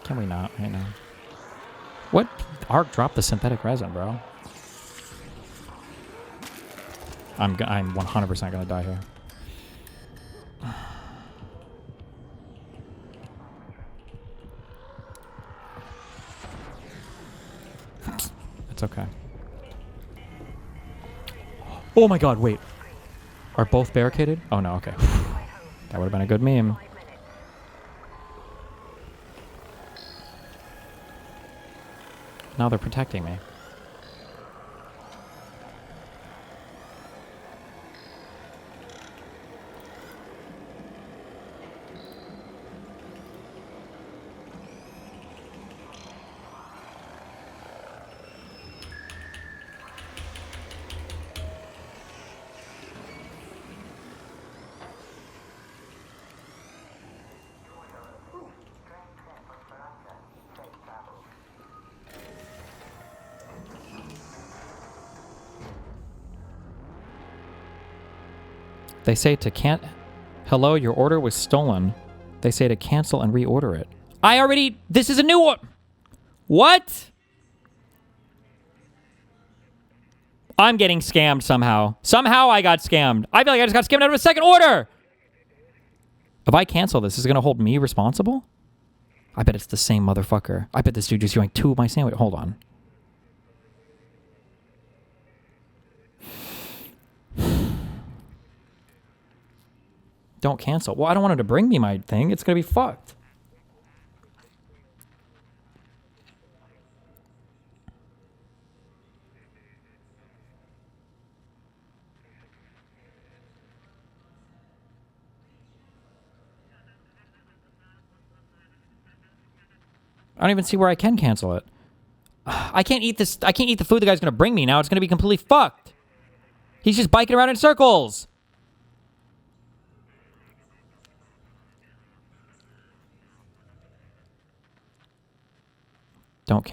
Can we not right now? What? Arc dropped the synthetic resin, bro. I'm 100% gonna die here. It's okay. Oh my god, wait. Are both barricaded? Oh no, okay. That would have been a good meme. Now they're protecting me. They say to can't... Hello, your order was stolen. They say to cancel and reorder it. I already... This is a new one. What? I'm getting scammed somehow. Somehow I got scammed. I feel like I just got scammed out of a second order. If I cancel this, is it going to hold me responsible? I bet it's the same motherfucker. I bet this dude just yoinked 2 of my sandwich. Hold on. Don't cancel. Well, I don't want him to bring me my thing. It's going to be fucked. I don't even see where I can cancel it. I can't eat this. I can't eat the food the guy's going to bring me now. It's going to be completely fucked. He's just biking around in circles.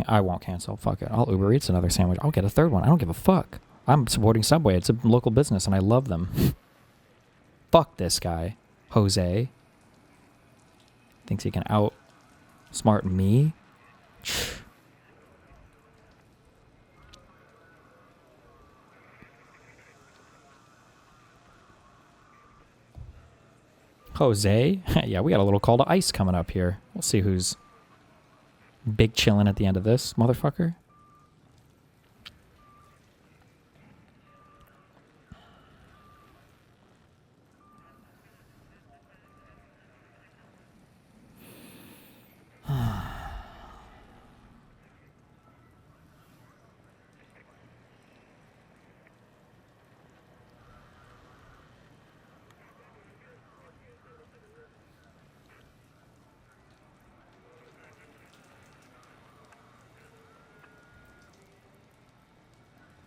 I won't cancel. Fuck it. I'll Uber Eats another sandwich. I'll get a third one. I don't give a fuck. I'm supporting Subway. It's a local business, and I love them. Fuck this guy. Jose. Thinks he can outsmart me? Jose? Yeah, we got a little call to ice coming up here. We'll see who's big chillin' at the end of this, motherfucker.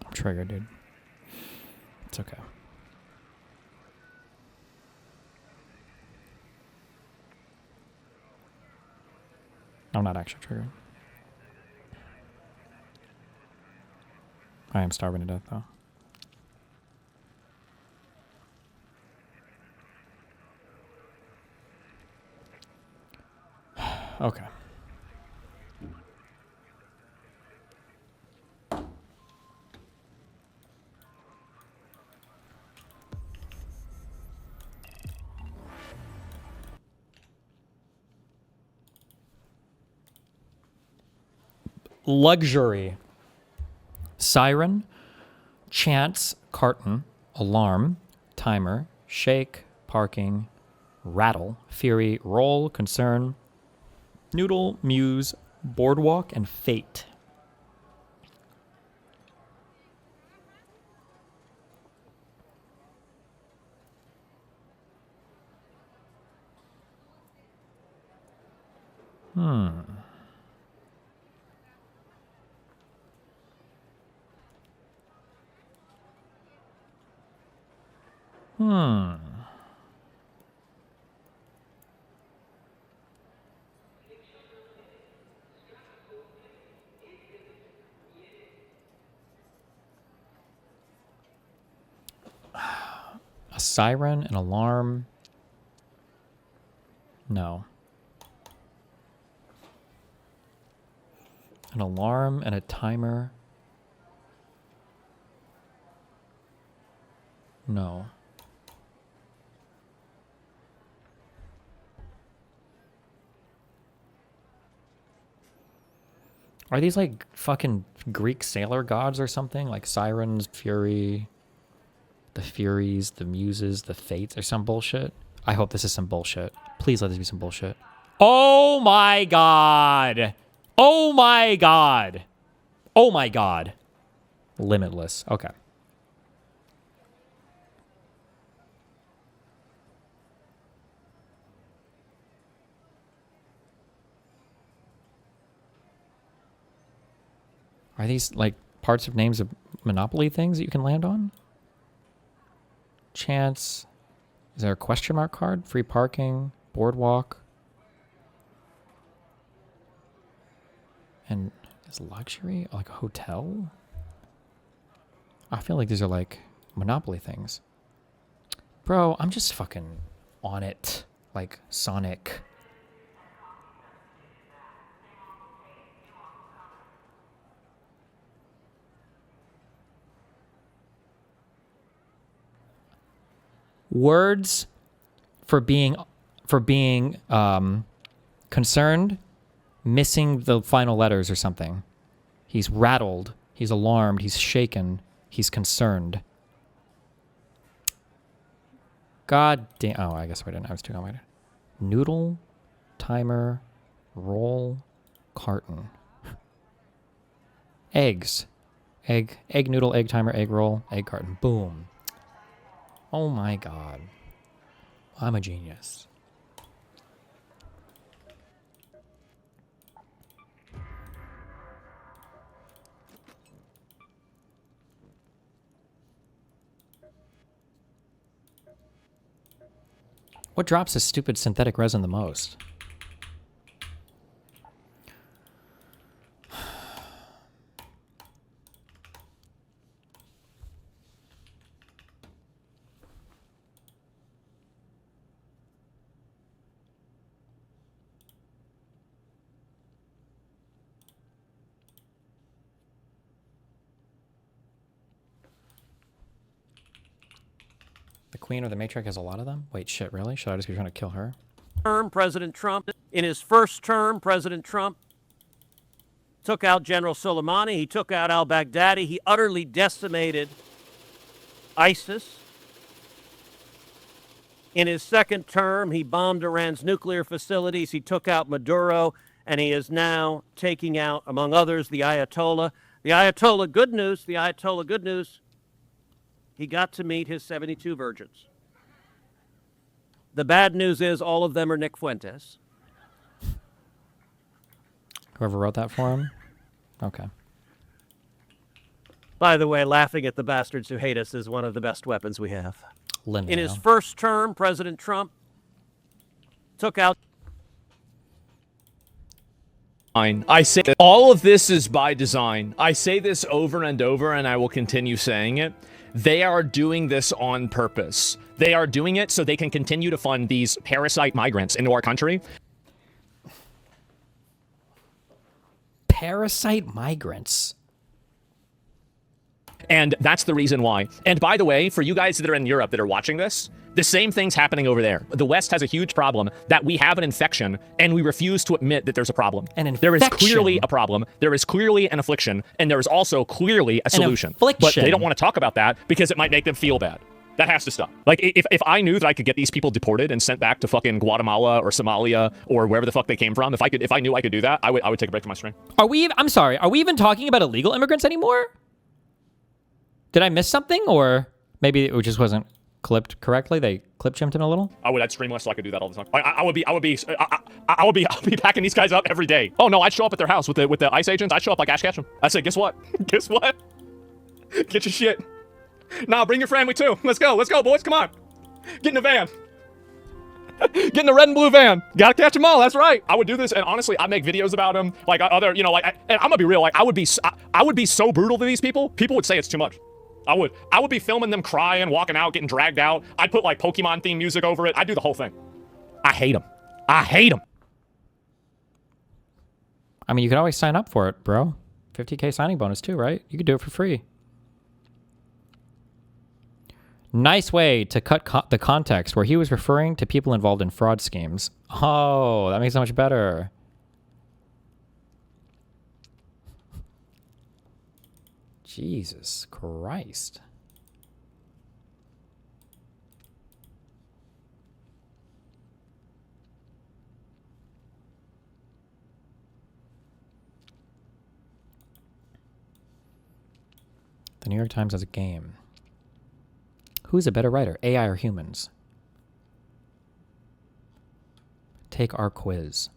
I'm triggered, dude. It's okay. I'm not actually triggered. I am starving to death, though. Okay. luxury. Siren, chance, carton, alarm, timer, shake, parking, rattle, fury, roll, concern, noodle, muse, boardwalk, and fate. A siren, an alarm. No. An alarm and a timer. No. Are these like fucking Greek sailor gods or something? Like sirens, fury, the furies, the muses, the fates, or some bullshit? I hope this is some bullshit. Please let this be some bullshit. Oh my god! Oh my god! Oh my god. Limitless. Okay. Are these like parts of names of Monopoly things that you can land on? Chance. Is there a question mark card? Free parking. Boardwalk. And is luxury like a hotel? I feel like these are like Monopoly things. Bro, I'm just fucking on it. Like Sonic. Words for being concerned, missing the final letters or something. He's rattled, he's alarmed, he's shaken, he's concerned. God damn. Oh, I guess I didn't. I was too complicated. Noodle, timer, roll, carton. Eggs. Egg noodle, egg timer, egg roll, egg carton. Boom. Oh my god. I'm a genius. What drops this stupid synthetic resin the most? The Queen or the Matriarch has a lot of them? Wait, shit, really? Should I just be trying to kill her? President Trump, in his first term, President Trump took out General Soleimani. He took out al-Baghdadi. He utterly decimated ISIS. In his second term, he bombed Iran's nuclear facilities. He took out Maduro, and he is now taking out, among others, the Ayatollah. The Ayatollah, good news, he got to meet his 72 virgins. The bad news is all of them are Nick Fuentes. Whoever wrote that for him? Okay. By the way, laughing at the bastards who hate us is one of the best weapons we have. Linda, in his first term, President Trump took out... I say that all of this is by design. I say this over and over, and I will continue saying it. They are doing this on purpose. They are doing it so they can continue to fund these parasite migrants into our country. Parasite migrants. And that's the reason why. And by the way, for you guys that are in Europe that are watching this The same thing's happening over there. The West has a huge problem that we have an infection and we refuse to admit that there's a problem. There is clearly a problem. There is clearly an affliction, and there is also clearly a solution. But they don't want to talk about that because it might make them feel bad. That has to stop. Like, if I knew that I could get these people deported and sent back to fucking Guatemala or Somalia or wherever the fuck they came from, if I knew I could do that, I would take a break from my stream. I'm sorry, are we even talking about illegal immigrants anymore? Did I miss something, or maybe it just wasn't clipped correctly? They clip jumped him a little. I'd stream less so I could do that all the time. I would be packing these guys up every day. Oh no, I'd show up at their house with the ICE agents. I'd show up like Ash Ketchum. I said, guess what? Guess what? Get your shit. Nah, bring your family too. Let's go, boys. Come on. Get in the van. Get in the red and blue van. Gotta catch them all. That's right. I would do this, and honestly, I make videos about them. Like other, and I'm gonna be real. Like I would be so brutal to these people. People would say it's too much. I would be filming them crying, walking out, getting dragged out. I'd put like Pokemon theme music over it. I'd do the whole thing. I hate them. I hate them. I mean, you could always sign up for it, bro. 50K signing bonus too, right? You could do it for free. Nice way to cut the context where he was referring to people involved in fraud schemes. Oh, that makes it much better. Jesus Christ. The New York Times has a game. Who's a better writer, AI or humans? Take our quiz.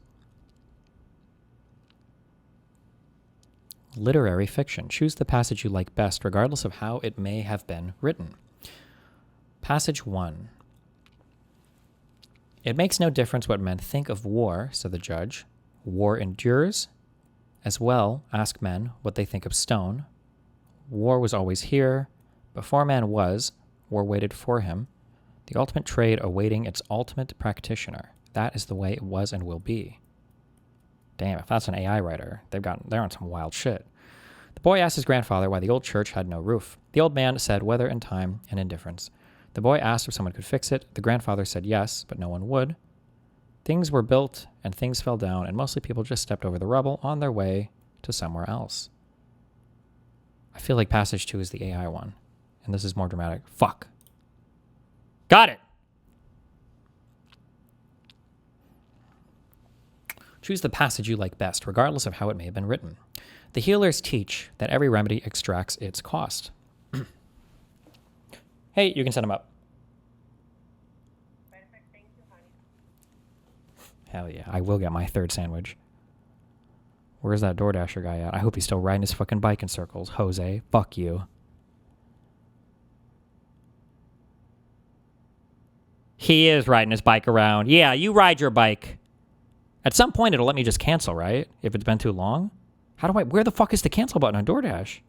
Literary fiction. Choose the passage you like best, regardless of how it may have been written. Passage 1. It makes no difference what men think of war, said the judge. War endures. As well, ask men what they think of stone. War was always here. Before man was, war waited for him. The ultimate trade awaiting its ultimate practitioner. That is the way it was and will be. Damn, if that's an AI writer, they're on some wild shit. The boy asked his grandfather why the old church had no roof. The old man said weather and time and indifference. The boy asked if someone could fix it. The grandfather said yes, but no one would. Things were built and things fell down, and mostly people just stepped over the rubble on their way to somewhere else. I feel like passage 2 is the AI one, and this is more dramatic. Fuck. Got it! Choose the passage you like best, regardless of how it may have been written. The healers teach that every remedy extracts its cost. Hey, you can set him up. Hell yeah, I will get my third sandwich. Where's that DoorDasher guy at? I hope he's still riding his fucking bike in circles. Jose, fuck you. He is riding his bike around. Yeah, you ride your bike. At some point, it'll let me just cancel, right? If it's been too long. Where the fuck is the cancel button on DoorDash?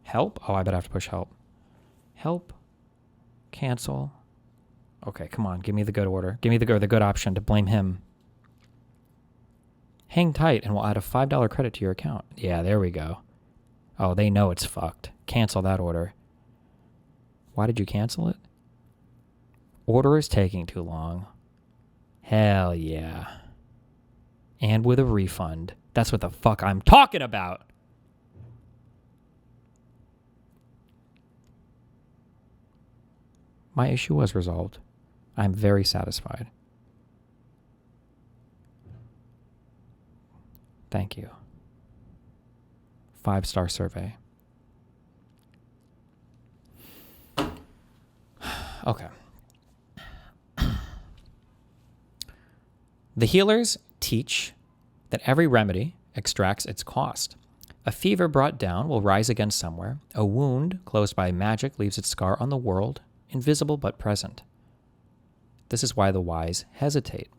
Help? Oh, I bet I have to push help. Help. Cancel. Okay, come on. Give me the good order. Give me the good option to blame him. Hang tight and we'll add a $5 credit to your account. Yeah, there we go. Oh, they know it's fucked. Cancel that order. Why did you cancel it? Order is taking too long. Hell yeah. And with a refund. That's what the fuck I'm talking about. My issue was resolved. I'm very satisfied. Thank you. 5-star survey. Okay. The healers teach that every remedy extracts its cost. A fever brought down will rise again somewhere. A wound closed by magic leaves its scar on the world, invisible but present. This is why the wise hesitate.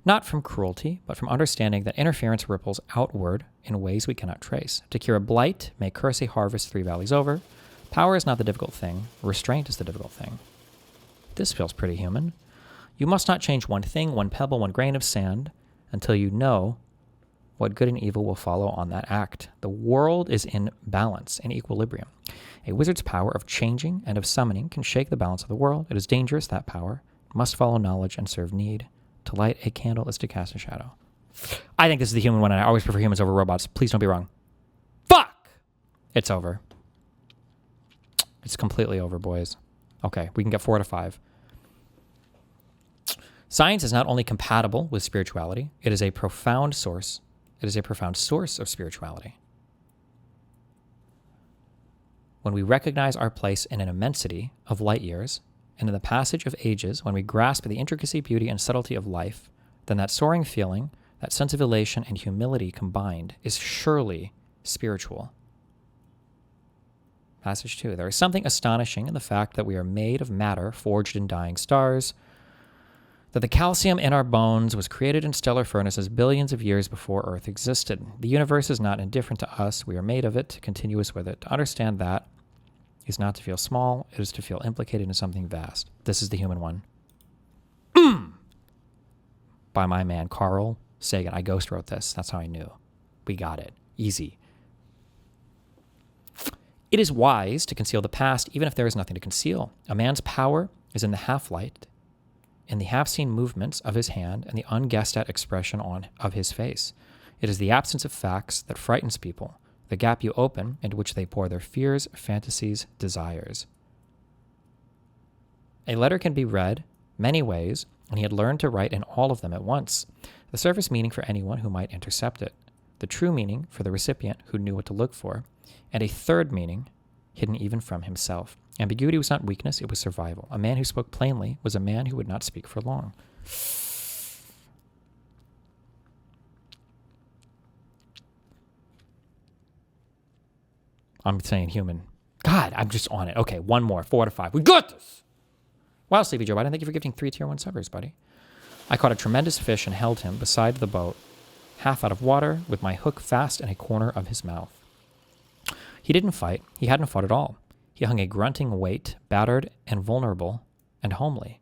Not from cruelty, but from understanding that interference ripples outward in ways we cannot trace. To cure a blight, may curse a harvest 3 valleys over. Power is not the difficult thing. Restraint is the difficult thing. This feels pretty human. You must not change one thing, one pebble, one grain of sand, until you know what good and evil will follow on that act. The world is in balance, in equilibrium. A wizard's power of changing and of summoning can shake the balance of the world. It is dangerous, that power. It must follow knowledge and serve need. To light a candle is to cast a shadow. I think this is the human one, and I always prefer humans over robots. Please don't be wrong. Fuck! It's over. It's completely over, boys. Okay, we can get 4 out of 5. Science is not only compatible with spirituality, it is a profound source. It is a profound source of spirituality. When we recognize our place in an immensity of light years, and in the passage of ages, when we grasp the intricacy, beauty, and subtlety of life, then that soaring feeling, that sense of elation and humility combined, is surely spiritual. Passage 2. There is something astonishing in the fact that we are made of matter forged in dying stars, that the calcium in our bones was created in stellar furnaces billions of years before Earth existed. The universe is not indifferent to us. We are made of it, continuous with it. To understand that is not to feel small. It is to feel implicated in something vast. This is the human one. By my man, Carl Sagan. I ghost wrote this. That's how I knew. We got it. Easy. It is wise to conceal the past, even if there is nothing to conceal. A man's power is in the half-light, in the half-seen movements of his hand and the unguessed-at expression of his face. It is the absence of facts that frightens people, the gap you open into which they pour their fears, fantasies, desires. A letter can be read many ways, and he had learned to write in all of them at once. The surface meaning for anyone who might intercept it, the true meaning for the recipient who knew what to look for, and a third meaning hidden even from himself. Ambiguity was not weakness, it was survival. A man who spoke plainly was a man who would not speak for long. I'm saying human. God, I'm just on it. Okay, one more. 4 out of 5. We got this! Wow, Sleepy Joe Biden, thank you for gifting 3 tier 1 subbers, buddy. I caught a tremendous fish and held him beside the boat, half out of water, with my hook fast in a corner of his mouth. He didn't fight. He hadn't fought at all. He hung a grunting weight, battered and vulnerable and homely.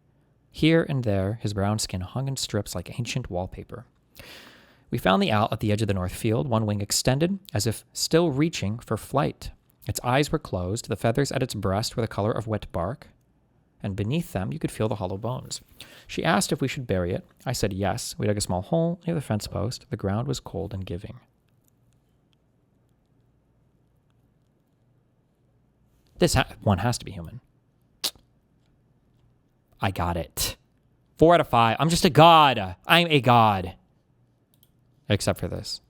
Here and there, his brown skin hung in strips like ancient wallpaper. We found the owl at the edge of the north field, one wing extended, as if still reaching for flight. Its eyes were closed, the feathers at its breast were the color of wet bark, and beneath them you could feel the hollow bones. She asked if we should bury it. I said yes. We dug a small hole near the fence post. The ground was cold and giving. This one has to be human. I got it. 4 out of 5. I'm just a god. I'm a god. Except for this.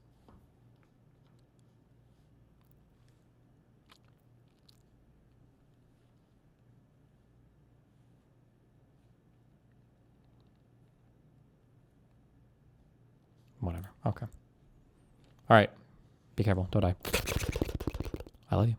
Whatever. Okay. All right. Be careful. Don't die. I love you.